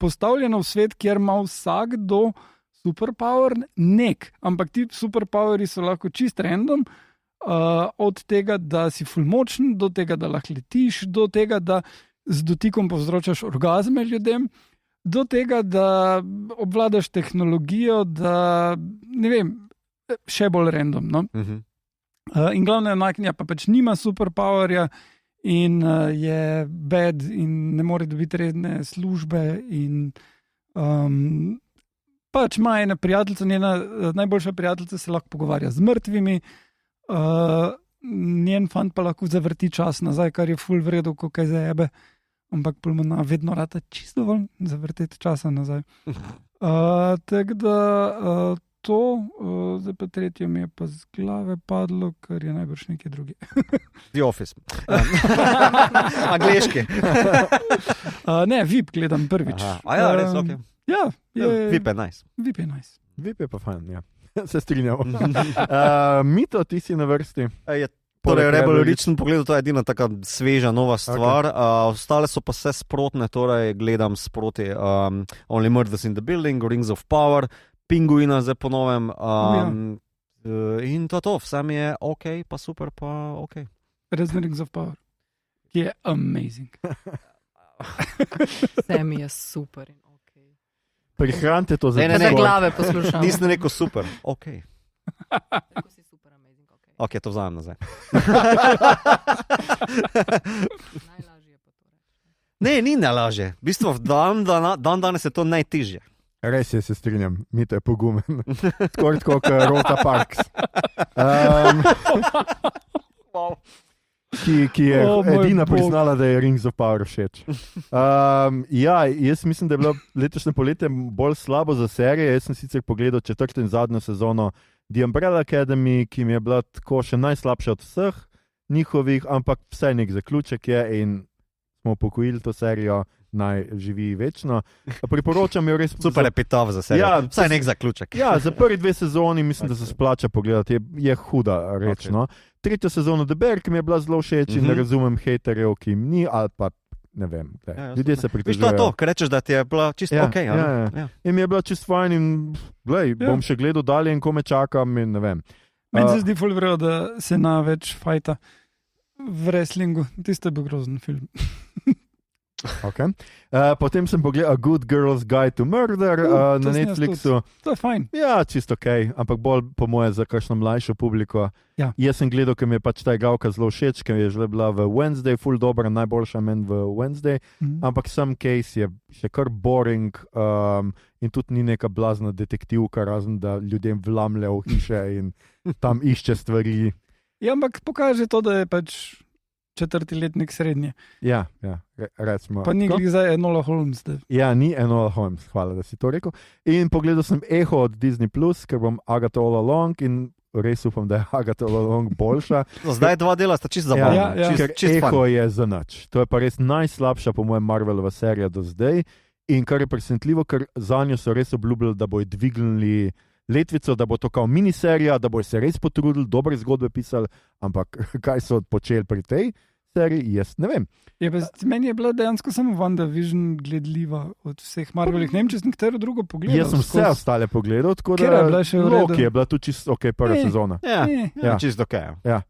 postavljeno v svet, kjer ima vsakdo superpower, ampak ti superpoweri so lahko čist random, od tega, da si ful močen, do tega, da lahko letiš, do tega, da z dotikom povzročaš orgazme ljudem, do tega, da obvladaš tehnologijo, da ne vem, še bolj random. In glavna enaknja pa pač nima superpowerja in je bad in ne more dobiti redne službe in pač ima ena prijateljica, njena najboljša prijateljica se lahko pogovarja z mrtvimi, njen fant pa lahko zavrti čas nazaj, kar je ful vredu, ko kaj zajebe, ampak pulmona vedno rata čisto dovolj zavrteti časa nazaj. Tako da to, zdaj pa tretje mi je pa z glave padlo, ker je najbrž nekaj drugi. The Office. Angliški. Ne, VIP gledam prvič. Res, ok. Ja, VIP je nice. VIP je nice. VIP je pa fajn, ja. Se strinjamo. Mito, ti si na vrsti. Torej, Rebel Origin pogledal, to je edina taka sveža, nova stvar. Ostale so pa vse sprotne, torej gledam sproti Only Murders in the Building, Rings of Power, Pinguina zdaj po novem. In to, vse mi je ok, pa super, pa ok. Rings of Power, ki je amazing. Vse mi je super in ok. Prihranite to za Ne, Discord. glave poslušam. Nisem rekel super, ok. Tako si super, amazing, ok. Ok, to vzamem nazaj. Najlažje je pa to reči. Ne, ni najlažje. V bistvu dan danes je to najtežje. Res je, se strinjam, Mito je pogumen. Tako kot Rota Parks. Ki je edina priznala, da je Rings of Power všeč. Jaz mislim, da je bilo letošnje poletje bolj slabo za serije. Jaz sem sicer pogledal 4. in zadnjo sezono The Umbrella Academy, ki mi je bila tako še najslabša od vseh njihovih, ampak vsaj nek zaključek je in smo pokojili to serijo, naj živi večno. Priporočam jo res. Super epitaf za serijo. Ja, vsaj nek zaključek. Ja, za prvi 2 sezoni mislim, da se splača pogledati. Je huda reč. No. 3. sezono The Bear, ki mi je bila zelo všeč in ne razumem hejterjev, ki jim ni, ali pa ne vem. Ljudje se pritožujejo. Viš, to je to, ker rečeš, da ti je bila čisto ok. Ja. In mi je bila čisto fajn in bom še gledal dalje in ko me čakam in ne vem. Meni se zdi ful vredo, da se največ fajta v wrestlingu. Tiste je bil grozen film. Okay. Potem sem pogledal A Good Girl's Guide to Murder na Netflixu. To je fajn. Ja, čisto ok, ampak bolj po moje za kakšno mlajšo publiko. Ja. Jaz sem gledal, ker mi je pač ta igralka zelo všeč, ker je že bila v Wednesday, ful dobra, najboljša meni v Wednesday, ampak sam case je še kar boring in tudi ni neka blazna detektivka, razen da ljudem vlamlja v hiše in tam išče stvari. Ja, ampak pokaže to, da je pač 4. letnik srednje. Ja, recimo. Pa ni glih zdaj Enola Holmes. Ja, ni Enola Holmes, hvala, da si to rekel. In pogledal sem Echo od Disney+, ker bom Agatha All Along in res upam, da je Agatha All Along boljša. Zdaj 2 dela sta čisto zabavna. Ja. Ker Echo je za nič. To je pa res najslabša, po mojem, Marvelova serija do zdaj. In kar je presenetljivo, ker za njo so res obljubili, da bojo dvignili letvico, da bo to kao miniserija, da bojo se res potrudili, dobre zgodbe pisali, ampak kaj so počeli pri tej seriji, jaz ne vem. Meni je bila dejansko samo WandaVision gledljiva od vseh Marvelih. Ne vem, če sem katero drugo pogledal. Jaz sem vse ostale pogledal, tako da je bila še v redu. Loki je bila tu čisto ok prva sezona. Ja, čisto ok. Ja.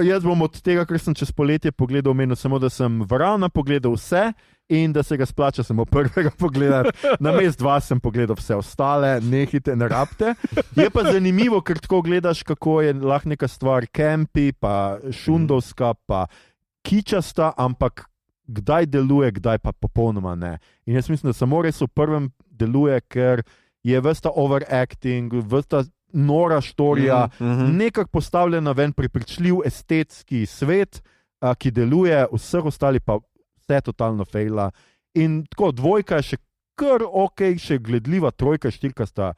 Jaz bom od tega, ker sem čez poletje pogledal, omenil samo, da sem Varana pogledal vse in da se ga splača samo prvega pogledati. Namesto 2 sem pogledal vse ostale, nehite, ne rabite. Je pa zanimivo, ker tako gledaš, kako je lahko neka stvar campi, pa šundovska, pa kičasta, ampak kdaj deluje, kdaj pa popolnoma ne. In jaz mislim, da samo res v prvem deluje, ker je ves ta overacting, ves ta nora štorija, nekako postavljena ven prepričljiv estetski svet, ki deluje, vseh ostali pa vse totalno fejla. In tako 2 je še kar ok, še gledljiva, 3, 4 sta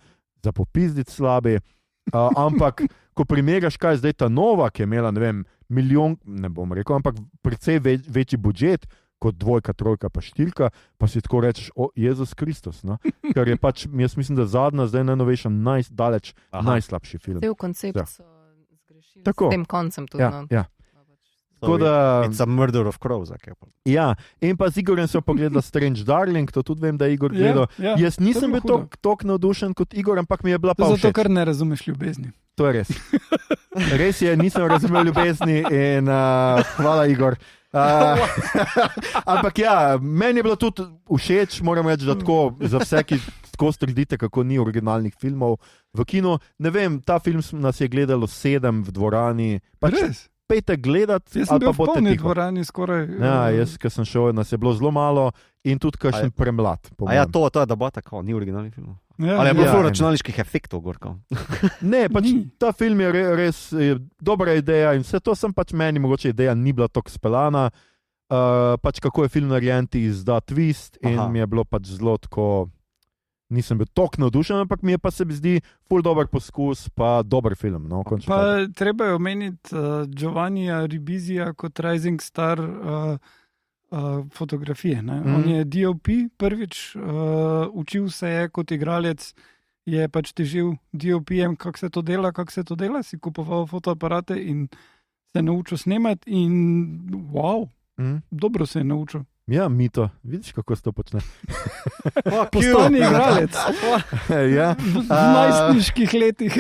za popizdic slabi, ampak ko primerjaš, kaj je zdaj ta nova, ki je imela, ne vem, milijon, ne bom rekel, ampak precej večji budžet, kot 2, 3 pa 4, pa si tako rečeš, o Jezus Kristus, no? Ker je pač, jaz mislim, da zadnja, zdaj najnovejša, najslabši film. Cel koncept so zgrešili tako. S tem koncem tudi. Ja. Tako da, It's a murder of crows. Ja, in pa z Igorjem sem pogledal Strange Darling, to tudi vem, da je Igor gledal. Jaz nisem bil toliko navdušen kot Igor, ampak mi je bila pa všeč. Zato, ker ne razumeš ljubezni. To je res. Res je, nisem razumel ljubezni in hvala, Igor. Ampak ja, meni je bilo tudi všeč, moram reči, da tako za vse, ki tako strdite, kako ni originalnih filmov v kinu. Ne vem, ta film nas je gledalo 7 v dvorani. Res? Pejte gledati, jaz sem bil ali pa boste v polni tiho. dvorani skoraj. Ja, jaz, ko sem šel, nas je bilo zelo malo in tudi kakšen premlad. A ja, to je debata, kao, ni originalnih filmov. Ja, Ali je bilo ja. računalniških efektov, gorko? Ne, pač ta film je res dobra ideja in vse to sem pač meni, mogoče ideja ni bila tako speljana, pač kako je film narejen, ti izda twist in mi je bilo pač zelo tako, nisem bil toliko navdušen, ampak mi je pa se mi zdi ful dober poskus, pa dober film. No, pa treba je omeniti Giovannija Ribizija kot rising star fotografije. On je DOP prvič, učil se je kot igralec je pač težil DOP-jem, kako se to dela, si kupoval fotoaparate in se naučil snemati in wow, dobro se je naučil. Ja, Mito, vidiš, kako se to počne. Postani igralec. Ja. V najstniških letih.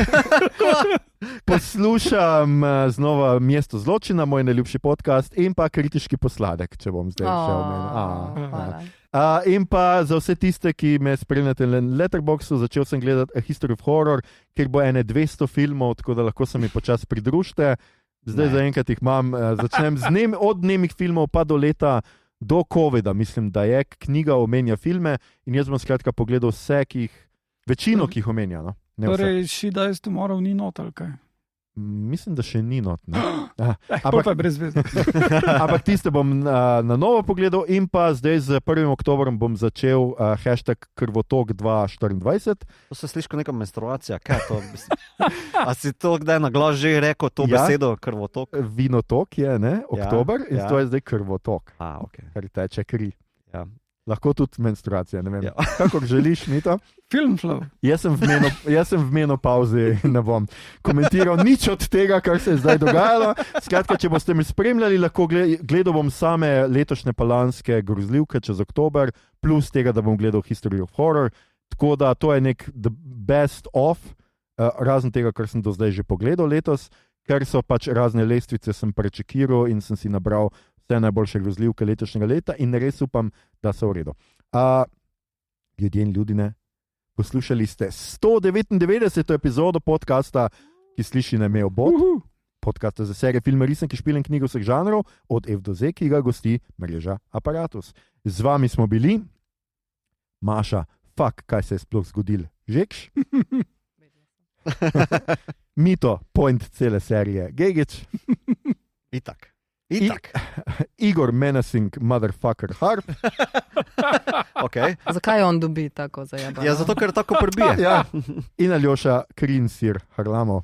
Poslušam znova Mesto zločina, moj najljubši podcast in pa Kritiški posladek, če bom zdaj še omenil. In pa za vse tiste, ki me spremljate na Letterboxdu, začel sem gledati A History of Horror, kjer bo 200 filmov, tako da lahko se mi počasi pridružite. Zdaj zaenkrat jih imam, začnem od nemih filmov pa do leta, do COVID-a, mislim, da je knjiga omenja filme in jaz bom skratka pogledal vse, večino, ki jih omenja. No? Torej, She Dies Tomorrow ni not, ali kaj? Mislim, da še ni not. Ampak pa je brez veze. Ampak tiste bom na novo pogledal in pa zdaj z 1. oktobrom bom začel hashtag Krvotok 2024. To se sliši kot neka menstruacija. Kaj to? A si to kdaj na glas že rekel to besedo krvotok? Vinotok je, ne? Oktober in to je zdaj krvotok. Okay. Kar teče kri. Ja. Lahko tudi menstruacija, ne vem. Kako želiš, Mito? Film flow. Jaz sem v menopauzi, ne bom komentiral nič od tega, kar se je zdaj dogajalo. Skratka, če boste me spremljali, lahko gledal bom same letošnje palanske grozljivke čez oktober, plus tega, da bom gledal History of Horror. Tako da to je nek the best of, razen tega, kar sem do zdaj že pogledal letos, ker so pač razne lestvice sem prečekiral in sem si nabral vse najboljše grozljivke letošnjega leta in res upam, da so v redu. Ljudje in ljudine, poslušali ste 199. epizodo podcasta, ki sliši na ime Obod. Podcasta za serije filme, risanke, špile in knjige vseh žanrov, od F do Z, ki ga gosti mreža Apparatus. Z vami smo bili, Maša, kaj se je sploh zgodil? Žekš? Mito, point cele serije, Gegič. Itak. Igor Menacing Motherfucker Harp. Okay. Zakaj on dobi tako zajabano? Ja, zato ker tako prbije. Ja. In Aljoša Krinsir Harlamo.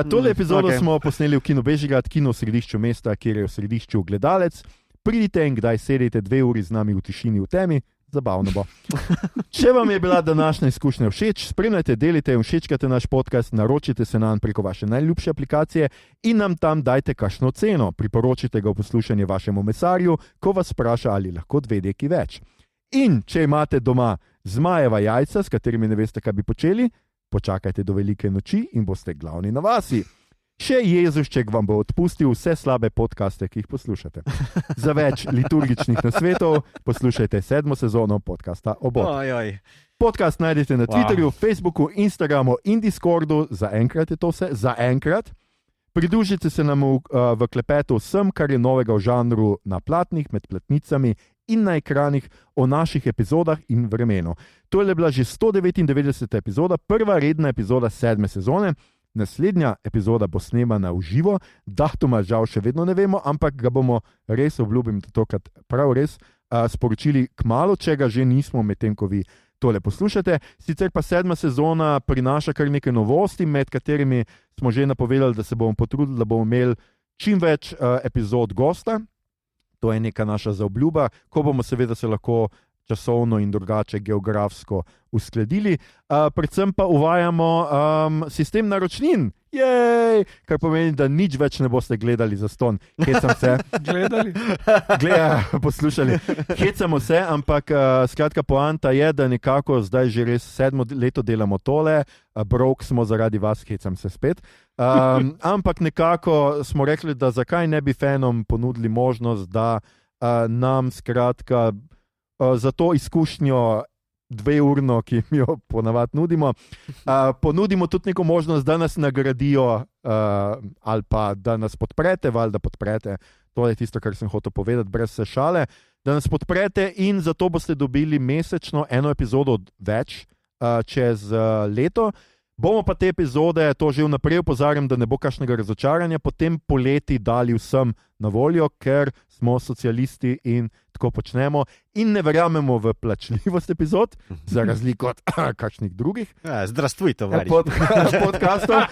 Tole epizodo smo posneli v Kinu Bežigrad, kino v središču mesta, kjer je v središču gledalec. Pridite in kdaj sedite 2 uri z nami v tišini v temi, zabavno bo. Če vam je bila današnja izkušnja všeč, spremljajte, delite in všečkajte naš podcast, naročite se nam preko vaše najljubše aplikacije in nam tam dajte kakšno ceno. Priporočite ga v poslušanje vašemu mesarju, ko vas vpraša, ali lahko 2 deki več. In če imate doma zmajeva jajca, s katerimi ne veste, kaj bi počeli, počakajte do velike noči in boste glavni na vasi. Še Jezušček vam bo odpustil vse slabe podcaste, ki jih poslušate. Za več liturgičnih nasvetov poslušajte 7. sezono podcasta Obod. Podcast najdete na Twitterju, Facebooku, Instagramu in Discordu. Zaenkrat je to vse. Zaenkrat. Pridružite se nam v klepetu vsem, kar je novega v žanru na platnih, med platnicami in na ekranih o naših epizodah in vremenu. To je bila že 199. epizoda, prva redna epizoda 7. sezone. Naslednja epizoda bo snemana v živo, datuma žal še vedno ne vemo, ampak ga bomo res, obljubim, tokrat prav res sporočili kmalu, če ga že nismo, medtem ko vi tole poslušate. Sicer pa 7. sezona prinaša kar nekaj novosti, med katerimi smo že napovedali, da se bomo potrudili, da bomo imeli čim več epizod gosta. To je neka naša zaobljuba, ko bomo seveda se lahko časovno in drugače geografsko uskladili. Predvsem pa uvajamo sistem naročnin, kar pomeni, da nič več ne boste gledali zastonj. Hecam se. Gledali? Poslušali. Hecamo se, ampak skratka poanta je, da nekako zdaj že res 7. leto delamo tole, brok smo zaradi vas, hecam se spet. Ampak nekako smo rekli, da zakaj ne bi fanom ponudili možnost, da nam skratka za to izkušnjo 2-urno, ki mi jo ponavadi nudimo, ponudimo tudi neko možnost, da nas nagradijo ali pa da nas podprete, da podprete, to je tisto, kar sem hotel povedati, brez šale, da nas podprete in zato boste dobili mesečno 1 epizodo več čez leto. Bomo pa te epizode, to že vnaprej opozarjam, da ne bo kakšnega razočaranja, potem poleti dali vsem na voljo, ker smo socialisti in tako počnemo in ne verjamemo v plačljivost epizod, za razliko od kakšnih drugih Zdrastujte, podcastov.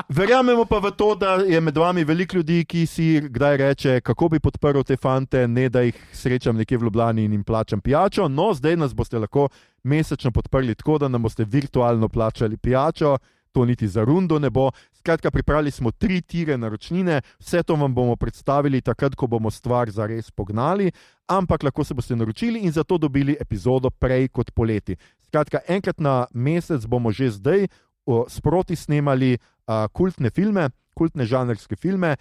Verjamemo pa v to, da je med vami veliko ljudi, ki si kdaj reče, kako bi podprl te fante, ne da jih srečam nekje v Ljubljani in jim plačam pijačo. No, zdaj nas boste lahko mesečno podprli tako, da nam boste virtualno plačali pijačo. To niti za rundo ne bo. Skratka, pripravili smo 3 tire naročnine, vse to vam bomo predstavili takrat, ko bomo stvar zares pognali, ampak lahko se boste naročili in zato dobili epizodo prej kot poleti. Skratka, enkrat na mesec bomo že zdaj sproti snemali kultne filme, kultne žanrske filme.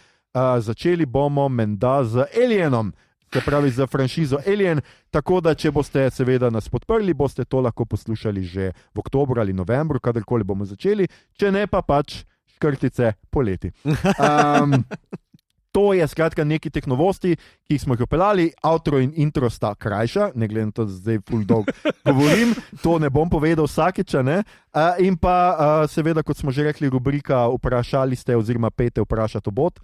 Začeli bomo menda z Alienom, se pravi za franšizo Alien, tako da če boste seveda nas podprli, boste to lahko poslušali že v oktobru ali novembru, kadarkoli bomo začeli, če ne pa pač škrtice poleti. To je skratka nekaj teh novosti, ki smo jih upeljali, outro in intro sta krajša, ne glede na to, da zdaj full dolg govorim, to ne bom povedal vsakič, ne? In pa seveda, kot smo že rekli, rubrika vprašali ste oziroma pejte vprašati obot.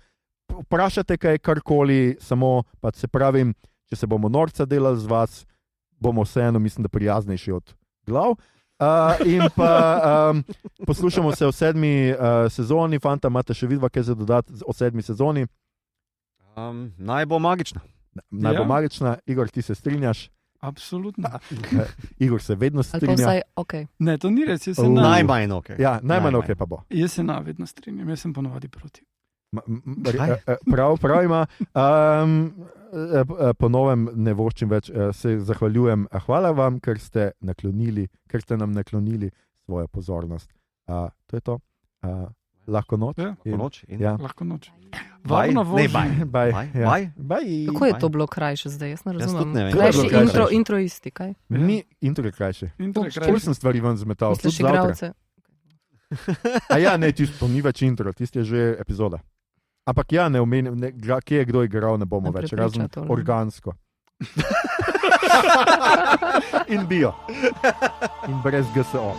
Vprašate kaj karkoli, samo pa se pravim, če se bomo norca delali z vas, bomo vseeno, mislim, da prijaznejši od glav. In pa poslušamo se o 7. sezoni, fanta, imate še vidva, kaj za dodati o 7. sezoni? Naj bo magična. Naj bo magična, Igor, ti se strinjaš? Absolutno. Igor se vedno strinja. Ali pa vsaj ok. Ne, to ni res, jaz se Najmanj ok. Ja, najmanj ok pa bo. Jaz se vedno strinjam, jaz sem ponovadi proti. Prav ima. Po novem ne voščim več, se zahvaljujem. Hvala vam, ker ste nam naklonili svojo pozornost. To je to. Lahko noč. Lahko noč. Varno vožnjo. Bye. Kako je to bilo krajše zdaj? Jaz ne razumem. ne vem. Krajši intro isti, kaj? Ni intro je krajše. Čul sem stvari ven zmetal. Misliš igravce? Ne, tisto ni več intro, tisto je že epizoda. Ampak ja, ne omenim, kje je kdo igral, ne bomo več, razen organsko. In bio. In brez GSO.